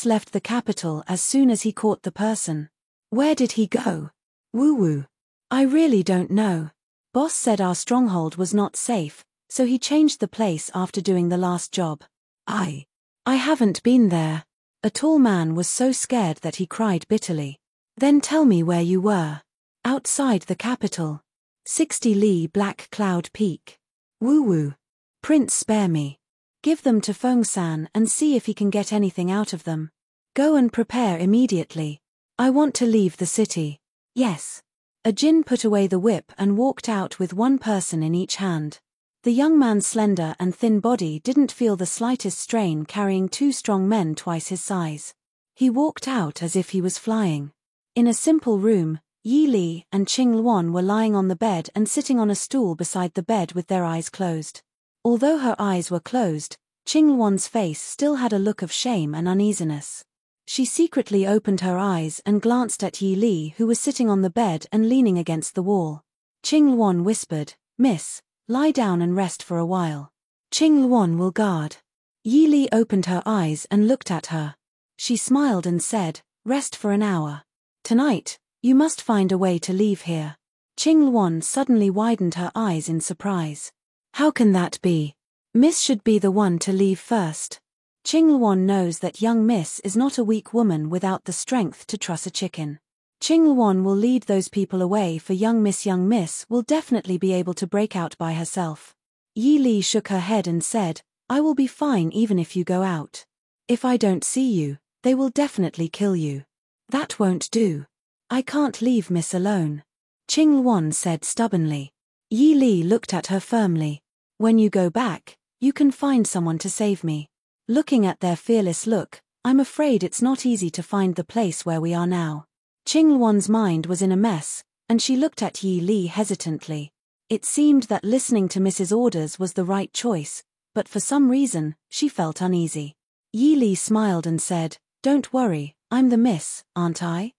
left the capital as soon as he caught the person. Where did he go? Woo. I really don't know. Boss said our stronghold was not safe, so he changed the place after doing the last job. I haven't been there. A tall man was so scared that he cried bitterly. Then tell me where you were. Outside the capital. 60 Li Black Cloud Peak. Woo. Prince, spare me. Give them to Feng-san and see if he can get anything out of them. Go and prepare immediately. I want to leave the city. Yes. A Jinn put away the whip and walked out with one person in each hand. The young man's slender and thin body didn't feel the slightest strain carrying 2 strong men twice his size. He walked out as if he was flying. In a simple room, Yi Li and Qing Luan were lying on the bed and sitting on a stool beside the bed with their eyes closed. Although her eyes were closed, Qing Luan's face still had a look of shame and uneasiness. She secretly opened her eyes and glanced at Yi Li, who was sitting on the bed and leaning against the wall. Qing Luan whispered, Miss, lie down and rest for a while. Qing Luan will guard. Yi Li opened her eyes and looked at her. She smiled and said, rest for an hour. Tonight, you must find a way to leave here. Qing Luan suddenly widened her eyes in surprise. How can that be? Miss should be the one to leave first. Qing Luan knows that young Miss is not a weak woman without the strength to truss a chicken. Qing Luan will lead those people away for young Miss. Young Miss will definitely be able to break out by herself. Yi Li shook her head and said, I will be fine even if you go out. If I don't see you, they will definitely kill you. That won't do. I can't leave Miss alone. Qing Luan said stubbornly. Yi Li looked at her firmly. When you go back, you can find someone to save me. Looking at their fearless look, I'm afraid it's not easy to find the place where we are now. Qingluan's mind was in a mess, and she looked at Yi Li hesitantly. It seemed that listening to Mrs. Orders was the right choice, but for some reason, she felt uneasy. Yi Li smiled and said, "Don't worry, I'm the miss, aren't I?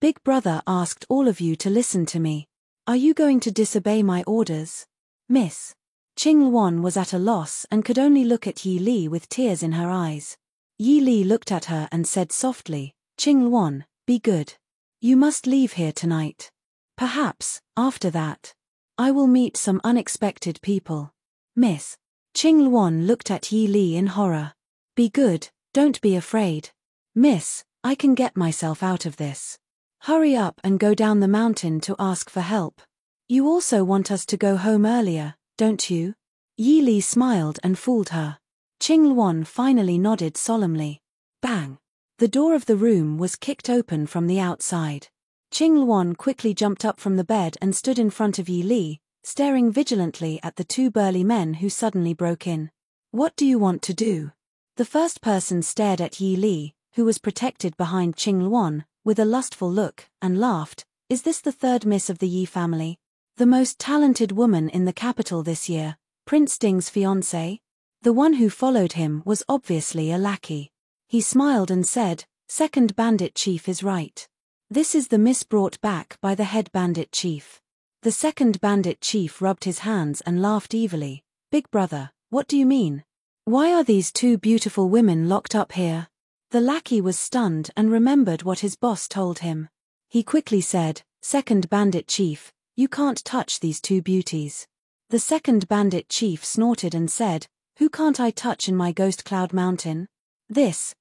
Big Brother asked all of you to listen to me. Are you going to disobey my orders? Miss?" Qingluan was at a loss and could only look at Yi Li with tears in her eyes. Yi Li looked at her and said softly, "Qingluan, be good. You must leave here tonight. Perhaps, after that, I will meet some unexpected people." Miss. Qingluan looked at Yi Li in horror. "Be good, don't be afraid. Miss, I can get myself out of this. Hurry up and go down the mountain to ask for help. You also want us to go home earlier, don't you?" Yi Li smiled and fooled her. Qingluan finally nodded solemnly. Bang! The door of the room was kicked open from the outside. Qingluan quickly jumped up from the bed and stood in front of Yi Li, staring vigilantly at the two burly men who suddenly broke in. "What do you want to do?" The first person stared at Yi Li, who was protected behind Qingluan, with a lustful look, and laughed. "Is this the third miss of the Yi family? The most talented woman in the capital this year, Prince Ding's fiancée?" The one who followed him was obviously a lackey. He smiled and said, "Second bandit chief is right. This is the miss brought back by the head bandit chief." The second bandit chief rubbed his hands and laughed evilly. "Big Brother, what do you mean? Why are these two beautiful women locked up here?" The lackey was stunned and remembered what his boss told him. He quickly said, "Second bandit chief, you can't touch these two beauties." The second bandit chief snorted and said, "Who can't I touch in my Ghost Cloud Mountain? This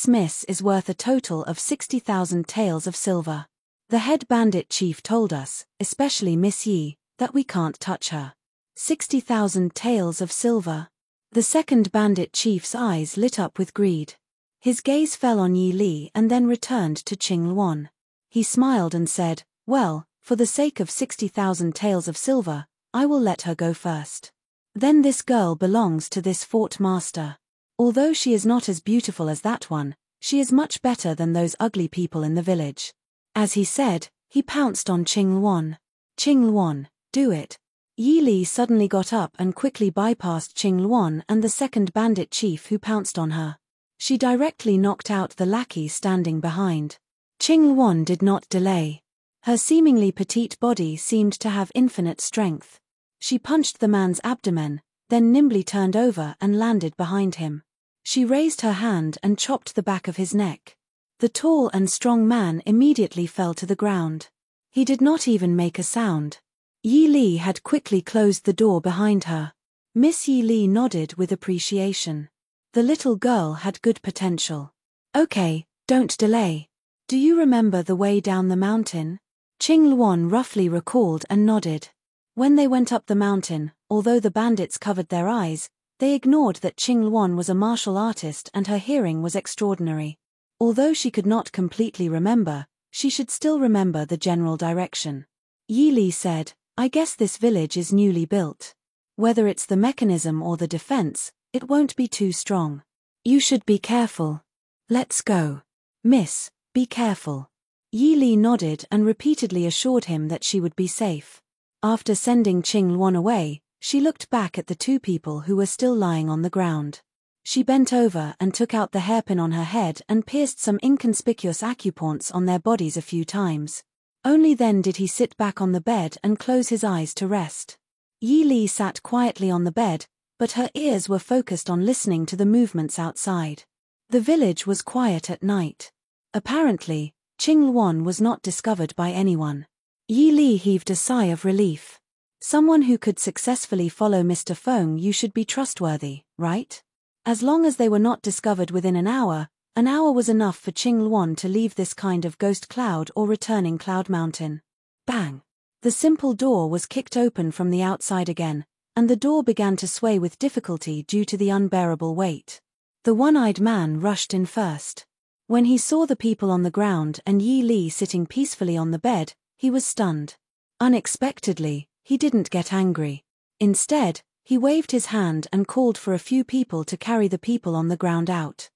miss is worth a total of 60,000 taels of silver. The head bandit chief told us, especially Miss Yi, that we can't touch her. 60,000 taels of silver." The second bandit chief's eyes lit up with greed. His gaze fell on Yi Li and then returned to Qingluan. He smiled and said, "Well, for the sake of 60,000 taels of silver, I will let her go first. Then this girl belongs to this fort master. Although she is not as beautiful as that one, she is much better than those ugly people in the village." As he said, he pounced on Qingluan. "Qingluan, do it." Yi Li suddenly got up and quickly bypassed Qingluan and the second bandit chief who pounced on her. She directly knocked out the lackey standing behind. Qingluan did not delay. Her seemingly petite body seemed to have infinite strength. She punched the man's abdomen, then nimbly turned over and landed behind him. She raised her hand and chopped the back of his neck. The tall and strong man immediately fell to the ground. He did not even make a sound. Yi Li had quickly closed the door behind her. Miss Yi Li nodded with appreciation. The little girl had good potential. "Okay, don't delay. Do you remember the way down the mountain?" Qingluan roughly recalled and nodded. When they went up the mountain, although the bandits covered their eyes, they ignored that Qingluan was a martial artist and her hearing was extraordinary. Although she could not completely remember, she should still remember the general direction. Yi Li said, "I guess this village is newly built. Whether it's the mechanism or the defense, it won't be too strong. You should be careful. Let's go. Miss, be careful." Yi Li nodded and repeatedly assured him that she would be safe. After sending Qingluan away, she looked back at the two people who were still lying on the ground. She bent over and took out the hairpin on her head and pierced some inconspicuous acupoints on their bodies a few times. Only then did he sit back on the bed and close his eyes to rest. Yi Li sat quietly on the bed, but her ears were focused on listening to the movements outside. The village was quiet at night. Apparently, Qingluan was not discovered by anyone. Yi Li heaved a sigh of relief. Someone who could successfully follow Mr. Feng, you should be trustworthy, right? As long as they were not discovered within an hour was enough for Qingluan to leave this kind of ghost cloud or returning Cloud Mountain. Bang! The simple door was kicked open from the outside again, and the door began to sway with difficulty due to the unbearable weight. The one-eyed man rushed in first. When he saw the people on the ground and Yi Li sitting peacefully on the bed, he was stunned. Unexpectedly, he didn't get angry. Instead, he waved his hand and called for a few people to carry the people on the ground out.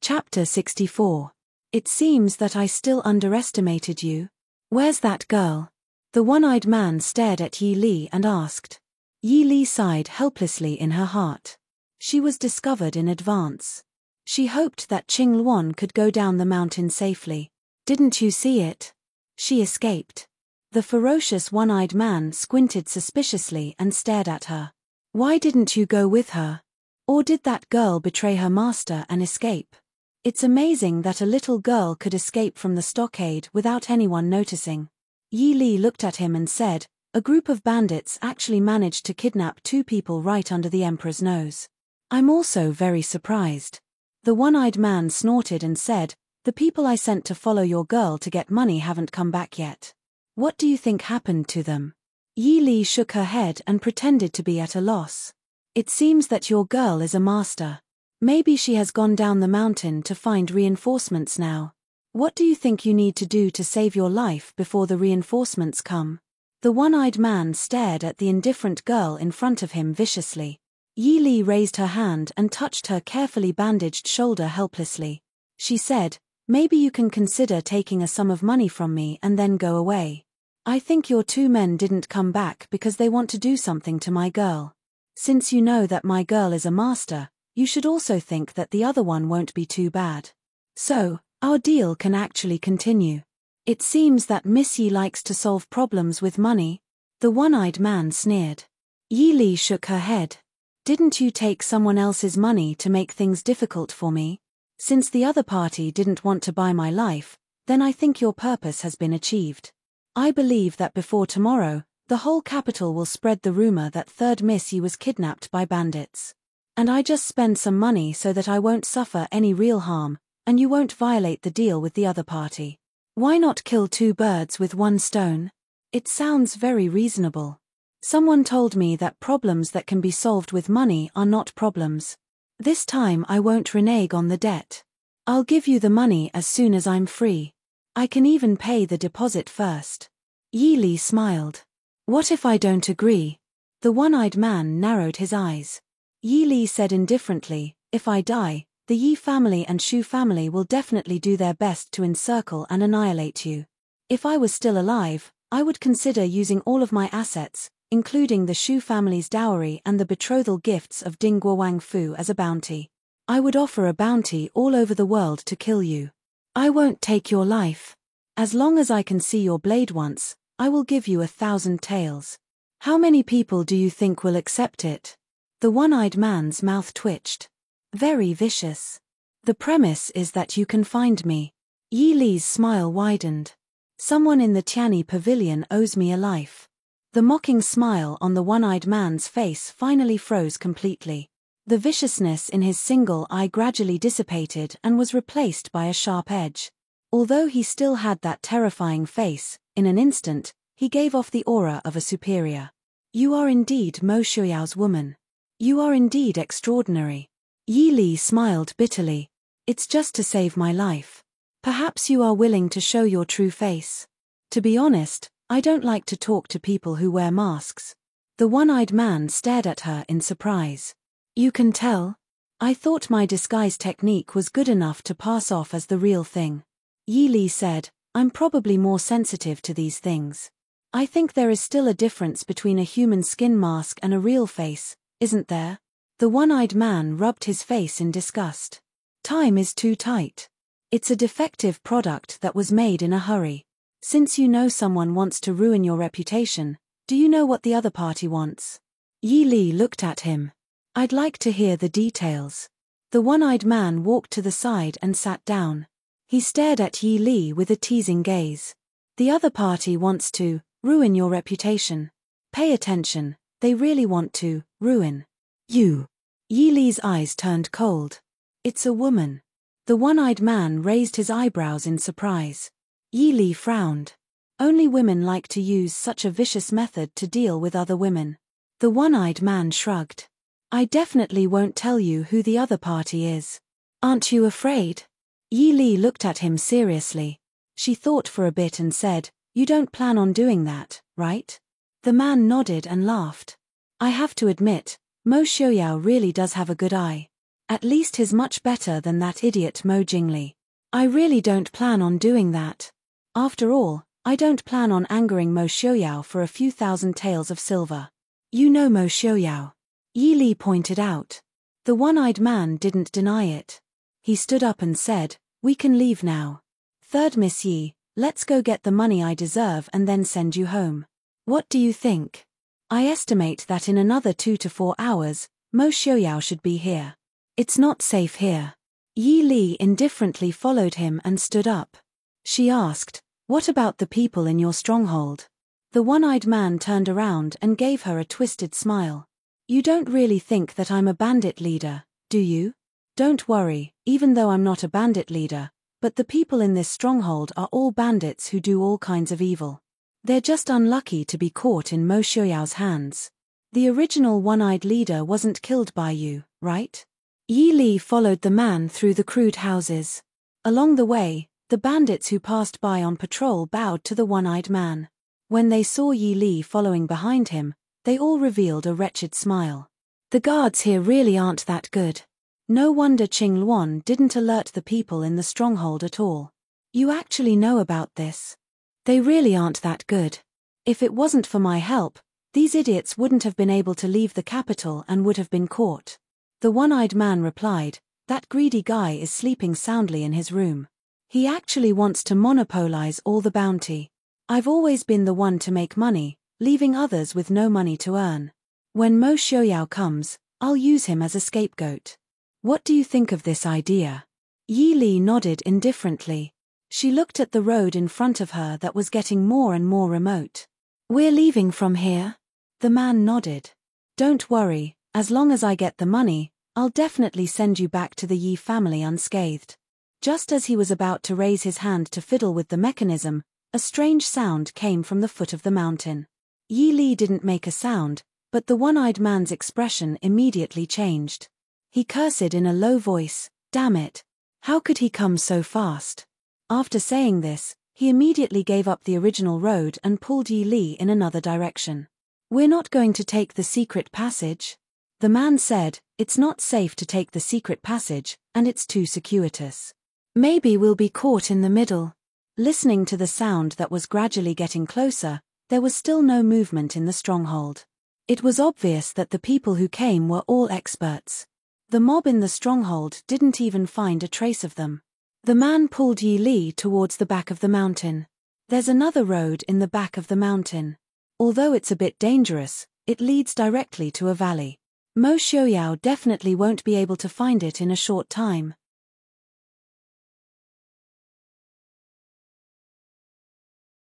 Chapter 64. It seems that I still underestimated you. Where's that girl? The one-eyed man stared at Yi Li and asked. Yi Li sighed helplessly in her heart. She was discovered in advance. She hoped that Qing Luan could go down the mountain safely. Didn't you see it? She escaped. The ferocious one-eyed man squinted suspiciously and stared at her. Why didn't you go with her? Or did that girl betray her master and escape? It's amazing that a little girl could escape from the stockade without anyone noticing. Yi Li looked at him and said, a group of bandits actually managed to kidnap 2 people right under the emperor's nose. I'm also very surprised. The one-eyed man snorted and said, the people I sent to follow your girl to get money haven't come back yet. What do you think happened to them? Yi Li shook her head and pretended to be at a loss. It seems that your girl is a master. Maybe she has gone down the mountain to find reinforcements now. What do you think you need to do to save your life before the reinforcements come? The one-eyed man stared at the indifferent girl in front of him viciously. Yi Li raised her hand and touched her carefully bandaged shoulder helplessly. She said, maybe you can consider taking a sum of money from me and then go away. I think your 2 men didn't come back because they want to do something to my girl. Since you know that my girl is a master, you should also think that the other one won't be too bad. So, our deal can actually continue. It seems that Miss Yi likes to solve problems with money. The one-eyed man sneered. Yi Li shook her head. Didn't you take someone else's money to make things difficult for me? Since the other party didn't want to buy my life, then I think your purpose has been achieved. I believe that before tomorrow, the whole capital will spread the rumor that 3rd Miss Yi was kidnapped by bandits. And I just spend some money so that I won't suffer any real harm, and you won't violate the deal with the other party. Why not kill 2 birds with 1 stone? It sounds very reasonable. Someone told me that problems that can be solved with money are not problems. This time I won't renege on the debt. I'll give you the money as soon as I'm free. I can even pay the deposit first. Yi Li smiled. What if I don't agree? The one-eyed man narrowed his eyes. Yi Li said indifferently, if I die, the Yi family and Shu family will definitely do their best to encircle and annihilate you. If I was still alive, I would consider using all of my assets, including the Shu family's dowry and the betrothal gifts of Ding Guowang Fu as a bounty. I would offer a bounty all over the world to kill you. I won't take your life. As long as I can see your blade once, I will give you 1,000 taels. How many people do you think will accept it? The one-eyed man's mouth twitched. Very vicious. The premise is that you can find me. Yi Li's smile widened. Someone in the Tianyi pavilion owes me a life. The mocking smile on the one-eyed man's face finally froze completely. The viciousness in his single eye gradually dissipated and was replaced by a sharp edge. Although he still had that terrifying face, in an instant, he gave off the aura of a superior. You are indeed Mo Shuyao's woman. You are indeed extraordinary. Yi Li smiled bitterly. It's just to save my life. Perhaps you are willing to show your true face. To be honest, I don't like to talk to people who wear masks. The one-eyed man stared at her in surprise. You can tell? I thought my disguise technique was good enough to pass off as the real thing. Yi Li said, I'm probably more sensitive to these things. I think there is still a difference between a human skin mask and a real face, isn't there? The one-eyed man rubbed his face in disgust. Time is too tight. It's a defective product that was made in a hurry. Since you know someone wants to ruin your reputation, do you know what the other party wants? Yi Li looked at him. I'd like to hear the details. The one-eyed man walked to the side and sat down. He stared at Yi Li with a teasing gaze. The other party wants to ruin your reputation. Pay attention, they really want to ruin you. Yi Li's eyes turned cold. It's a woman. The one-eyed man raised his eyebrows in surprise. Yi Li frowned. Only women like to use such a vicious method to deal with other women. The one-eyed man shrugged. I definitely won't tell you who the other party is. Aren't you afraid? Yi Li looked at him seriously. She thought for a bit and said, You don't plan on doing that, right? The man nodded and laughed. I have to admit, Mo Shouyao really does have a good eye. At least he's much better than that idiot Mo Jingli. I really don't plan on doing that. After all, I don't plan on angering Mo Xiaoyao for a few thousand taels of silver. You know Mo Xiaoyao. Yi Li pointed out. The one-eyed man didn't deny it. He stood up and said, "We can leave now. Third Miss Yi, let's go get the money I deserve and then send you home. What do you think? I estimate that in another 2 to 4 hours, Mo Xiaoyao should be here. It's not safe here." Yi Li indifferently followed him and stood up. She asked, "What about the people in your stronghold?" The one-eyed man turned around and gave her a twisted smile. "You don't really think that I'm a bandit leader, do you? Don't worry, even though I'm not a bandit leader, but the people in this stronghold are all bandits who do all kinds of evil. They're just unlucky to be caught in Mo Xiaoyao's hands. The original one-eyed leader wasn't killed by you, right?" Yi Li followed the man through the crude houses. Along the way, the bandits who passed by on patrol bowed to the one-eyed man. When they saw Yi Li following behind him, they all revealed a wretched smile. The guards here really aren't that good. No wonder Qing Luan didn't alert the people in the stronghold at all. You actually know about this. They really aren't that good. If it wasn't for my help, these idiots wouldn't have been able to leave the capital and would have been caught. The one-eyed man replied, "That greedy guy is sleeping soundly in his room. He actually wants to monopolize all the bounty. I've always been the one to make money, leaving others with no money to earn. When Mo Xiaoyao comes, I'll use him as a scapegoat. What do you think of this idea?" Yi Li nodded indifferently. She looked at the road in front of her that was getting more and more remote. "We're leaving from here?" The man nodded. "Don't worry, as long as I get the money, I'll definitely send you back to the Yi family unscathed." Just as he was about to raise his hand to fiddle with the mechanism, a strange sound came from the foot of the mountain. Yi Li didn't make a sound, but the one-eyed man's expression immediately changed. He cursed in a low voice, "Damn it! How could he come so fast?" After saying this, he immediately gave up the original road and pulled Yi Li in another direction. "We're not going to take the secret passage?" The man said, "It's not safe to take the secret passage, and it's too circuitous. Maybe we'll be caught in the middle." Listening to the sound that was gradually getting closer, there was still no movement in the stronghold. It was obvious that the people who came were all experts. The mob in the stronghold didn't even find a trace of them. The man pulled Yi Li towards the back of the mountain. "There's another road in the back of the mountain. Although it's a bit dangerous, it leads directly to a valley. Mo Xiaoyao definitely won't be able to find it in a short time."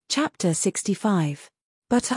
Chapter 65. "But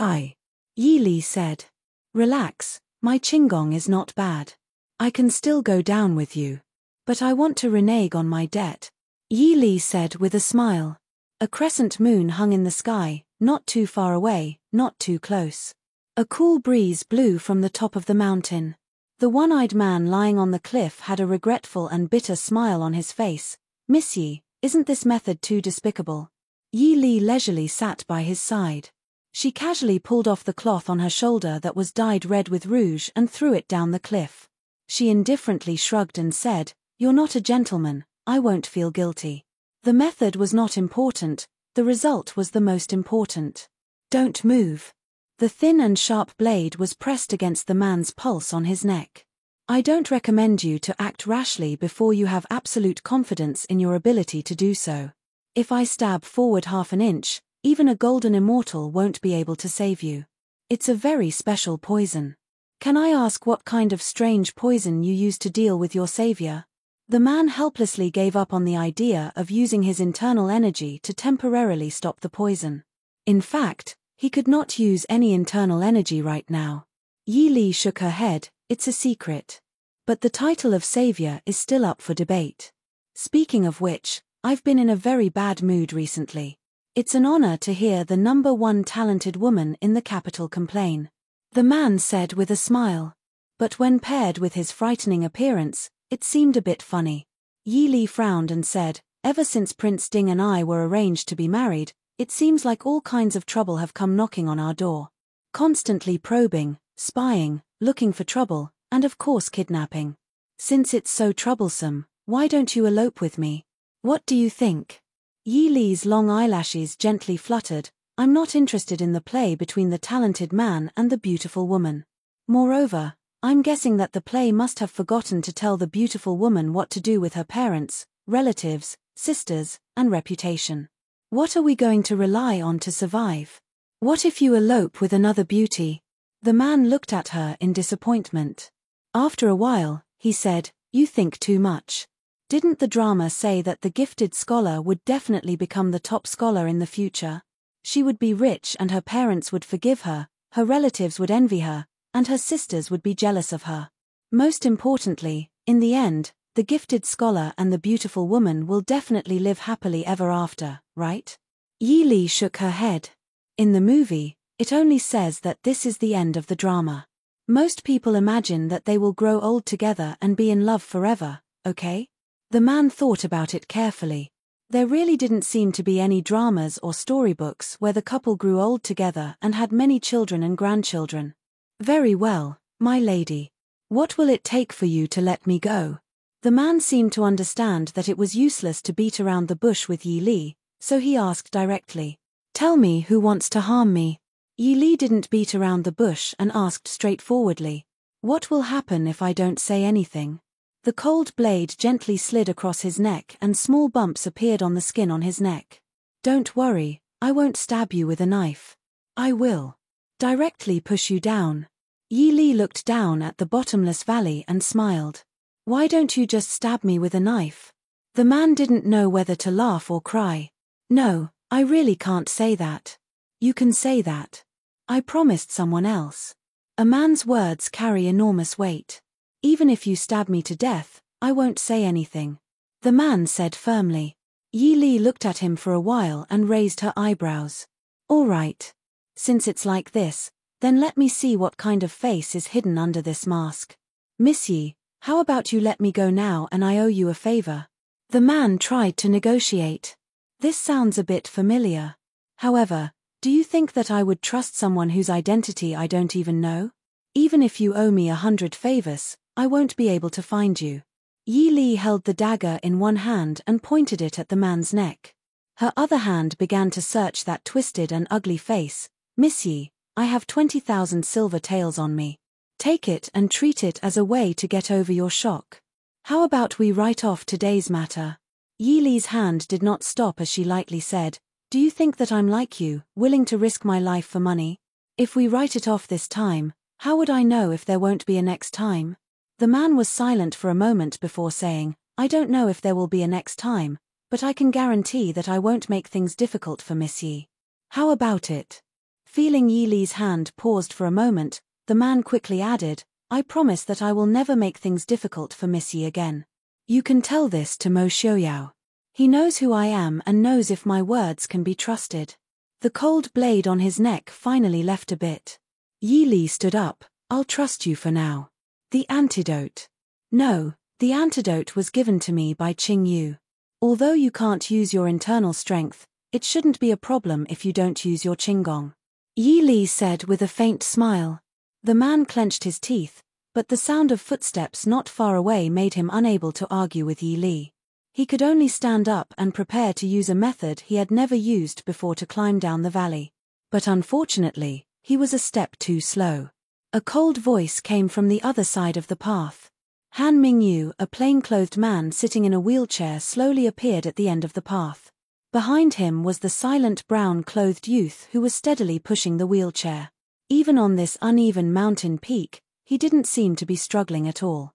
Yi Li said. "Relax, my Qinggong is not bad. I can still go down with you. But I want to renege on my debt," Yi Li said with a smile. A crescent moon hung in the sky, not too far away, not too close. A cool breeze blew from the top of the mountain. The one-eyed man lying on the cliff had a regretful and bitter smile on his face. "Miss Yi, isn't this method too despicable?" Yi Li leisurely sat by his side. She casually pulled off the cloth on her shoulder that was dyed red with rouge and threw it down the cliff. She indifferently shrugged and said, "You're not a gentleman, I won't feel guilty." The method was not important, the result was the most important. "Don't move." The thin and sharp blade was pressed against the man's pulse on his neck. "I don't recommend you to act rashly before you have absolute confidence in your ability to do so. If I stab forward half an inch, even a golden immortal won't be able to save you. It's a very special poison. Can I ask what kind of strange poison you use to deal with your savior?" The man helplessly gave up on the idea of using his internal energy to temporarily stop the poison. In fact, he could not use any internal energy right now. Yi Li shook her head, "It's a secret. But the title of savior is still up for debate. Speaking of which, I've been in a very bad mood recently. It's an honor to hear the #1 talented woman in the capital complain," the man said with a smile. But when paired with his frightening appearance, it seemed a bit funny. Yi Li frowned and said, "Ever since Prince Ding and I were arranged to be married, it seems like all kinds of trouble have come knocking on our door. Constantly probing, spying, looking for trouble, and of course kidnapping. Since it's so troublesome, why don't you elope with me? What do you think? Yi Li's long eyelashes gently fluttered. I'm not interested in the play between the talented man and the beautiful woman. Moreover, I'm guessing that the play must have forgotten to tell the beautiful woman what to do with her parents, relatives, sisters, and reputation. What are we going to rely on to survive? What if you elope with another beauty? The man looked at her in disappointment. After a while, he said, you think too much. Didn't the drama say that the gifted scholar would definitely become the top scholar in the future? She would be rich and her parents would forgive her relatives would envy her, and her sisters would be jealous of her. Most importantly, in the end, the gifted scholar and the beautiful woman will definitely live happily ever after, right? Yi Li shook her head. In the movie, it only says that this is the end of the drama. Most people imagine that they will grow old together and be in love forever, okay? The man thought about it carefully. There really didn't seem to be any dramas or storybooks where the couple grew old together and had many children and grandchildren. Very well, my lady. What will it take for you to let me go? The man seemed to understand that it was useless to beat around the bush with Yi Li, so he asked directly. Tell me who wants to harm me. Yi Li didn't beat around the bush and asked straightforwardly. What will happen if I don't say anything? The cold blade gently slid across his neck and small bumps appeared on the skin on his neck. Don't worry, I won't stab you with a knife. I will directly push you down. Yi Li looked down at the bottomless valley and smiled. Why don't you just stab me with a knife? The man didn't know whether to laugh or cry. No, I really can't say that. You can say that. I promised someone else. A man's words carry enormous weight. Even if you stab me to death, I won't say anything. The man said firmly. Yi Li looked at him for a while and raised her eyebrows. All right. Since it's like this, then let me see what kind of face is hidden under this mask. Miss Yi, how about you let me go now and I owe you a favor? The man tried to negotiate. This sounds a bit familiar. However, do you think that I would trust someone whose identity I don't even know? Even if you owe me 100 favors, I won't be able to find you. Yi Li held the dagger in one hand and pointed it at the man's neck. Her other hand began to search that twisted and ugly face. Miss Yi, I have 20,000 silver taels on me. Take it and treat it as a way to get over your shock. How about we write off today's matter? Yi Li's hand did not stop as she lightly said, do you think that I'm like you, willing to risk my life for money? If we write it off this time, how would I know if there won't be a next time? The man was silent for a moment before saying, I don't know if there will be a next time, but I can guarantee that I won't make things difficult for Miss Yi. How about it? Feeling Yi Li's hand paused for a moment, the man quickly added, I promise that I will never make things difficult for Miss Yi again. You can tell this to Mo Xiaoyao. He knows who I am and knows if my words can be trusted. The cold blade on his neck finally left a bit. Yi Li stood up. I'll trust you for now. The antidote. No, the antidote was given to me by Qing Yu. Although you can't use your internal strength, it shouldn't be a problem if you don't use your Qinggong. Yi Li said with a faint smile. The man clenched his teeth, but the sound of footsteps not far away made him unable to argue with Yi Li. He could only stand up and prepare to use a method he had never used before to climb down the valley. But unfortunately, he was a step too slow. A cold voice came from the other side of the path. Han Mingyu, a plain-clothed man sitting in a wheelchair, slowly appeared at the end of the path. Behind him was the silent brown-clothed youth who was steadily pushing the wheelchair. Even on this uneven mountain peak, he didn't seem to be struggling at all.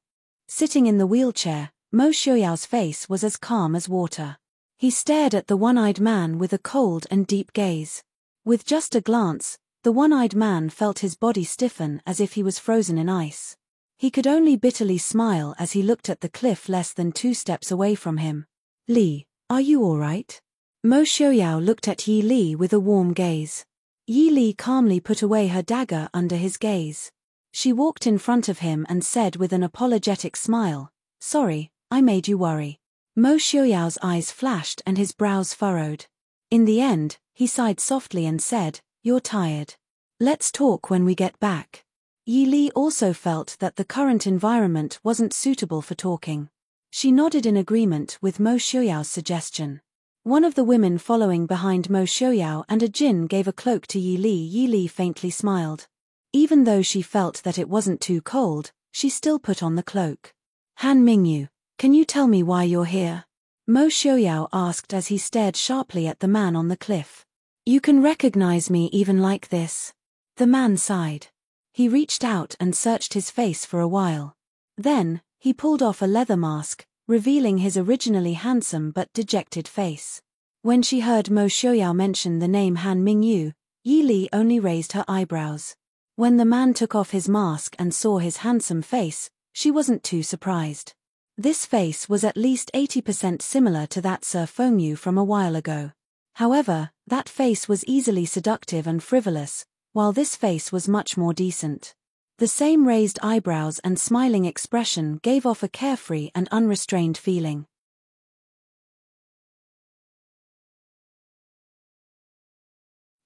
Sitting in the wheelchair, Mo Xiaoyao's face was as calm as water. He stared at the one-eyed man with a cold and deep gaze. With just a glance, the one-eyed man felt his body stiffen as if he was frozen in ice. He could only bitterly smile as he looked at the cliff less than 2 steps away from him. Li, are you all right? Mo Xiaoyao looked at Yi Li with a warm gaze. Yi Li calmly put away her dagger under his gaze. She walked in front of him and said with an apologetic smile, Sorry, I made you worry. Mo Xiaoyao's eyes flashed and his brows furrowed. In the end, he sighed softly and said, You're tired. Let's talk when we get back. Yi Li also felt that the current environment wasn't suitable for talking. She nodded in agreement with Mo Xiuyao's suggestion. One of the women following behind Mo Xiuyao and a jin gave a cloak to Yi Li. Yi Li faintly smiled. Even though she felt that it wasn't too cold, she still put on the cloak. Han Mingyu, can you tell me why you're here? Mo Xiuyao asked as he stared sharply at the man on the cliff. You can recognize me even like this. The man sighed. He reached out and searched his face for a while. Then, he pulled off a leather mask, revealing his originally handsome but dejected face. When she heard Mo Xiuyao mention the name Han Mingyu, Yi Li only raised her eyebrows. When the man took off his mask and saw his handsome face, she wasn't too surprised. This face was at least 80% similar to that Sir Fengyu from a while ago. However, that face was easily seductive and frivolous, while this face was much more decent. The same raised eyebrows and smiling expression gave off a carefree and unrestrained feeling.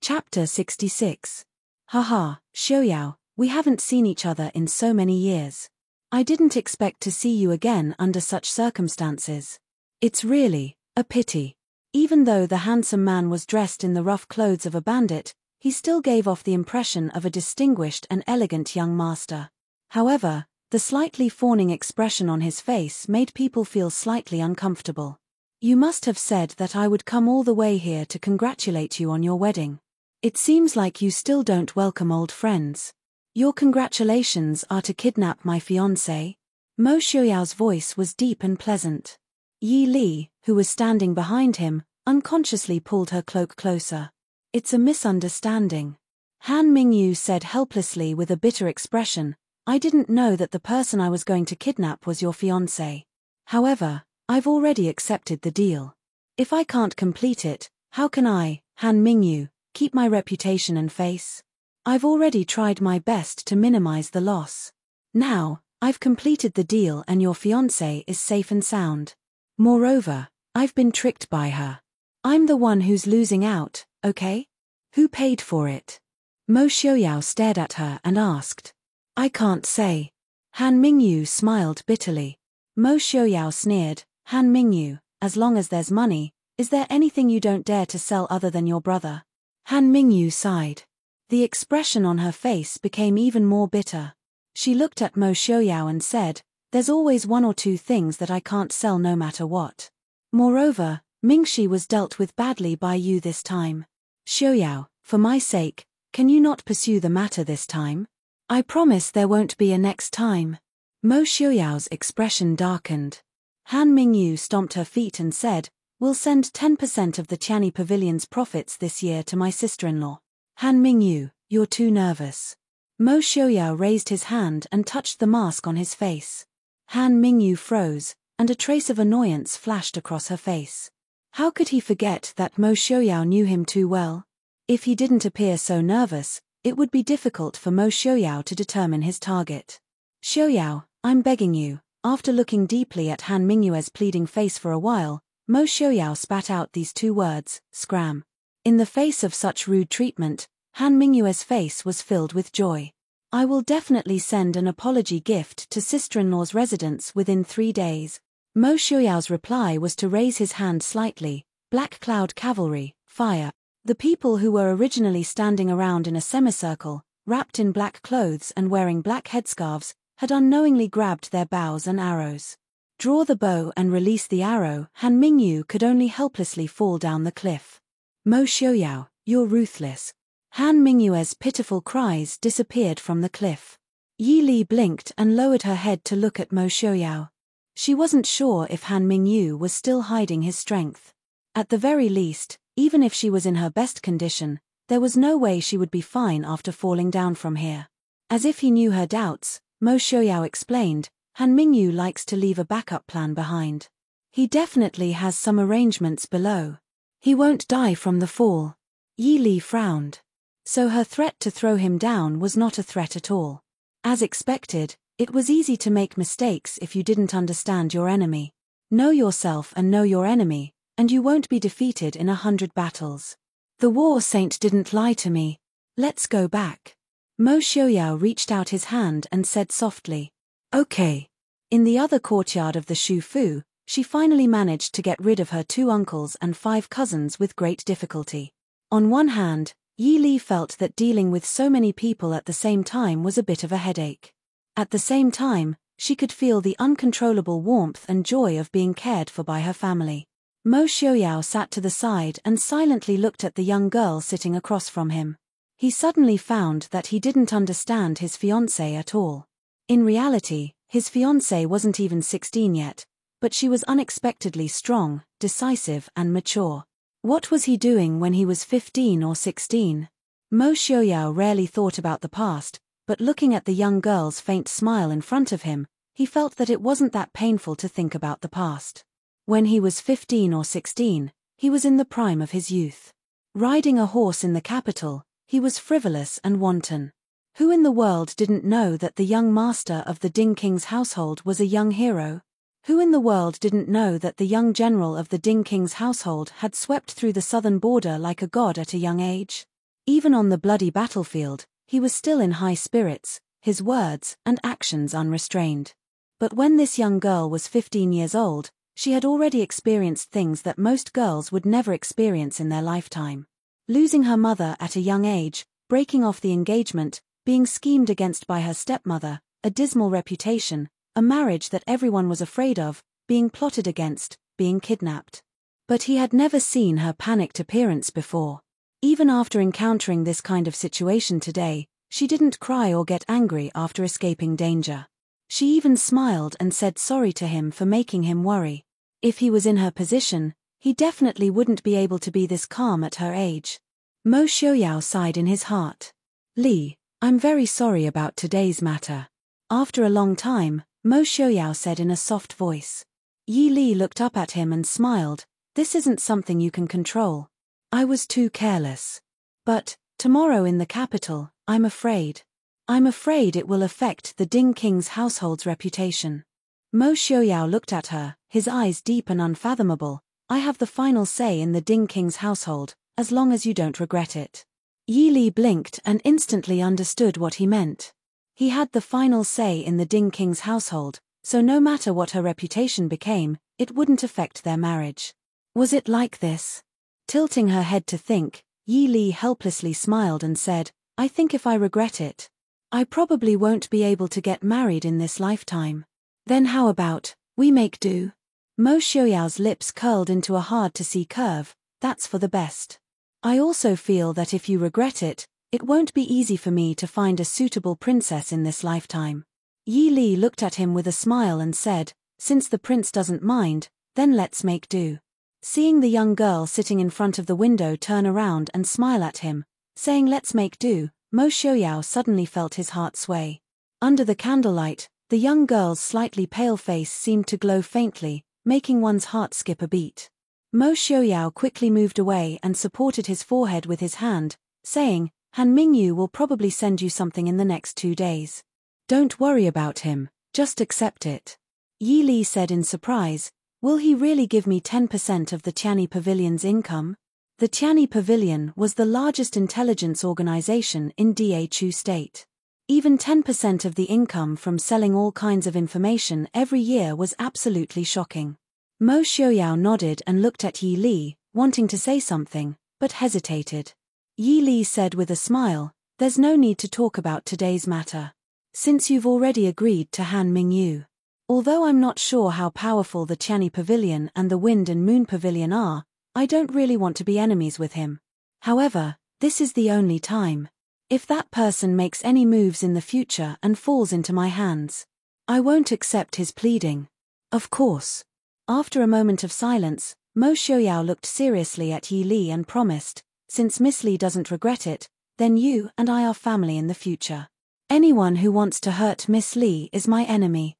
Chapter 66. Haha, Xiuyao, we haven't seen each other in so many years. I didn't expect to see you again under such circumstances. It's really a pity. Even though the handsome man was dressed in the rough clothes of a bandit, he still gave off the impression of a distinguished and elegant young master. However, the slightly fawning expression on his face made people feel slightly uncomfortable. You must have said that I would come all the way here to congratulate you on your wedding. It seems like you still don't welcome old friends. Your congratulations are to kidnap my fiancé? Mo Xiuyao's voice was deep and pleasant. Yi Li, who was standing behind him, unconsciously pulled her cloak closer. It's a misunderstanding. Han Mingyu said helplessly with a bitter expression, I didn't know that the person I was going to kidnap was your fiancé. However, I've already accepted the deal. If I can't complete it, how can I, Han Mingyu, keep my reputation and face? I've already tried my best to minimize the loss. Now, I've completed the deal and your fiancé is safe and sound. Moreover, I've been tricked by her. I'm the one who's losing out, okay? Who paid for it? Mo Xiuyao stared at her and asked. I can't say. Han Mingyu smiled bitterly. Mo Xiuyao sneered, Han Mingyu, as long as there's money, is there anything you don't dare to sell other than your brother? Han Mingyu sighed. The expression on her face became even more bitter. She looked at Mo Xiuyao and said, there's always one or two things that I can't sell no matter what. Moreover, Mingxi was dealt with badly by you this time. Xiuyao, for my sake, can you not pursue the matter this time? I promise there won't be a next time. Mo Xiuyao's expression darkened. Han Mingyu stomped her feet and said, we'll send 10% of the Tianyi Pavilion's profits this year to my sister-in-law. Han Mingyu, you're too nervous. Mo Xiuyao raised his hand and touched the mask on his face. Han Mingyu froze, and a trace of annoyance flashed across her face. How could he forget that Mo Xiuyao knew him too well? If he didn't appear so nervous, it would be difficult for Mo Xiuyao to determine his target. Xiuyao, I'm begging you. After looking deeply at Han Mingyue's pleading face for a while, Mo Xiuyao spat out these two words, scram. In the face of such rude treatment, Han Mingyue's face was filled with joy. I will definitely send an apology gift to sister-in-law's residence within 3 days. Mo Xiuyao's reply was to raise his hand slightly. Black Cloud Cavalry, fire. The people who were originally standing around in a semicircle, wrapped in black clothes and wearing black headscarves, had unknowingly grabbed their bows and arrows. Draw the bow and release the arrow. Han Mingyu could only helplessly fall down the cliff. Mo Xiuyao, you're ruthless. Han Mingyue's pitiful cries disappeared from the cliff. Yi Li blinked and lowered her head to look at Mo Xiuyao. She wasn't sure if Han Mingyu was still hiding his strength. At the very least, even if she was in her best condition, there was no way she would be fine after falling down from here. As if he knew her doubts, Mo Xiuyao explained, Han Mingyu likes to leave a backup plan behind. He definitely has some arrangements below. He won't die from the fall. Yi Li frowned. So her threat to throw him down was not a threat at all. As expected, it was easy to make mistakes if you didn't understand your enemy. Know yourself and know your enemy, and you won't be defeated in 100 battles. The war saint didn't lie to me. Let's go back. Mo Xiaoyao reached out his hand and said softly, "Okay." In the other courtyard of the Shu Fu, she finally managed to get rid of her 2 uncles and 5 cousins with great difficulty. On one hand, Yi Li felt that dealing with so many people at the same time was a bit of a headache. At the same time, she could feel the uncontrollable warmth and joy of being cared for by her family. Mo Xiaoyao sat to the side and silently looked at the young girl sitting across from him. He suddenly found that he didn't understand his fiancée at all. In reality, his fiancée wasn't even 16 yet, but she was unexpectedly strong, decisive and mature. What was he doing when he was 15 or 16? Mo Xiaoyao rarely thought about the past, but looking at the young girl's faint smile in front of him, he felt that it wasn't that painful to think about the past. When he was 15 or 16, he was in the prime of his youth. Riding a horse in the capital, he was frivolous and wanton. Who in the world didn't know that the young master of the Ding King's household was a young hero? Who in the world didn't know that the young general of the Ding King's household had swept through the southern border like a god at a young age? Even on the bloody battlefield, he was still in high spirits, his words and actions unrestrained. But when this young girl was 15 years old, she had already experienced things that most girls would never experience in their lifetime. Losing her mother at a young age, breaking off the engagement, being schemed against by her stepmother, a dismal reputation, a marriage that everyone was afraid of, being plotted against, being kidnapped. But he had never seen her panicked appearance before. Even after encountering this kind of situation today, she didn't cry or get angry after escaping danger. She even smiled and said sorry to him for making him worry. If he was in her position, he definitely wouldn't be able to be this calm at her age. Mo Xiaoyao sighed in his heart. "Li, I'm very sorry about today's matter." After a long time, Mo Xiaoyao said in a soft voice. Yi Li looked up at him and smiled. "This isn't something you can control. I was too careless. But, tomorrow in the capital, I'm afraid it will affect the Ding King's household's reputation." Mo Xiaoyao looked at her, his eyes deep and unfathomable. "I have the final say in the Ding King's household, as long as you don't regret it." Yi Li blinked and instantly understood what he meant. He had the final say in the Ding King's household, so no matter what her reputation became, it wouldn't affect their marriage. Was it like this? Tilting her head to think, Yi Li helplessly smiled and said, "I think if I regret it, I probably won't be able to get married in this lifetime. Then how about, we make do?" Mo Xiaoyao's lips curled into a hard-to-see curve. "That's for the best. I also feel that if you regret it, it won't be easy for me to find a suitable princess in this lifetime." Yi Li looked at him with a smile and said, "Since the prince doesn't mind, then let's make do." Seeing the young girl sitting in front of the window turn around and smile at him, saying let's make do, Mo Xiaoyao suddenly felt his heart sway. Under the candlelight, the young girl's slightly pale face seemed to glow faintly, making one's heart skip a beat. Mo Xiaoyao quickly moved away and supported his forehead with his hand, saying, "Han Mingyu will probably send you something in the next 2 days. Don't worry about him, just accept it." Yi Li said in surprise, "Will he really give me 10% of the Tianyi Pavilion's income?" The Tianyi Pavilion was the largest intelligence organization in Dachu State. Even 10% of the income from selling all kinds of information every year was absolutely shocking. Mo Xiaoyao nodded and looked at Yi Li, wanting to say something, but hesitated. Yi Li said with a smile, "There's no need to talk about today's matter. Since you've already agreed to Han Mingyu. Although I'm not sure how powerful the Tianyi Pavilion and the Wind and Moon Pavilion are, I don't really want to be enemies with him. However, this is the only time. If that person makes any moves in the future and falls into my hands, I won't accept his pleading." "Of course." After a moment of silence, Mo Xiaoyao looked seriously at Yi Li and promised, "Since Miss Li doesn't regret it, then you and I are family in the future. Anyone who wants to hurt Miss Li is my enemy."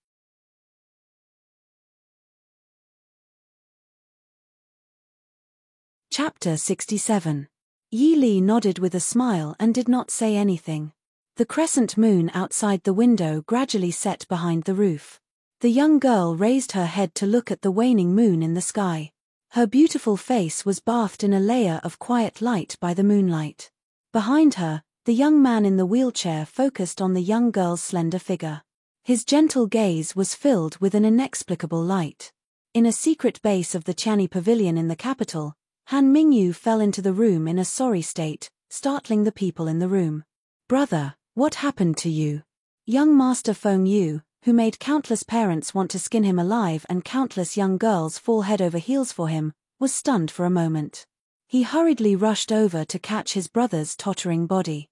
Chapter 67. Yi Li nodded with a smile and did not say anything. The crescent moon outside the window gradually set behind the roof. The young girl raised her head to look at the waning moon in the sky. Her beautiful face was bathed in a layer of quiet light by the moonlight. Behind her, The young man in the wheelchair focused on the young girl's slender figure. His gentle gaze was filled with an inexplicable light. In a secret base of the Qiani Pavilion in the capital, Han Mingyu fell into the room in a sorry state, startling the people in the room. "Brother, what happened to you?" Young Master Feng Yu, who made countless parents want to skin him alive and countless young girls fall head over heels for him, was stunned for a moment. He hurriedly rushed over to catch his brother's tottering body.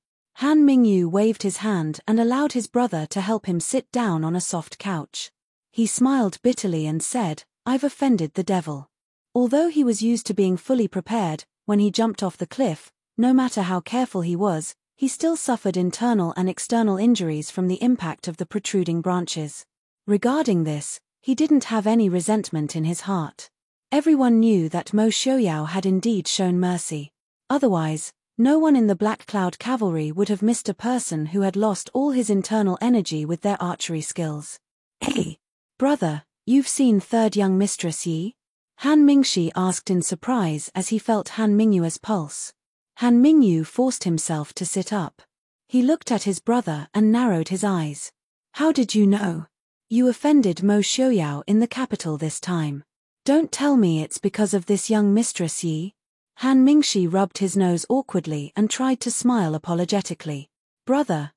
Han Mingyu waved his hand and allowed his brother to help him sit down on a soft couch. He smiled bitterly and said, "I've offended the devil." Although he was used to being fully prepared, when he jumped off the cliff, no matter how careful he was, he still suffered internal and external injuries from the impact of the protruding branches. Regarding this, he didn't have any resentment in his heart. Everyone knew that Mo Xiaoyao had indeed shown mercy. Otherwise, no one in the Black Cloud Cavalry would have missed a person who had lost all his internal energy with their archery skills. "Hey, brother, you've seen third young Mistress Yi?" Han Mingshi asked in surprise as he felt Han Mingyu's pulse. Han Mingyu forced himself to sit up. He looked at his brother and narrowed his eyes. "How did you know? You offended Mo Xiaoyao in the capital this time. Don't tell me it's because of this young Mistress Yi." Han Mingshi rubbed his nose awkwardly and tried to smile apologetically. "Brother,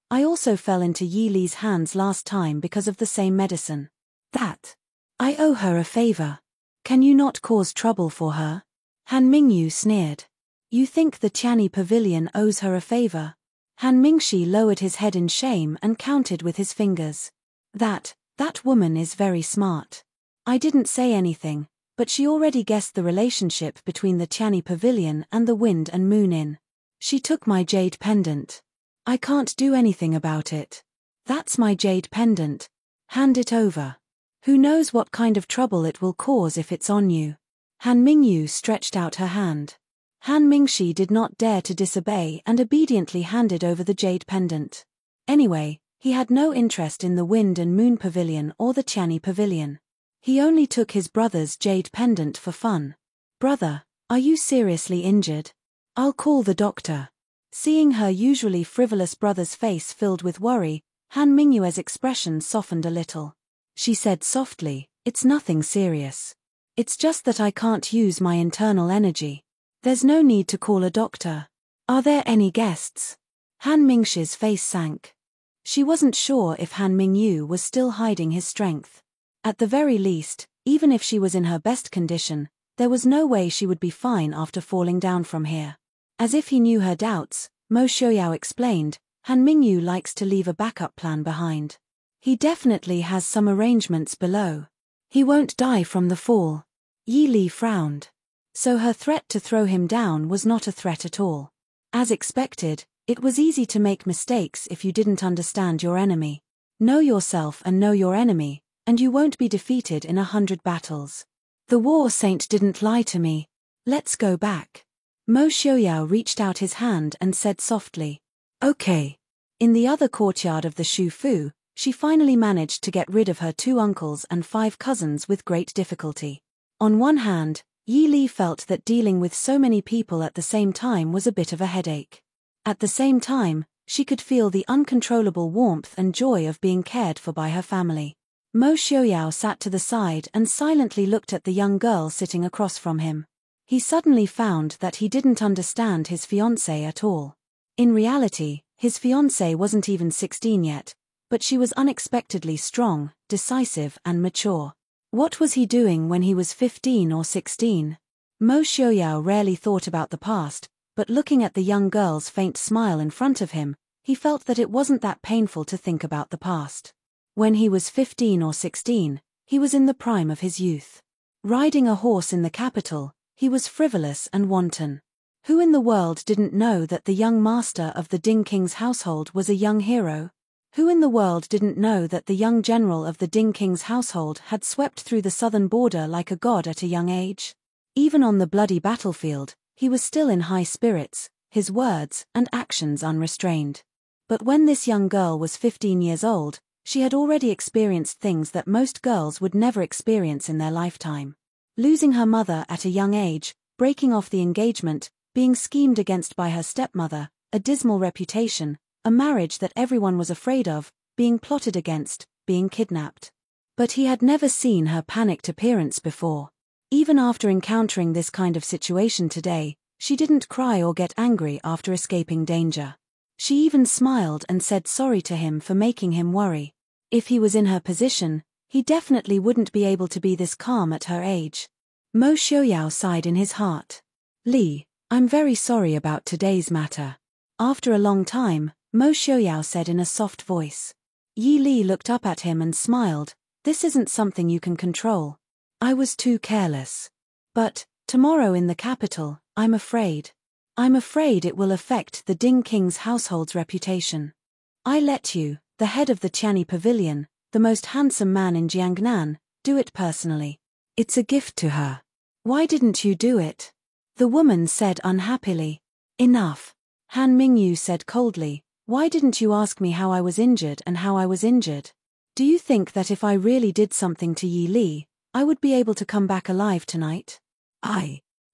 I also fell into Yi Li's hands last time because of the same medicine. I owe her a favor. Can you not cause trouble for her?" Han Mingyu sneered. "You think the Qiani Pavilion owes her a favor?" Han Mingshi lowered his head in shame and counted with his fingers. That woman is very smart. I didn't say anything, but she already guessed the relationship between the Qiani Pavilion and the Wind and Moon Inn. She took my jade pendant. I can't do anything about it. That's my jade pendant. Hand it over. Who knows what kind of trouble it will cause if it's on you." Han Mingyu stretched out her hand. Han Mingshi did not dare to disobey and obediently handed over the jade pendant. Anyway, he had no interest in the Wind and Moon Pavilion or the Qiani Pavilion. He only took his brother's jade pendant for fun. "Brother, are you seriously injured? I'll call the doctor." Seeing her usually frivolous brother's face filled with worry, Han Mingyu's expression softened a little. She said softly, "It's nothing serious. It's just that I can't use my internal energy. There's no need to call a doctor. Are there any guests?" Han Mingshi's face sank. She wasn't sure if Han Mingyu was still hiding his strength. At the very least, even if she was in her best condition, there was no way she would be fine after falling down from here. As if he knew her doubts, Mo Xiaoyao explained, "Han Mingyu likes to leave a backup plan behind. He definitely has some arrangements below. He won't die from the fall." Yi Li frowned. So her threat to throw him down was not a threat at all. As expected, it was easy to make mistakes if you didn't understand your enemy. Know yourself and know your enemy, and you won't be defeated in 100 battles. "The war saint didn't lie to me. Let's go back." Mo Xiaoyao reached out his hand and said softly, "Okay." In the other courtyard of the Shu Fu, she finally managed to get rid of her 2 uncles and 5 cousins with great difficulty. On one hand, Yi Li felt that dealing with so many people at the same time was a bit of a headache. At the same time, she could feel the uncontrollable warmth and joy of being cared for by her family. Mo Xiaoyao sat to the side and silently looked at the young girl sitting across from him. He suddenly found that he didn't understand his fiancée at all. In reality, his fiancée wasn't even 16 yet, but she was unexpectedly strong, decisive and mature. What was he doing when he was 15 or 16? Mo Xiaoyao rarely thought about the past, but looking at the young girl's faint smile in front of him, he felt that it wasn't that painful to think about the past. When he was 15 or 16, he was in the prime of his youth. Riding a horse in the capital, he was frivolous and wanton. Who in the world didn't know that the young master of the Ding King's household was a young hero? Who in the world didn't know that the young general of the Ding King's household had swept through the southern border like a god at a young age? Even on the bloody battlefield, he was still in high spirits, his words and actions unrestrained. But when this young girl was 15 years old, she had already experienced things that most girls would never experience in their lifetime. Losing her mother at a young age, breaking off the engagement, being schemed against by her stepmother, a dismal reputation, a marriage that everyone was afraid of, being plotted against, being kidnapped. But he had never seen her panicked appearance before. Even after encountering this kind of situation today, she didn't cry or get angry after escaping danger. She even smiled and said sorry to him for making him worry. If he was in her position, he definitely wouldn't be able to be this calm at her age. Mo Xiaoyao sighed in his heart. Li, I'm very sorry about today's matter. After a long time, Mo Xiaoyao said in a soft voice. Yi Li looked up at him and smiled. This isn't something you can control. I was too careless. But, tomorrow in the capital, I'm afraid it will affect the Ding King's household's reputation. I let you, the head of the Qianni Pavilion, the most handsome man in Jiangnan, do it personally. It's a gift to her. Why didn't you do it? The woman said unhappily. Enough. Han Mingyu said coldly, why didn't you ask me how I was injured and how I was injured? Do you think that if I really did something to Yi Li, I would be able to come back alive tonight?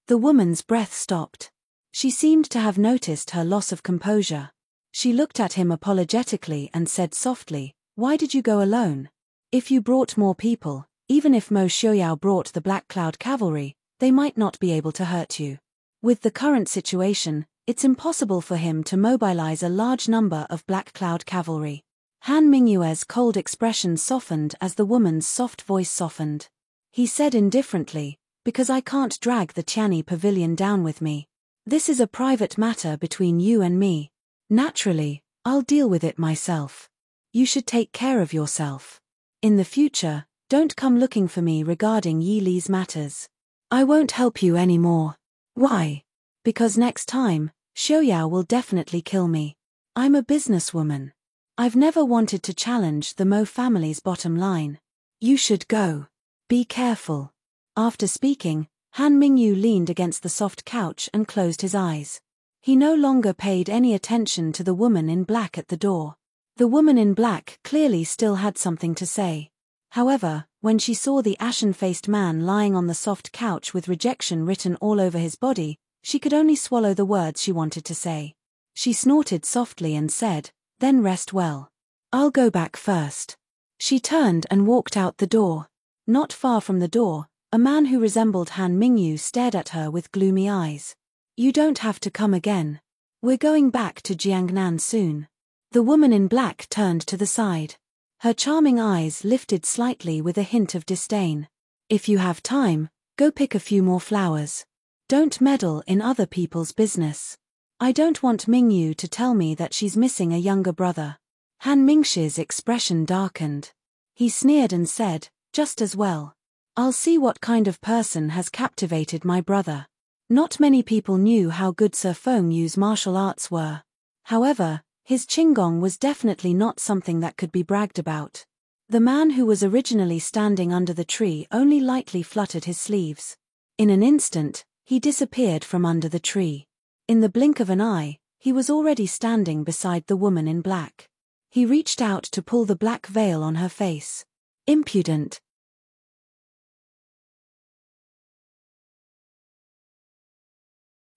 The woman's breath stopped. She seemed to have noticed her loss of composure. She looked at him apologetically and said softly, why did you go alone? If you brought more people, even if Mo Xiaoyao brought the Black Cloud Cavalry, they might not be able to hurt you. With the current situation, it's impossible for him to mobilize a large number of Black Cloud Cavalry. Han Mingyue's cold expression softened as the woman's soft voice softened. He said indifferently, because I can't drag the Qianni Pavilion down with me. This is a private matter between you and me. Naturally, I'll deal with it myself. You should take care of yourself. In the future, don't come looking for me regarding Yi Li's matters. I won't help you anymore. Why? Because next time, Xiaoyao will definitely kill me. I'm a businesswoman. I've never wanted to challenge the Mo family's bottom line. You should go. Be careful. After speaking, Han Mingyu leaned against the soft couch and closed his eyes. He no longer paid any attention to the woman in black at the door. The woman in black clearly still had something to say. However, when she saw the ashen-faced man lying on the soft couch with rejection written all over his body, she could only swallow the words she wanted to say. She snorted softly and said, then rest well. I'll go back first. She turned and walked out the door. Not far from the door, a man who resembled Han Mingyu stared at her with gloomy eyes. You don't have to come again. We're going back to Jiangnan soon. The woman in black turned to the side. Her charming eyes lifted slightly with a hint of disdain. If you have time, go pick a few more flowers. Don't meddle in other people's business. I don't want Mingyu to tell me that she's missing a younger brother. Han Mingshi's expression darkened. He sneered and said, just as well. I'll see what kind of person has captivated my brother. Not many people knew how good Sir Feng Yu's martial arts were. However, his qinggong was definitely not something that could be bragged about. The man who was originally standing under the tree only lightly fluttered his sleeves. In an instant, he disappeared from under the tree. In the blink of an eye, he was already standing beside the woman in black. He reached out to pull the black veil on her face. Impudent.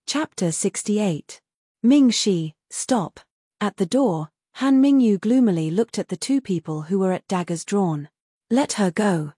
Chapter 68. Ming Shi, stop. At the door, Han Mingyu gloomily looked at the two people who were at daggers drawn. Let her go.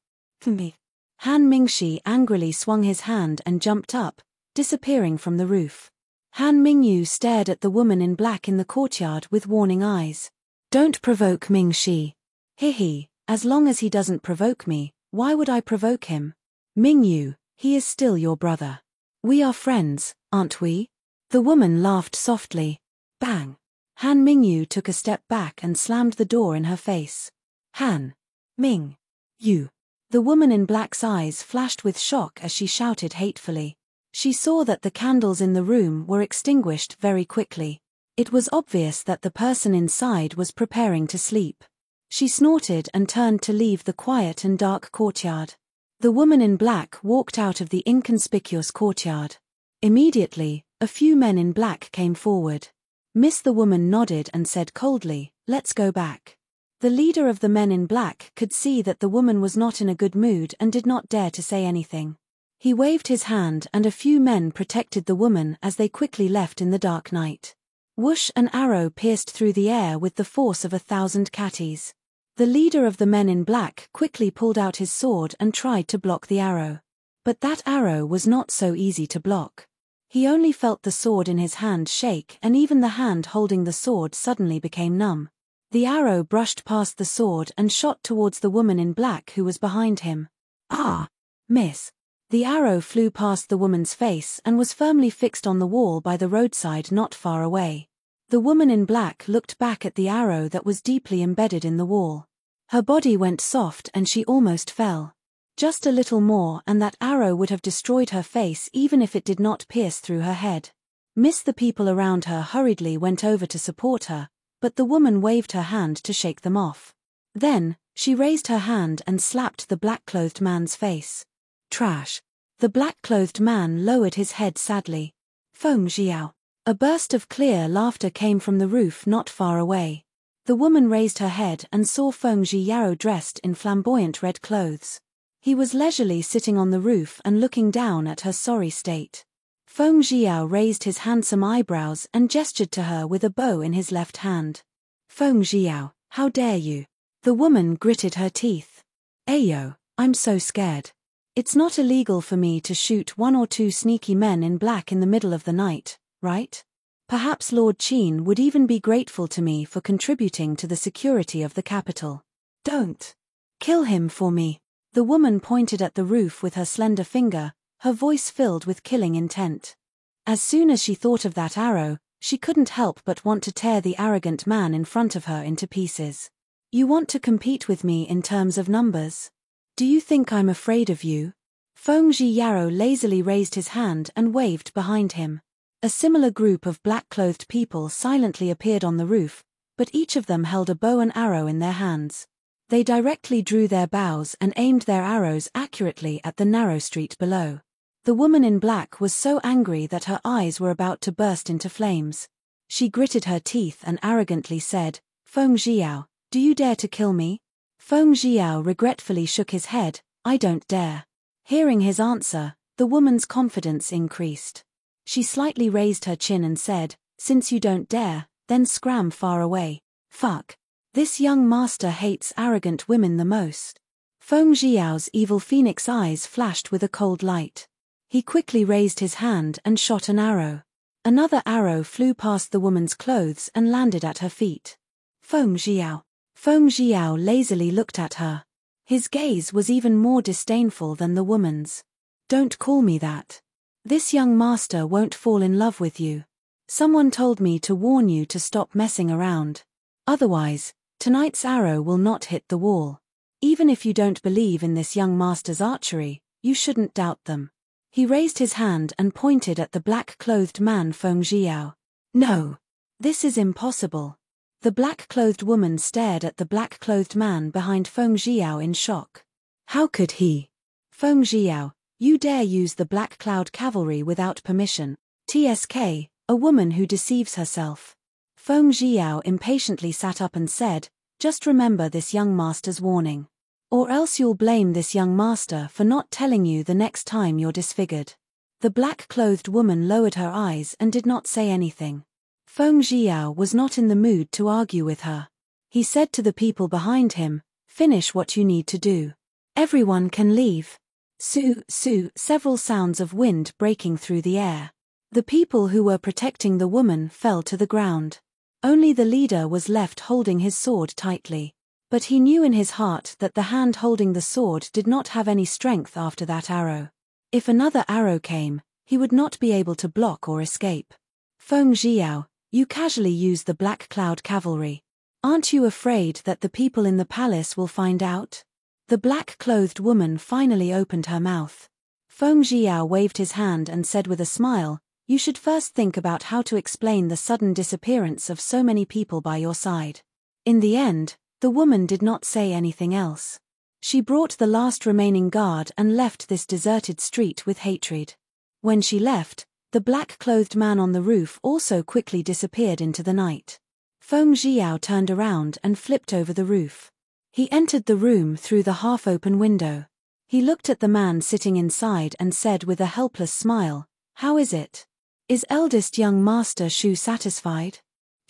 Me. Han Mingshi angrily swung his hand and jumped up, disappearing from the roof. Han Mingyu stared at the woman in black in the courtyard with warning eyes. Don't provoke Mingshi. He, as long as he doesn't provoke me, why would I provoke him? Mingyu, he is still your brother. We are friends, aren't we? The woman laughed softly. Bang. Han Mingyu took a step back and slammed the door in her face. Han. Ming. You. The woman in black's eyes flashed with shock as she shouted hatefully. She saw that the candles in the room were extinguished very quickly. It was obvious that the person inside was preparing to sleep. She snorted and turned to leave the quiet and dark courtyard. The woman in black walked out of the inconspicuous courtyard. Immediately, a few men in black came forward. The woman nodded and said coldly, let's go back. The leader of the men in black could see that the woman was not in a good mood and did not dare to say anything. He waved his hand and a few men protected the woman as they quickly left in the dark night. Whoosh! An arrow pierced through the air with the force of 1,000 catties. The leader of the men in black quickly pulled out his sword and tried to block the arrow. But that arrow was not so easy to block. He only felt the sword in his hand shake, and even the hand holding the sword suddenly became numb. The arrow brushed past the sword and shot towards the woman in black who was behind him. Ah! Miss! The arrow flew past the woman's face and was firmly fixed on the wall by the roadside not far away. The woman in black looked back at the arrow that was deeply embedded in the wall. Her body went soft and she almost fell. Just a little more and that arrow would have destroyed her face even if it did not pierce through her head. The people around her hurriedly went over to support her, but the woman waved her hand to shake them off. Then, she raised her hand and slapped the black-clothed man's face. Trash! The black-clothed man lowered his head sadly. Feng Xiao. A burst of clear laughter came from the roof not far away. The woman raised her head and saw Feng Xiao dressed in flamboyant red clothes. He was leisurely sitting on the roof and looking down at her sorry state. Feng Xiao raised his handsome eyebrows and gestured to her with a bow in his left hand. Feng Xiao, how dare you? The woman gritted her teeth. Ayo, I'm so scared. It's not illegal for me to shoot 1 or 2 sneaky men in black in the middle of the night, right? Perhaps Lord Qin would even be grateful to me for contributing to the security of the capital. Don't kill him for me. The woman pointed at the roof with her slender finger, her voice filled with killing intent. As soon as she thought of that arrow, she couldn't help but want to tear the arrogant man in front of her into pieces. You want to compete with me in terms of numbers? Do you think I'm afraid of you? Feng Xiao lazily raised his hand and waved behind him. A similar group of black-clothed people silently appeared on the roof, but each of them held a bow and arrow in their hands. They directly drew their bows and aimed their arrows accurately at the narrow street below. The woman in black was so angry that her eyes were about to burst into flames. She gritted her teeth and arrogantly said, Feng Xiao, do you dare to kill me? Feng Xiao regretfully shook his head, I don't dare. Hearing his answer, the woman's confidence increased. She slightly raised her chin and said, since you don't dare, then scram far away. Fuck. This young master hates arrogant women the most. Feng Xiao's evil phoenix eyes flashed with a cold light. He quickly raised his hand and shot an arrow. Another arrow flew past the woman's clothes and landed at her feet. Feng Xiao. Feng Xiao lazily looked at her. His gaze was even more disdainful than the woman's. Don't call me that. This young master won't fall in love with you. Someone told me to warn you to stop messing around. Otherwise, tonight's arrow will not hit the wall. Even if you don't believe in this young master's archery, you shouldn't doubt them. He raised his hand and pointed at the black-clothed man Feng Xiao. No. This is impossible. The black-clothed woman stared at the black-clothed man behind Feng Xiao in shock. How could he? Feng Xiao, you dare use the Black Cloud Cavalry without permission. TSK, a woman who deceives herself. Feng Xiao impatiently sat up and said, just remember this young master's warning. Or else you'll blame this young master for not telling you the next time you're disfigured. The black-clothed woman lowered her eyes and did not say anything. Feng Xiao was not in the mood to argue with her. He said to the people behind him, finish what you need to do. Everyone can leave. Su, su, several sounds of wind breaking through the air. The people who were protecting the woman fell to the ground. Only the leader was left holding his sword tightly. But he knew in his heart that the hand holding the sword did not have any strength after that arrow. If another arrow came, he would not be able to block or escape. Feng Xiao, you casually use the Black Cloud Cavalry. Aren't you afraid that the people in the palace will find out? The black-clothed woman finally opened her mouth. Feng Xiao waved his hand and said with a smile, you should first think about how to explain the sudden disappearance of so many people by your side. In the end, the woman did not say anything else. She brought the last remaining guard and left this deserted street with hatred. When she left, the black-clothed man on the roof also quickly disappeared into the night. Feng Xiao turned around and flipped over the roof. He entered the room through the half-open window. He looked at the man sitting inside and said with a helpless smile, how is it? Is eldest young Master Shu satisfied?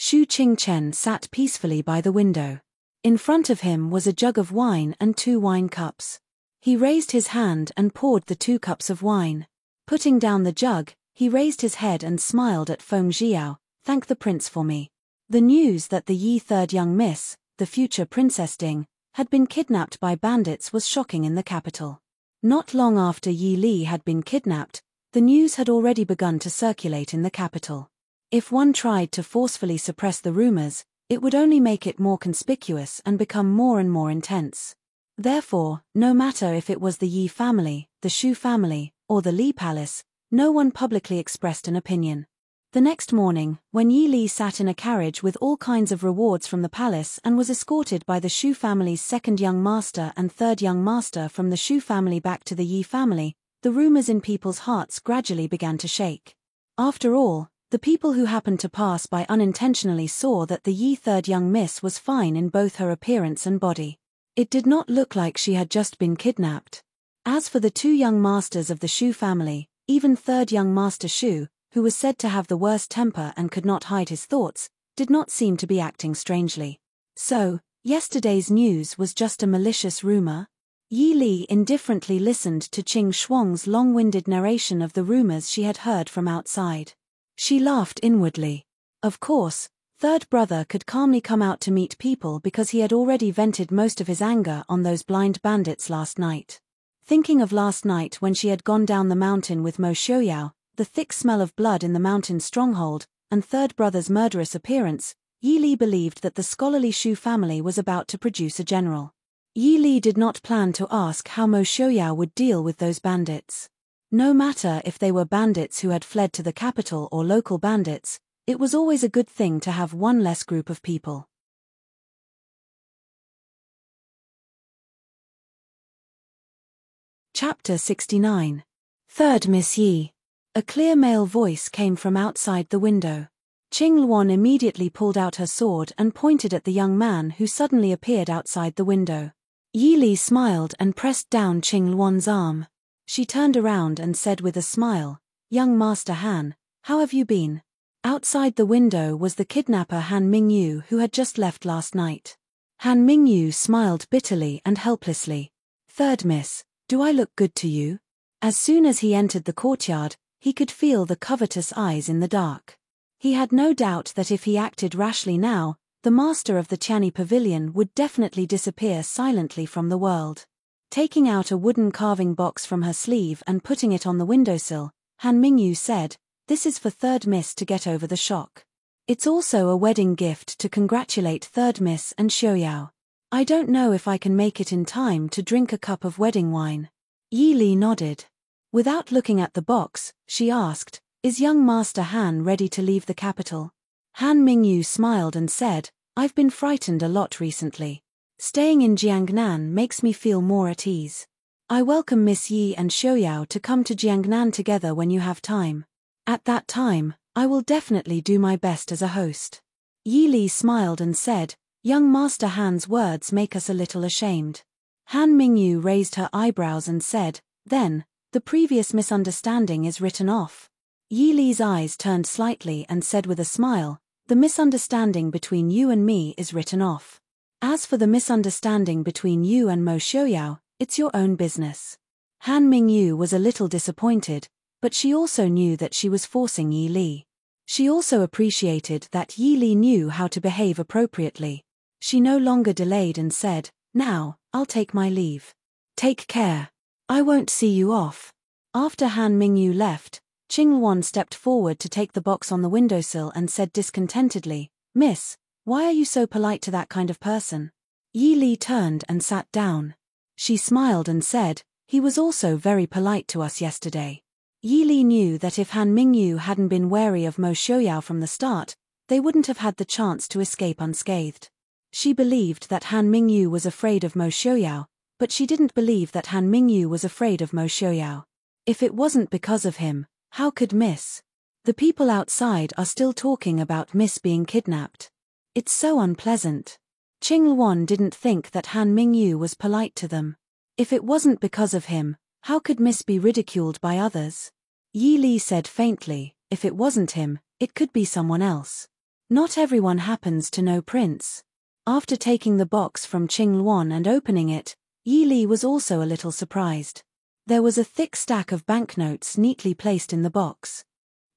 Shu Qingchen sat peacefully by the window. In front of him was a jug of wine and 2 wine cups. He raised his hand and poured the 2 cups of wine. Putting down the jug, he raised his head and smiled at Feng Jiao. Thank the prince for me. The news that the Yi third young miss, the future Princess Ding, had been kidnapped by bandits was shocking in the capital. Not long after Yi Li had been kidnapped, the news had already begun to circulate in the capital. If one tried to forcefully suppress the rumors, it would only make it more conspicuous and become more and more intense. Therefore, no matter if it was the Yi family, the Shu family, or the Li palace, no one publicly expressed an opinion. The next morning, when Yi Li sat in a carriage with all kinds of rewards from the palace and was escorted by the Shu family's 2nd young master and 3rd young master from the Shu family back to the Yi family, the rumors in people's hearts gradually began to shake. After all, the people who happened to pass by unintentionally saw that the Yi third young miss was fine in both her appearance and body. It did not look like she had just been kidnapped. As for the 2 young masters of the Shu family, even 3rd young master Shu, who was said to have the worst temper and could not hide his thoughts, did not seem to be acting strangely. So, yesterday's news was just a malicious rumor? Yi Li indifferently listened to Qing Shuang's long-winded narration of the rumors she had heard from outside. She laughed inwardly. Of course, 3rd brother could calmly come out to meet people because he had already vented most of his anger on those blind bandits last night. Thinking of last night when she had gone down the mountain with Mo Shouyao, the thick smell of blood in the mountain stronghold, and 3rd brother's murderous appearance, Yi Li believed that the scholarly Shu family was about to produce a general. Yi Li did not plan to ask how Mo Shouyao would deal with those bandits. No matter if they were bandits who had fled to the capital or local bandits, it was always a good thing to have one less group of people. Chapter 69. 3rd Miss Yi. A clear male voice came from outside the window. Qing Luan immediately pulled out her sword and pointed at the young man who suddenly appeared outside the window. Yi Li smiled and pressed down Qing Luan's arm. She turned around and said with a smile, "Young Master Han, how have you been?" Outside the window was the kidnapper Han Mingyu who had just left last night. Han Mingyu smiled bitterly and helplessly. "3rd Miss, do I look good to you?" As soon as he entered the courtyard, he could feel the covetous eyes in the dark. He had no doubt that if he acted rashly now, the master of the Tianyi Pavilion would definitely disappear silently from the world. Taking out a wooden carving box from her sleeve and putting it on the windowsill, Han Mingyu said, "This is for 3rd Miss to get over the shock. It's also a wedding gift to congratulate 3rd Miss and Shouyao. I don't know if I can make it in time to drink a cup of wedding wine." Yi Li nodded. Without looking at the box, she asked, "Is young Master Han ready to leave the capital?" Han Mingyu smiled and said, "I've been frightened a lot recently. Staying in Jiangnan makes me feel more at ease. I welcome Miss Yi and Shouyao to come to Jiangnan together when you have time. At that time, I will definitely do my best as a host." Yi Li smiled and said, "Young Master Han's words make us a little ashamed." Han Mingyu raised her eyebrows and said, "Then, the previous misunderstanding is written off." Yi Li's eyes turned slightly and said with a smile, "The misunderstanding between you and me is written off. As for the misunderstanding between you and Mo Shouyao, it's your own business." Han Mingyu was a little disappointed, but she also knew that she was forcing Yi Li. She also appreciated that Yi Li knew how to behave appropriately. She no longer delayed and said, "Now, I'll take my leave. Take care. I won't see you off." After Han Mingyu left, Qing Luan stepped forward to take the box on the windowsill and said discontentedly, "Miss, why are you so polite to that kind of person?" Yi Li turned and sat down. She smiled and said, "He was also very polite to us yesterday." Yi Li knew that if Han Mingyu hadn't been wary of Mo Shouyao from the start, they wouldn't have had the chance to escape unscathed. She believed that Han Mingyu was afraid of Mo Shouyao, but she didn't believe that Han Mingyu was afraid of Mo Shouyao. If it wasn't because of him, how could Miss? The people outside are still talking about Miss being kidnapped. It's so unpleasant. Qing Luan didn't think that Han Mingyu was polite to them. If it wasn't because of him, how could Miss be ridiculed by others? Yi Li said faintly, "If it wasn't him, it could be someone else." Not everyone happens to know Prince. After taking the box from Qing Luan and opening it, Yi Li was also a little surprised. There was a thick stack of banknotes neatly placed in the box.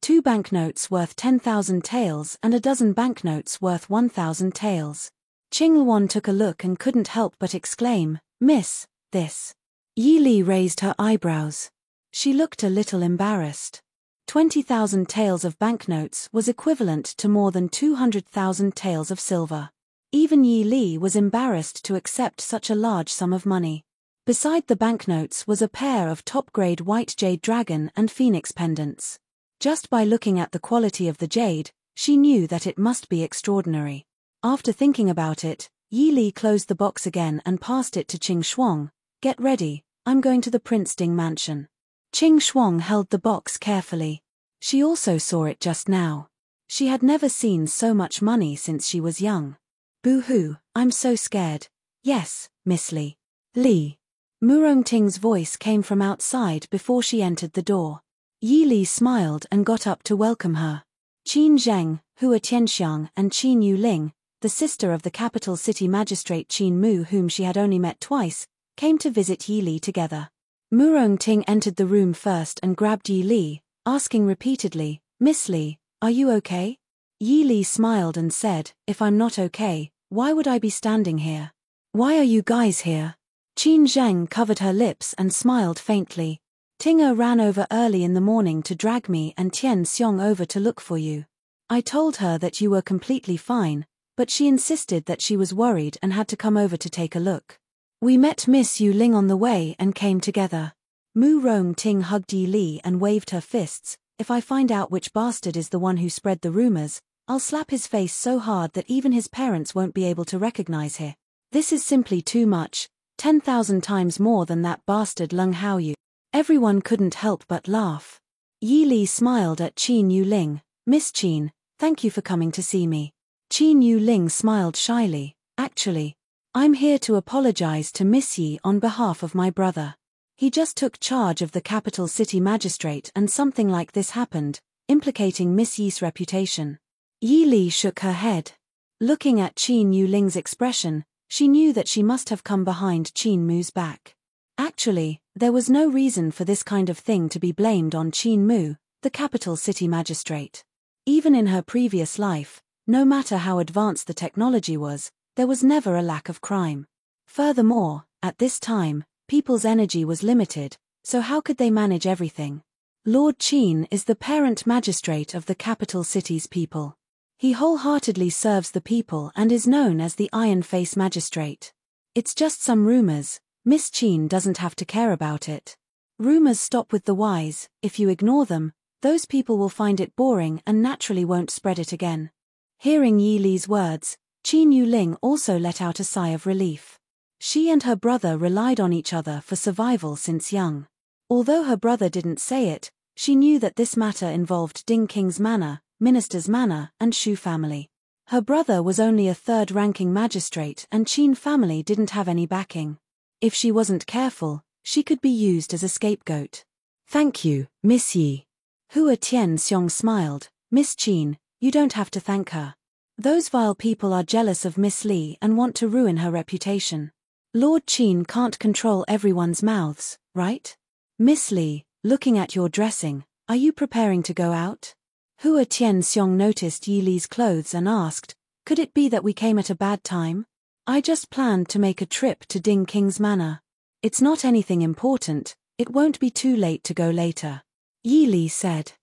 2 banknotes worth 10,000 taels and a dozen banknotes worth 1,000 taels. Qing Luan took a look and couldn't help but exclaim, "Miss, this." Yi Li raised her eyebrows. She looked a little embarrassed. 20,000 taels of banknotes was equivalent to more than 200,000 taels of silver. Even Yi Li was embarrassed to accept such a large sum of money. Beside the banknotes was a pair of top-grade white jade dragon and phoenix pendants. Just by looking at the quality of the jade, she knew that it must be extraordinary. After thinking about it, Yi Li closed the box again and passed it to Qing Shuang. "Get ready, I'm going to the Prince Ding mansion." Qing Shuang held the box carefully. She also saw it just now. She had never seen so much money since she was young. "Boo-hoo, I'm so scared." "Yes, Miss Li." "Li." Mu Rongting's voice came from outside before she entered the door. Yi Li smiled and got up to welcome her. Qin Zheng, Hua Tianxiang and Qin Yuling, the sister of the capital city magistrate Qin Mu whom she had only met twice, came to visit Yi Li together. Mu Rongting entered the room first and grabbed Yi Li, asking repeatedly, "Miss Li, are you okay?" Yi Li smiled and said, "If I'm not okay, why would I be standing here? Why are you guys here?" Qin Zheng covered her lips and smiled faintly. "Tinga ran over early in the morning to drag me and Tian Xiong over to look for you. I told her that you were completely fine, but she insisted that she was worried and had to come over to take a look. We met Miss Yu Ling on the way and came together." Mu Rongting hugged Yi Li and waved her fists. "If I find out which bastard is the one who spread the rumors, I'll slap his face so hard that even his parents won't be able to recognize him. This is simply too much, 10,000 times more than that bastard Leng Haoyu." Everyone couldn't help but laugh. Yi Li smiled at Qin Yuling. "Miss Qin, thank you for coming to see me." Qin Yuling smiled shyly. "Actually, I'm here to apologize to Miss Yi on behalf of my brother. He just took charge of the capital city magistrate and something like this happened, implicating Miss Yi's reputation." Yi Li shook her head. Looking at Qin Yuling's expression, she knew that she must have come behind Qin Mu's back. Actually, there was no reason for this kind of thing to be blamed on Qin Mu, the capital city magistrate. Even in her previous life, no matter how advanced the technology was, there was never a lack of crime. Furthermore, at this time, people's energy was limited, so how could they manage everything? Lord Qin is the parent magistrate of the capital city's people. He wholeheartedly serves the people and is known as the Iron Face Magistrate. It's just some rumors, Miss Qin doesn't have to care about it. Rumors stop with the wise. If you ignore them, those people will find it boring and naturally won't spread it again." Hearing Yi Li's words, Qin Yuling also let out a sigh of relief. She and her brother relied on each other for survival since young. Although her brother didn't say it, she knew that this matter involved Ding King's manor, Minister's manor, and Shu family. Her brother was only a third-ranking magistrate and Qin family didn't have any backing. If she wasn't careful, she could be used as a scapegoat. "Thank you, Miss Yi." Hua Tian Xiong smiled. "Miss Qin, you don't have to thank her. Those vile people are jealous of Miss Li and want to ruin her reputation. Lord Qin can't control everyone's mouths, right? Miss Li, looking at your dressing, are you preparing to go out?" Hua Tian Xiong noticed Yi Li's clothes and asked, "Could it be that we came at a bad time? I just planned to make a trip to Ding King's manor. It's not anything important, it won't be too late to go later." Yi Li said.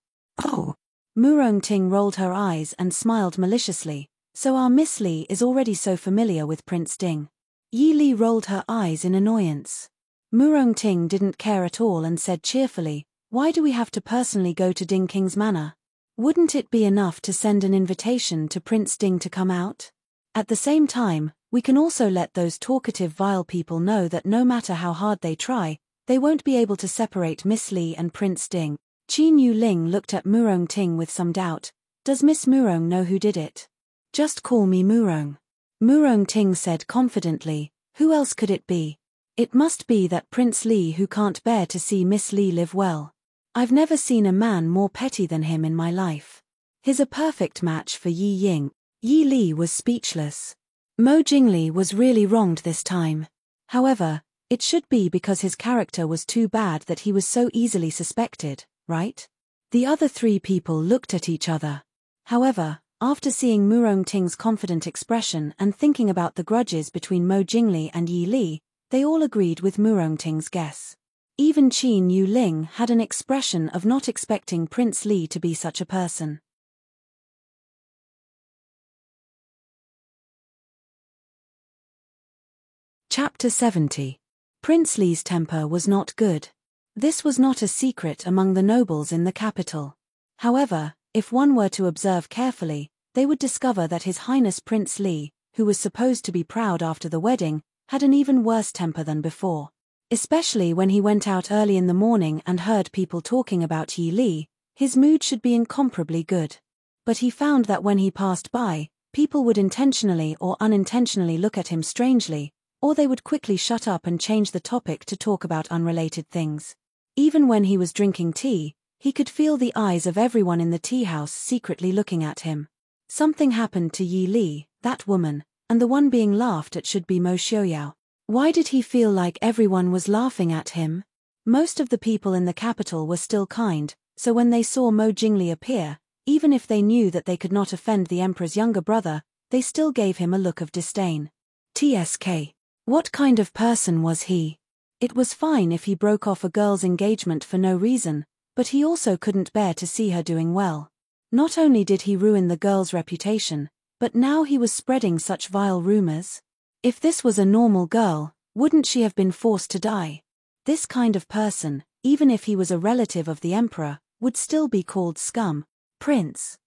"Oh." Mu Rongting rolled her eyes and smiled maliciously. "So our Miss Li is already so familiar with Prince Ding." Yi Li rolled her eyes in annoyance. Mu Rongting didn't care at all and said cheerfully, "Why do we have to personally go to Ding King's manor? Wouldn't it be enough to send an invitation to Prince Ding to come out? At the same time, we can also let those talkative vile people know that no matter how hard they try, they won't be able to separate Miss Li and Prince Ding." Qin Yuling looked at Mu Rongting with some doubt. "Does Miss Murong know who did it?" "Just call me Murong." Mu Rongting said confidently. "Who else could it be? It must be that Prince Li who can't bear to see Miss Li live well. I've never seen a man more petty than him in my life. He's a perfect match for Yi Ying." Yi Li was speechless. Mo Jingli was really wronged this time. However, it should be because his character was too bad that he was so easily suspected, right? The other three people looked at each other. However, after seeing Mu Rongting's confident expression and thinking about the grudges between Mo Jingli and Yi Li, they all agreed with Mu Rongting's guess. Even Qin Yuling had an expression of not expecting Prince Li to be such a person. Chapter 70. Prince Li's temper was not good. This was not a secret among the nobles in the capital. However, if one were to observe carefully, they would discover that His Highness Prince Li, who was supposed to be proud after the wedding, had an even worse temper than before. Especially when he went out early in the morning and heard people talking about Yi Li, his mood should be incomparably good. But he found that when he passed by, people would intentionally or unintentionally look at him strangely, or they would quickly shut up and change the topic to talk about unrelated things. Even when he was drinking tea, he could feel the eyes of everyone in the tea house secretly looking at him. Something happened to Yi Li, that woman, and the one being laughed at should be Mo Xiaoyao. Why did he feel like everyone was laughing at him? Most of the people in the capital were still kind, so when they saw Mo Jingli appear, even if they knew that they could not offend the emperor's younger brother, they still gave him a look of disdain. TSK. What kind of person was he? It was fine if he broke off a girl's engagement for no reason, but he also couldn't bear to see her doing well. Not only did he ruin the girl's reputation, but now he was spreading such vile rumors. If this was a normal girl, wouldn't she have been forced to die? This kind of person, even if he was a relative of the emperor, would still be called scum. Prince.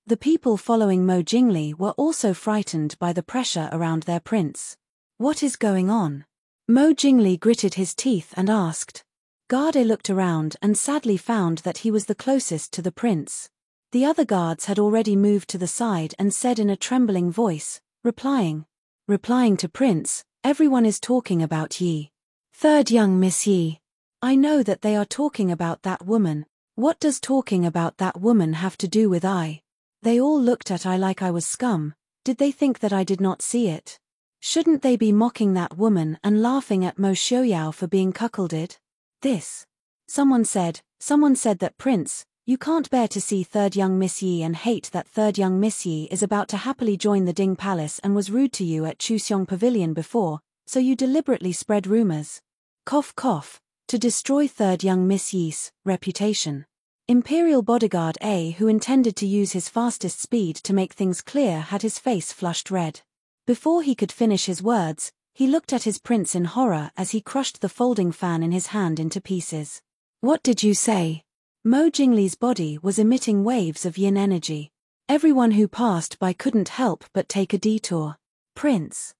The people following Mo Jingli were also frightened by the pressure around their prince. What is going on? Mo Jingli gritted his teeth and asked. Garde looked around and sadly found that he was the closest to the prince. The other guards had already moved to the side and said in a trembling voice, replying to Prince, everyone is talking about Yi. Third young Miss Yi. I know that they are talking about that woman. What does talking about that woman have to do with I? They all looked at I like I was scum. Did they think that I did not see it? Shouldn't they be mocking that woman and laughing at Mo Xiaoyao for being cuckolded? This. Someone said that Prince, you can't bear to see third young Miss Yi and hate that third young Miss Yi is about to happily join the Ding Palace and was rude to you at Chuseong Pavilion before, so you deliberately spread rumors. Cough cough, to destroy third young Miss Yi's reputation. Imperial bodyguard A, who intended to use his fastest speed to make things clear, had his face flushed red. Before he could finish his words, he looked at his prince in horror as he crushed the folding fan in his hand into pieces. What did you say? Mo Jingli's body was emitting waves of yin energy. Everyone who passed by couldn't help but take a detour. Prince.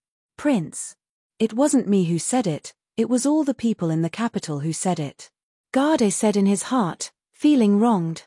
It wasn't me who said it, it was all the people in the capital who said it. Garde said in his heart, feeling wronged.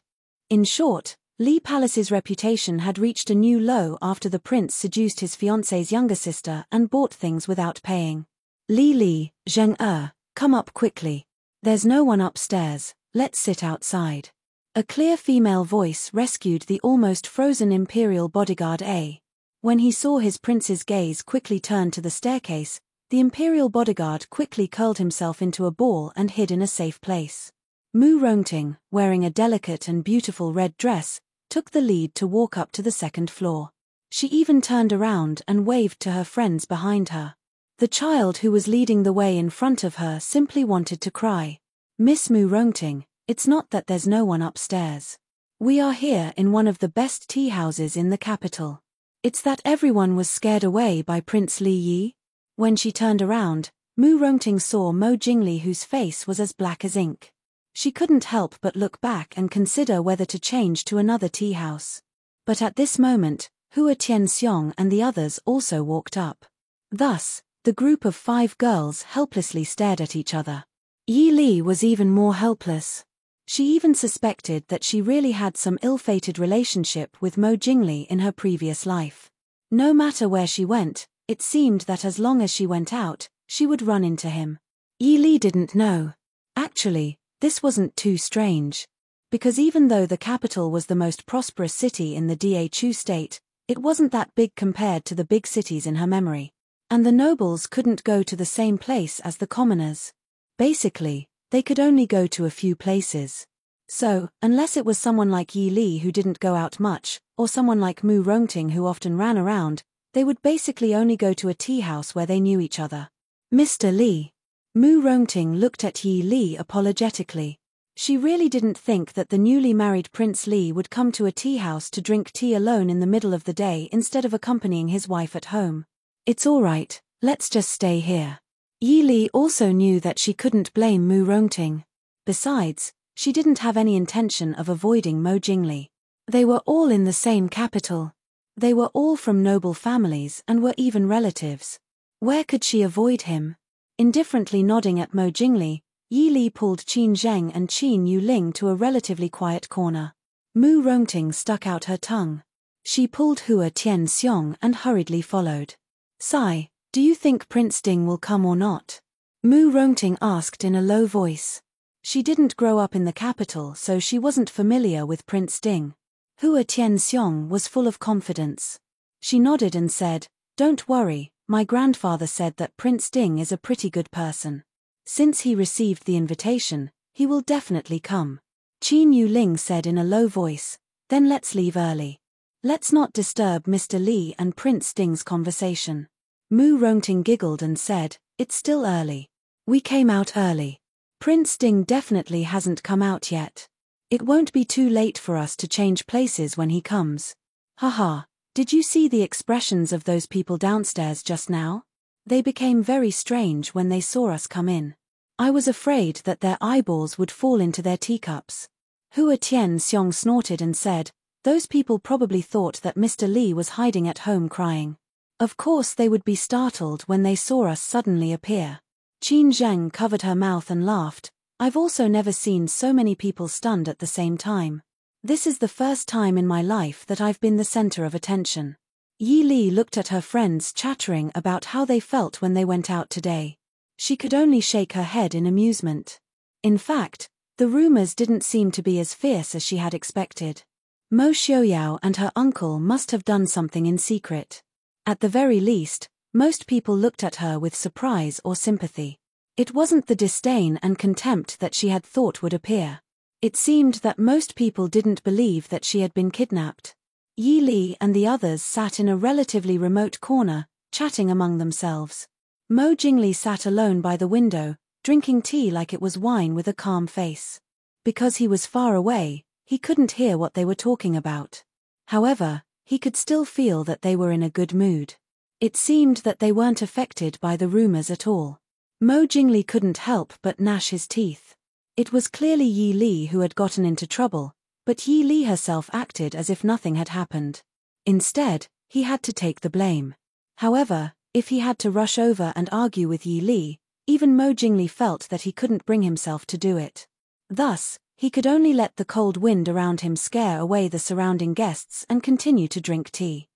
In short, Li Palace's reputation had reached a new low after the prince seduced his fiancée's younger sister and bought things without paying. Li, Zheng come up quickly. There's no one upstairs, let's sit outside. A clear female voice rescued the almost frozen imperial bodyguard A. When he saw his prince's gaze quickly turn to the staircase, the imperial bodyguard quickly curled himself into a ball and hid in a safe place. Mu Rongting, wearing a delicate and beautiful red dress, took the lead to walk up to the second floor. She even turned around and waved to her friends behind her. The child who was leading the way in front of her simply wanted to cry. Miss Mu Rongting, it's not that there's no one upstairs. We are here in one of the best tea houses in the capital. It's that everyone was scared away by Prince Li Yi. When she turned around, Mu Rongting saw Mo Jingli, whose face was as black as ink. She couldn't help but look back and consider whether to change to another tea house. But at this moment, Hua Tianxiong and the others also walked up. Thus, the group of 5 girls helplessly stared at each other. Yi Li was even more helpless. She even suspected that she really had some ill-fated relationship with Mo Jingli in her previous life. No matter where she went, it seemed that as long as she went out, she would run into him. Yi Li didn't know. Actually, this wasn't too strange. Because even though the capital was the most prosperous city in the Dachu state, It wasn't that big compared to the big cities in her memory. And the nobles couldn't go to the same place as the commoners. Basically, they could only go to a few places. So, unless it was someone like Yi Li who didn't go out much, or someone like Mu Rongting who often ran around, they would basically only go to a tea house where they knew each other. Mr. Li. Mu Rongting looked at Yi Li apologetically. She really didn't think that the newly married Prince Li would come to a tea house to drink tea alone in the middle of the day instead of accompanying his wife at home. It's all right, let's just stay here. Yi Li also knew that she couldn't blame Mu Rongting. Besides, she didn't have any intention of avoiding Mo Jingli. They were all in the same capital. They were all from noble families and were even relatives. Where could she avoid him? Indifferently nodding at Mo Jingli, Yi Li pulled Qin Zheng and Qin Yuling to a relatively quiet corner. Mu Rongting stuck out her tongue. She pulled Hua Tianxiong and hurriedly followed. Sai, do you think Prince Ding will come or not? Mu Rongting asked in a low voice. She didn't grow up in the capital, so she wasn't familiar with Prince Ding. Hua Tianxiong was full of confidence. She nodded and said, "Don't worry, my grandfather said that Prince Ding is a pretty good person. Since he received the invitation, he will definitely come." Qin Yuling said in a low voice, "Then let's leave early. Let's not disturb Mr. Li and Prince Ding's conversation." Mu Rongting giggled and said, "It's still early. We came out early. Prince Ding definitely hasn't come out yet. It won't be too late for us to change places when he comes. Haha, did you see the expressions of those people downstairs just now? They became very strange when they saw us come in. I was afraid that their eyeballs would fall into their teacups." Hua Tianxiong snorted and said, "Those people probably thought that Mr. Li was hiding at home crying. Of course they would be startled when they saw us suddenly appear." Qin Zheng covered her mouth and laughed. "I've also never seen so many people stunned at the same time. This is the first time in my life that I've been the center of attention." Yi Li looked at her friends chattering about how they felt when they went out today. She could only shake her head in amusement. In fact, the rumors didn't seem to be as fierce as she had expected. Mo Xiaoyao and her uncle must have done something in secret. At the very least, most people looked at her with surprise or sympathy. It wasn't the disdain and contempt that she had thought would appear. It seemed that most people didn't believe that she had been kidnapped. Yi Li and the others sat in a relatively remote corner, chatting among themselves. Mo Jingli sat alone by the window, drinking tea like it was wine with a calm face. Because he was far away, he couldn't hear what they were talking about. However, he could still feel that they were in a good mood. It seemed that they weren't affected by the rumors at all. Mo Jingli couldn't help but gnash his teeth. It was clearly Yi Li who had gotten into trouble, but Yi Li herself acted as if nothing had happened. Instead, he had to take the blame. However, if he had to rush over and argue with Yi Li, even Mo Jingli felt that he couldn't bring himself to do it. Thus, he could only let the cold wind around him scare away the surrounding guests and continue to drink tea.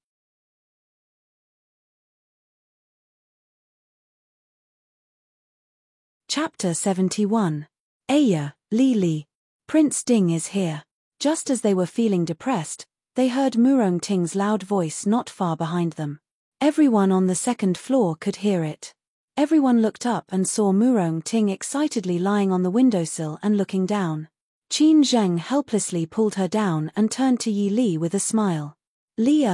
Chapter 71. Aya, Li Li. Prince Ding is here. Just as they were feeling depressed, they heard Mu Rongting's loud voice not far behind them. Everyone on the second floor could hear it. Everyone looked up and saw Mu Rongting excitedly lying on the windowsill and looking down. Qin Zheng helplessly pulled her down and turned to Yi Li with a smile. "Li,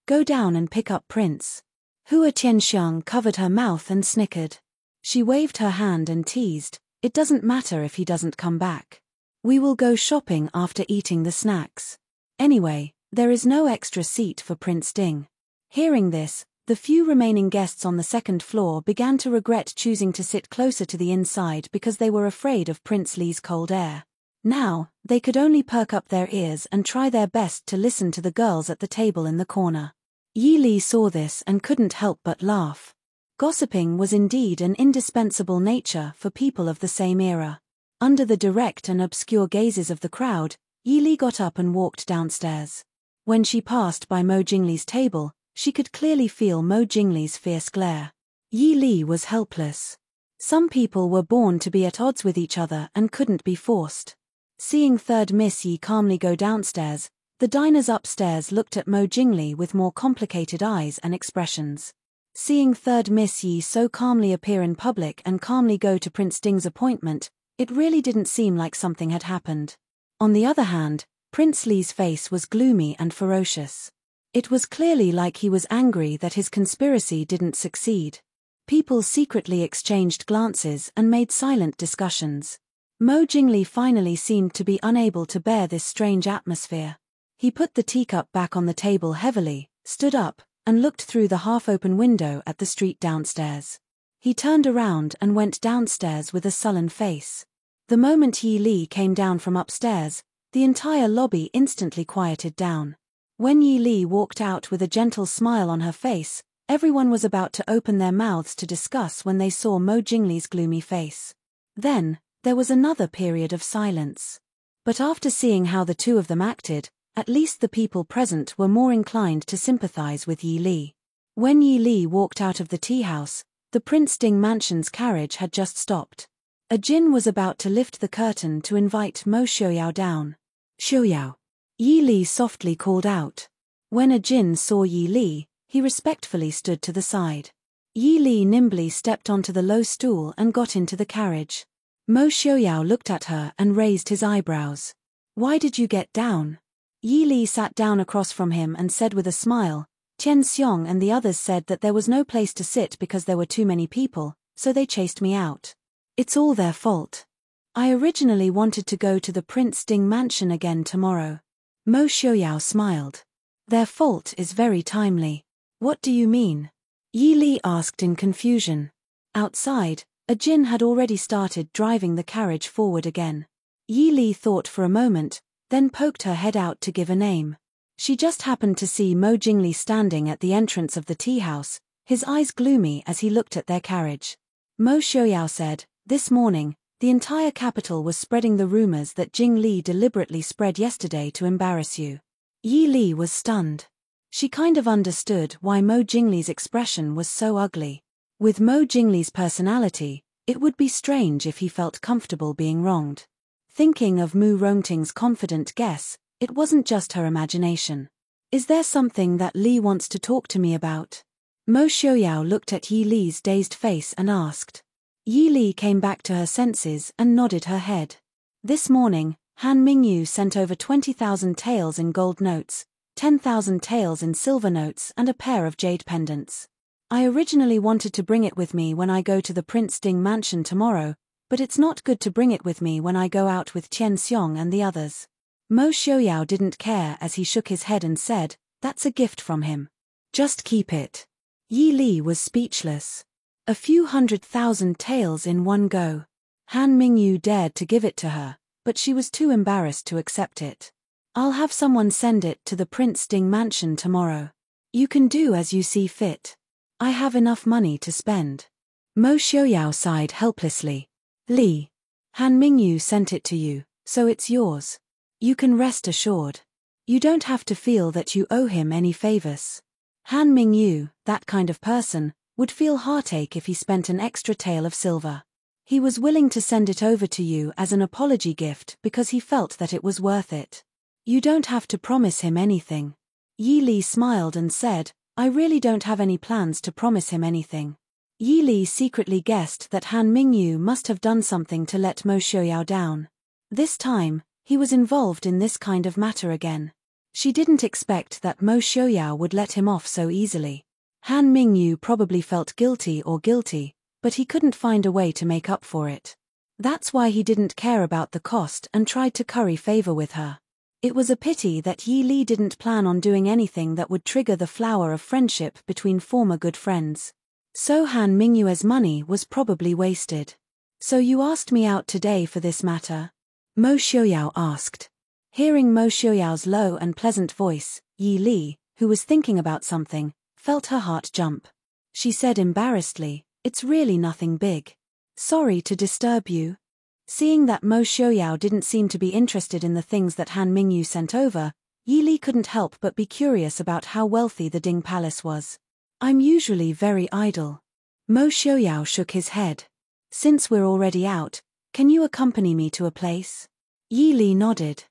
go down and pick up Prince." Hua Tianxiang covered her mouth and snickered. She waved her hand and teased, "It doesn't matter if he doesn't come back. We will go shopping after eating the snacks. Anyway, there is no extra seat for Prince Ding." Hearing this, the few remaining guests on the second floor began to regret choosing to sit closer to the inside because they were afraid of Prince Li's cold air. Now, they could only perk up their ears and try their best to listen to the girls at the table in the corner. Yi Li saw this and couldn't help but laugh. Gossiping was indeed an indispensable nature for people of the same era. Under the direct and obscure gazes of the crowd, Yi Li got up and walked downstairs. When she passed by Mo Jingli's table, she could clearly feel Mo Jingli's fierce glare. Yi Li was helpless. Some people were born to be at odds with each other and couldn't be forced. Seeing third Miss Yi calmly go downstairs, The diners upstairs looked at Mo Jingli with more complicated eyes and expressions. Seeing third Miss Yi so calmly appear in public and calmly go to Prince Ding's appointment, it really didn't seem like something had happened. On the other hand, Prince Li's face was gloomy and ferocious. It was clearly like he was angry that his conspiracy didn't succeed. People secretly exchanged glances and made silent discussions. Mo Jingli finally seemed to be unable to bear this strange atmosphere. He put the teacup back on the table heavily, stood up, and looked through the half-open window at the street downstairs. He turned around and went downstairs with a sullen face. The moment Yi Li came down from upstairs, the entire lobby instantly quieted down. When Yi Li walked out with a gentle smile on her face, everyone was about to open their mouths to discuss when they saw Mo Jingli's gloomy face. Then, there was another period of silence. But after seeing how the two of them acted, at least the people present were more inclined to sympathize with Yi Li. When Yi Li walked out of the tea house, the Prince Ding mansion's carriage had just stopped. A djinn was about to lift the curtain to invite Mo Xiaoyao down. "Xiaoyao," Yi Li softly called out. When a djinn saw Yi Li, he respectfully stood to the side. Yi Li nimbly stepped onto the low stool and got into the carriage. Mo Xiaoyao looked at her and raised his eyebrows. "Why did you get down?" Yi Li sat down across from him and said with a smile, "Qian Xiong and the others said that there was no place to sit because there were too many people, so they chased me out. It's all their fault. I originally wanted to go to the Prince Ding mansion again tomorrow." Mo Xiaoyao smiled. "Their fault is very timely. What do you mean?" Yi Li asked in confusion. Outside, a djinn had already started driving the carriage forward again. Yi Li thought for a moment, then poked her head out to give a name. She just happened to see Mo Jingli standing at the entrance of the tea house, his eyes gloomy as he looked at their carriage. Mo Xiaoyao said, "This morning, the entire capital was spreading the rumors that Jing Li deliberately spread yesterday to embarrass you." Yi Li was stunned. She kind of understood why Mo Jingli's expression was so ugly. With Mo Jingli's personality, it would be strange if he felt comfortable being wronged. Thinking of Mu Rongting's confident guess, it wasn't just her imagination. "Is there something that Li wants to talk to me about?" Mo Xiaoyao looked at Yi Li's dazed face and asked. Yi Li came back to her senses and nodded her head. "This morning, Han Mingyu sent over 20,000 taels in gold notes, 10,000 taels in silver notes and a pair of jade pendants. I originally wanted to bring it with me when I go to the Prince Ding mansion tomorrow, but it's not good to bring it with me when I go out with Qian Xiong and the others." Mo Xiaoyao didn't care as he shook his head and said, "That's a gift from him. Just keep it." Yi Li was speechless. A few 100,000 taels in one go. Han Mingyu dared to give it to her, but she was too embarrassed to accept it. "I'll have someone send it to the Prince Ding mansion tomorrow. You can do as you see fit. I have enough money to spend." Mo Xiaoyao sighed helplessly. "Li, Han Mingyu sent it to you, so it's yours. You can rest assured. You don't have to feel that you owe him any favors. Han Mingyu, that kind of person, would feel heartache if he spent an extra tael of silver. He was willing to send it over to you as an apology gift because he felt that it was worth it. You don't have to promise him anything." Yi Li smiled and said, "I really don't have any plans to promise him anything." Yi Li secretly guessed that Han Mingyu must have done something to let Mo Xiaoyao down. This time, he was involved in this kind of matter again. She didn't expect that Mo Xiaoyao would let him off so easily. Han Mingyu probably felt guilty, but he couldn't find a way to make up for it. That's why he didn't care about the cost and tried to curry favor with her. It was a pity that Yi Li didn't plan on doing anything that would trigger the flower of friendship between former good friends. So Han Mingyue's money was probably wasted. "So you asked me out today for this matter?" Mo Xiaoyao asked. Hearing Mo Xiaoyao's low and pleasant voice, Yi Li, who was thinking about something, felt her heart jump. She said embarrassedly, "It's really nothing big. Sorry to disturb you." Seeing that Mo Xiaoyao didn't seem to be interested in the things that Han Mingyu sent over, Yi Li couldn't help but be curious about how wealthy the Ding Palace was. "I'm usually very idle." Mo Xiaoyao shook his head. "Since we're already out, can you accompany me to a place?" Yi Li nodded.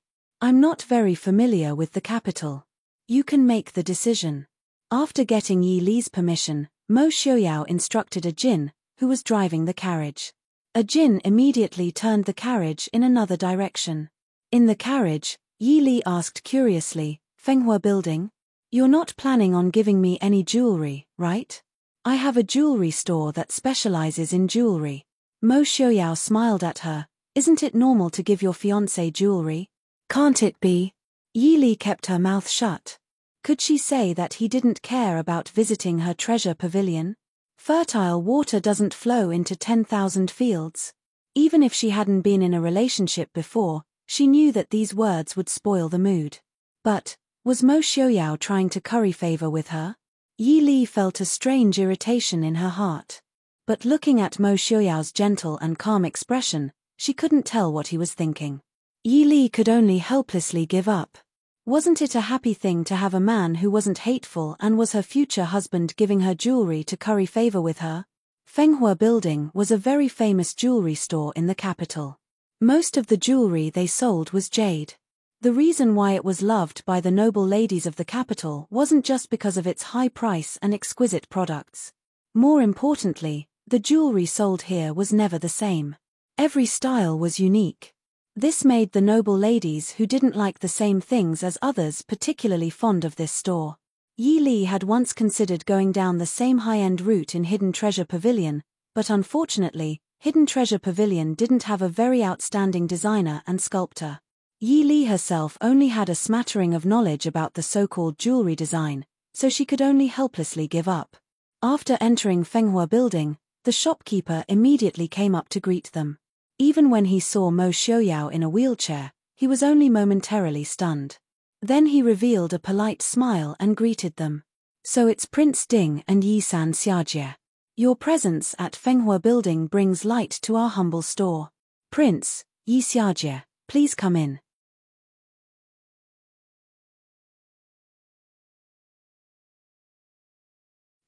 I'm not very familiar with the capital. You can make the decision. After getting Yi Li's permission, Mo Xiaoyao instructed a jin, who was driving the carriage. A jin immediately turned the carriage in another direction. In the carriage, Yi Li asked curiously, Fenghua Building? You're not planning on giving me any jewelry, right? I have a jewelry store that specializes in jewelry. Mo Xiaoyao smiled at her. Isn't it normal to give your fiancé jewelry? Can't it be? Yi Li kept her mouth shut. Could she say that he didn't care about visiting her treasure pavilion? Fertile water doesn't flow into 10,000 fields. Even if she hadn't been in a relationship before, she knew that these words would spoil the mood. But, was Mo Xiaoyao trying to curry favor with her? Yi Li felt a strange irritation in her heart. But looking at Mo Xiaoyao's gentle and calm expression, she couldn't tell what he was thinking. Yi Li could only helplessly give up. Wasn't it a happy thing to have a man who wasn't hateful and was her future husband giving her jewelry to curry favor with her? Fenghua Building was a very famous jewelry store in the capital. Most of the jewelry they sold was jade. The reason why it was loved by the noble ladies of the capital wasn't just because of its high price and exquisite products. More importantly, the jewelry sold here was never the same. Every style was unique. This made the noble ladies who didn't like the same things as others particularly fond of this store. Yi Li had once considered going down the same high-end route in Hidden Treasure Pavilion, but unfortunately, Hidden Treasure Pavilion didn't have a very outstanding designer and sculptor. Yi Li herself only had a smattering of knowledge about the so-called jewelry design, so she could only helplessly give up. After entering Fenghua Building, the shopkeeper immediately came up to greet them. Even when he saw Mo Xiaoyao in a wheelchair, he was only momentarily stunned. Then he revealed a polite smile and greeted them. So it's Prince Ding and Yi San Xiajie. Your presence at Fenghua Building brings light to our humble store. Prince, Yi Xiajie, please come in.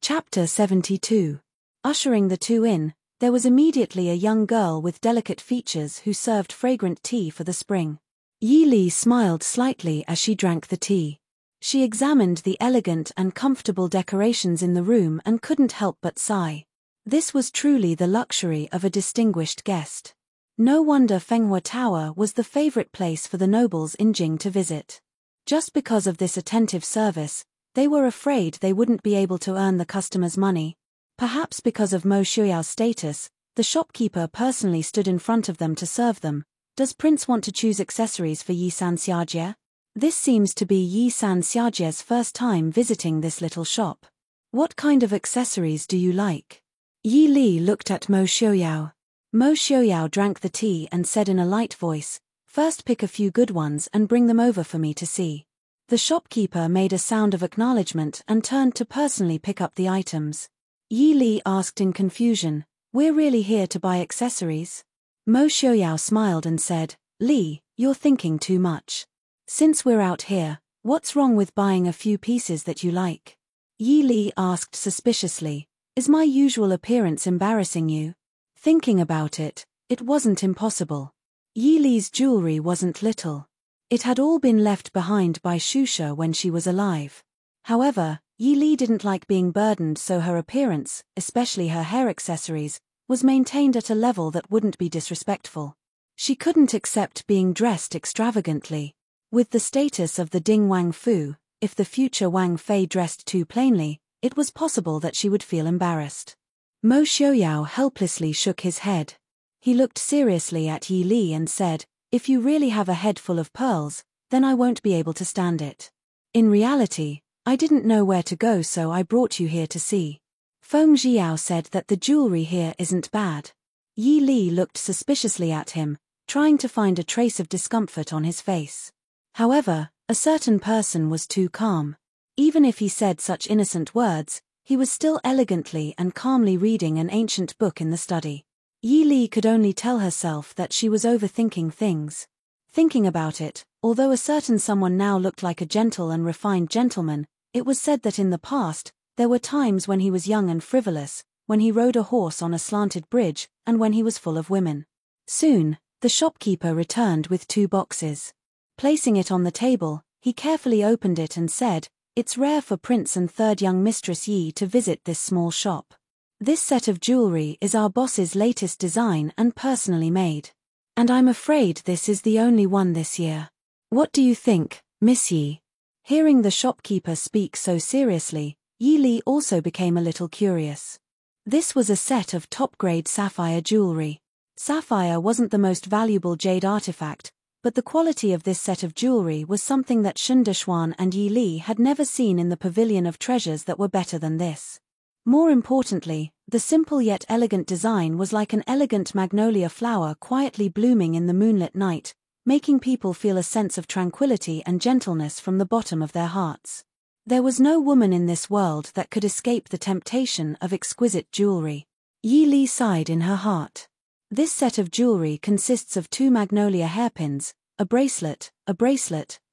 Chapter 72. Ushering the two in, there was immediately a young girl with delicate features who served fragrant tea for the spring. Yi Li smiled slightly as she drank the tea. She examined the elegant and comfortable decorations in the room and couldn't help but sigh. This was truly the luxury of a distinguished guest. No wonder Fenghua Tower was the favorite place for the nobles in Jing to visit. Just because of this attentive service, they were afraid they wouldn't be able to earn the customers' money. Perhaps because of Mo Xiaoyao's status, the shopkeeper personally stood in front of them to serve them. Does Prince want to choose accessories for Yi San Xiajie? This seems to be Yi San Xiajie's first time visiting this little shop. What kind of accessories do you like? Yi Li looked at Mo Xiaoyao. Mo Xiaoyao drank the tea and said in a light voice, "First pick a few good ones and bring them over for me to see." The shopkeeper made a sound of acknowledgement and turned to personally pick up the items. Yi Li asked in confusion, "We're really here to buy accessories?" Mo Xiaoyao smiled and said, "Li, you're thinking too much. Since we're out here, what's wrong with buying a few pieces that you like?" Yi Li asked suspiciously, "Is my usual appearance embarrassing you?" Thinking about it, it wasn't impossible. Yi Li's jewelry wasn't little. It had all been left behind by Shusha when she was alive. However, Yi Li didn't like being burdened, so her appearance, especially her hair accessories, was maintained at a level that wouldn't be disrespectful. She couldn't accept being dressed extravagantly. With the status of the Ding Wang Fu, if the future Wang Fei dressed too plainly, it was possible that she would feel embarrassed. Mo Xiaoyao helplessly shook his head. He looked seriously at Yi Li and said, "If you really have a head full of pearls, then I won't be able to stand it. In reality, I didn't know where to go, so I brought you here to see." Feng Jiao said that the jewelry here isn't bad. Yi Li looked suspiciously at him, trying to find a trace of discomfort on his face. However, a certain person was too calm. Even if he said such innocent words, he was still elegantly and calmly reading an ancient book in the study. Yi Li could only tell herself that she was overthinking things. Thinking about it, although a certain someone now looked like a gentle and refined gentleman, it was said that in the past, there were times when he was young and frivolous, when he rode a horse on a slanted bridge, and when he was full of women. Soon, the shopkeeper returned with 2 boxes. Placing it on the table, he carefully opened it and said, "It's rare for Prince and third young Mistress Yi to visit this small shop. This set of jewelry is our boss's latest design and personally made. And I'm afraid this is the only one this year. What do you think, Miss Yi?" Hearing the shopkeeper speak so seriously, Yi Li also became a little curious. This was a set of top-grade sapphire jewelry. Sapphire wasn't the most valuable jade artifact, but the quality of this set of jewelry was something that Shen Deshuan and Yi Li had never seen in the pavilion of treasures that were better than this. More importantly, the simple yet elegant design was like an elegant magnolia flower quietly blooming in the moonlit night, making people feel a sense of tranquility and gentleness from the bottom of their hearts. There was no woman in this world that could escape the temptation of exquisite jewelry. Yi Li sighed in her heart. This set of jewelry consists of 2 magnolia hairpins, a bracelet,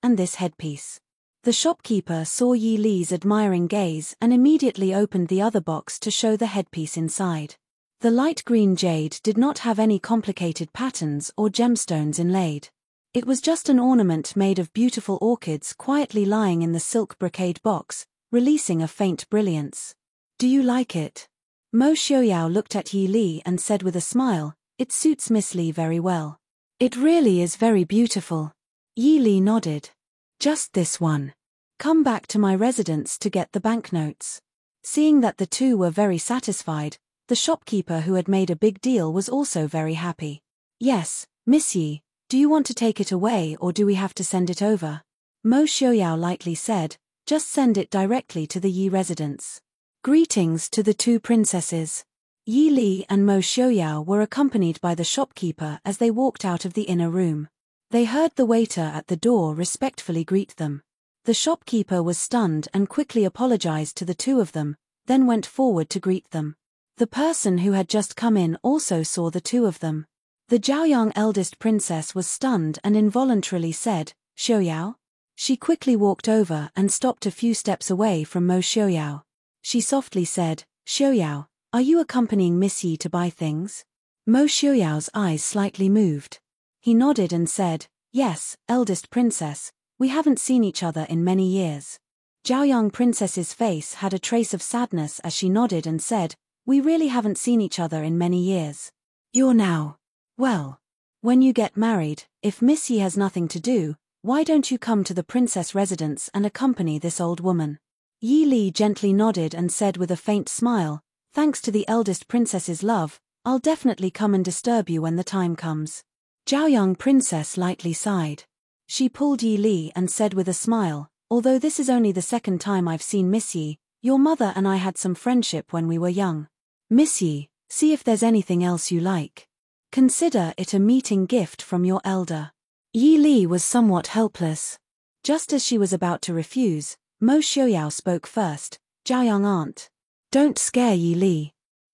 and this headpiece. The shopkeeper saw Yi Li's admiring gaze and immediately opened the other box to show the headpiece inside. The light green jade did not have any complicated patterns or gemstones inlaid. It was just an ornament made of beautiful orchids quietly lying in the silk brocade box, releasing a faint brilliance. "Do you like it?" Mo Xiaoyao looked at Yi Li and said with a smile, "It suits Miss Li very well." "It really is very beautiful." Yi Li nodded. "Just this one. Come back to my residence to get the banknotes." Seeing that the two were very satisfied, the shopkeeper who had made a big deal was also very happy. "Yes, Miss Yi, do you want to take it away or do we have to send it over?" Mo Xiaoyao lightly said, "Just send it directly to the Yi residence." Greetings to the 2 princesses. Yi Li and Mo Xiaoyao were accompanied by the shopkeeper as they walked out of the inner room. They heard the waiter at the door respectfully greet them. The shopkeeper was stunned and quickly apologized to the 2 of them, then went forward to greet them. The person who had just come in also saw the 2 of them. The Zhaoyang eldest princess was stunned and involuntarily said, "Xiaoyao?" She quickly walked over and stopped a few steps away from Mo Xiaoyao. She softly said, "Xiaoyao, are you accompanying Miss Yi to buy things?" Mo Xiaoyao's eyes slightly moved. He nodded and said, "Yes, eldest princess, we haven't seen each other in many years." Zhaoyang princess's face had a trace of sadness as she nodded and said, "We really haven't seen each other in many years. You're now. Well, when you get married, if Miss Yi has nothing to do, why don't you come to the princess residence and accompany this old woman?" Yi Li gently nodded and said with a faint smile, "Thanks to the eldest princess's love, I'll definitely come and disturb you when the time comes." Zhaoyang princess lightly sighed. She pulled Yi Li and said with a smile, "Although this is only the second time I've seen Miss Yi, your mother and I had some friendship when we were young. Miss Yi, see if there's anything else you like. Consider it a meeting gift from your elder." Yi Li was somewhat helpless. Just as she was about to refuse, Mo Xiaoyao spoke first, "Zhaoyang aunt. Don't scare Yi Li.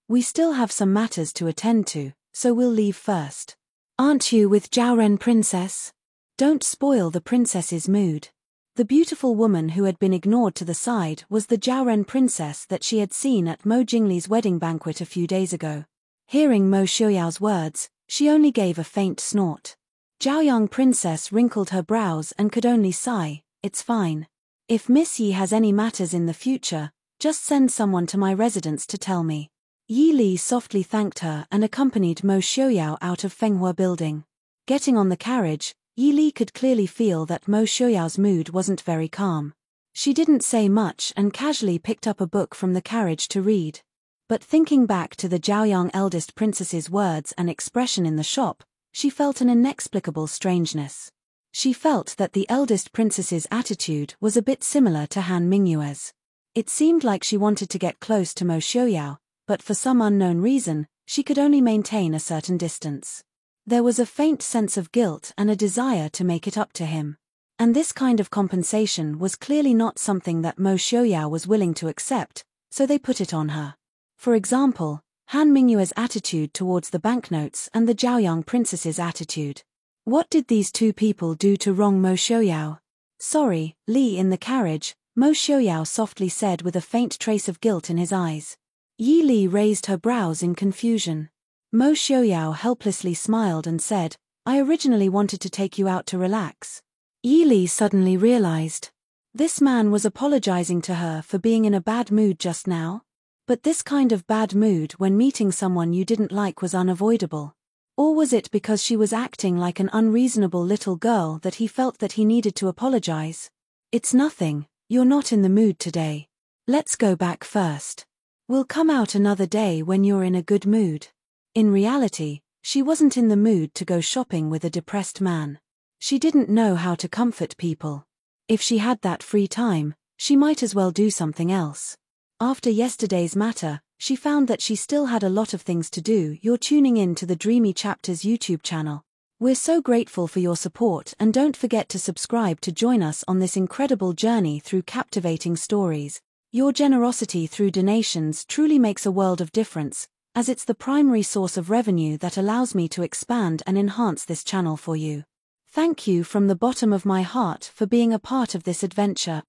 We still have some matters to attend to, so we'll leave first. Aren't you with Zhaoren princess? Don't spoil the princess's mood." The beautiful woman who had been ignored to the side was the Zhaoren princess that she had seen at Mo Jingli's wedding banquet a few days ago. Hearing Mo Xiaoyao's words, she only gave a faint snort. Zhaoyang princess wrinkled her brows and could only sigh, "It's fine. If Miss Yi has any matters in the future, just send someone to my residence to tell me." Yi Li softly thanked her and accompanied Mo Xiaoyao out of Fenghua building. Getting on the carriage, Yi Li could clearly feel that Mo Xiaoyao's mood wasn't very calm. She didn't say much and casually picked up a book from the carriage to read. But thinking back to the Zhaoyang eldest princess's words and expression in the shop, she felt an inexplicable strangeness. She felt that the eldest princess's attitude was a bit similar to Han Mingyue's. It seemed like she wanted to get close to Mo Xiaoyao, but for some unknown reason, she could only maintain a certain distance. There was a faint sense of guilt and a desire to make it up to him. And this kind of compensation was clearly not something that Mo Xiaoyao was willing to accept, so they put it on her. For example, Han Mingyue's attitude towards the banknotes and the Zhaoyang princess's attitude. What did these 2 people do to wrong Mo Xiaoyao? "Sorry, Li." In the carriage, Mo Xiaoyao softly said with a faint trace of guilt in his eyes. Yi Li raised her brows in confusion. Mo Xiaoyao helplessly smiled and said, "I originally wanted to take you out to relax." Yi Li suddenly realized. This man was apologizing to her for being in a bad mood just now? But this kind of bad mood when meeting someone you didn't like was unavoidable. Or was it because she was acting like an unreasonable little girl that he felt that he needed to apologize? It's nothing, you're not in the mood today. Let's go back first. We'll come out another day when you're in a good mood. In reality, she wasn't in the mood to go shopping with a depressed man. She didn't know how to comfort people. If she had that free time, she might as well do something else. After yesterday's matter, she found that she still had a lot of things to do. You're tuning in to the Dreamy Chapters YouTube channel. We're so grateful for your support, and don't forget to subscribe to join us on this incredible journey through captivating stories. Your generosity through donations truly makes a world of difference, as it's the primary source of revenue that allows me to expand and enhance this channel for you. Thank you from the bottom of my heart for being a part of this adventure.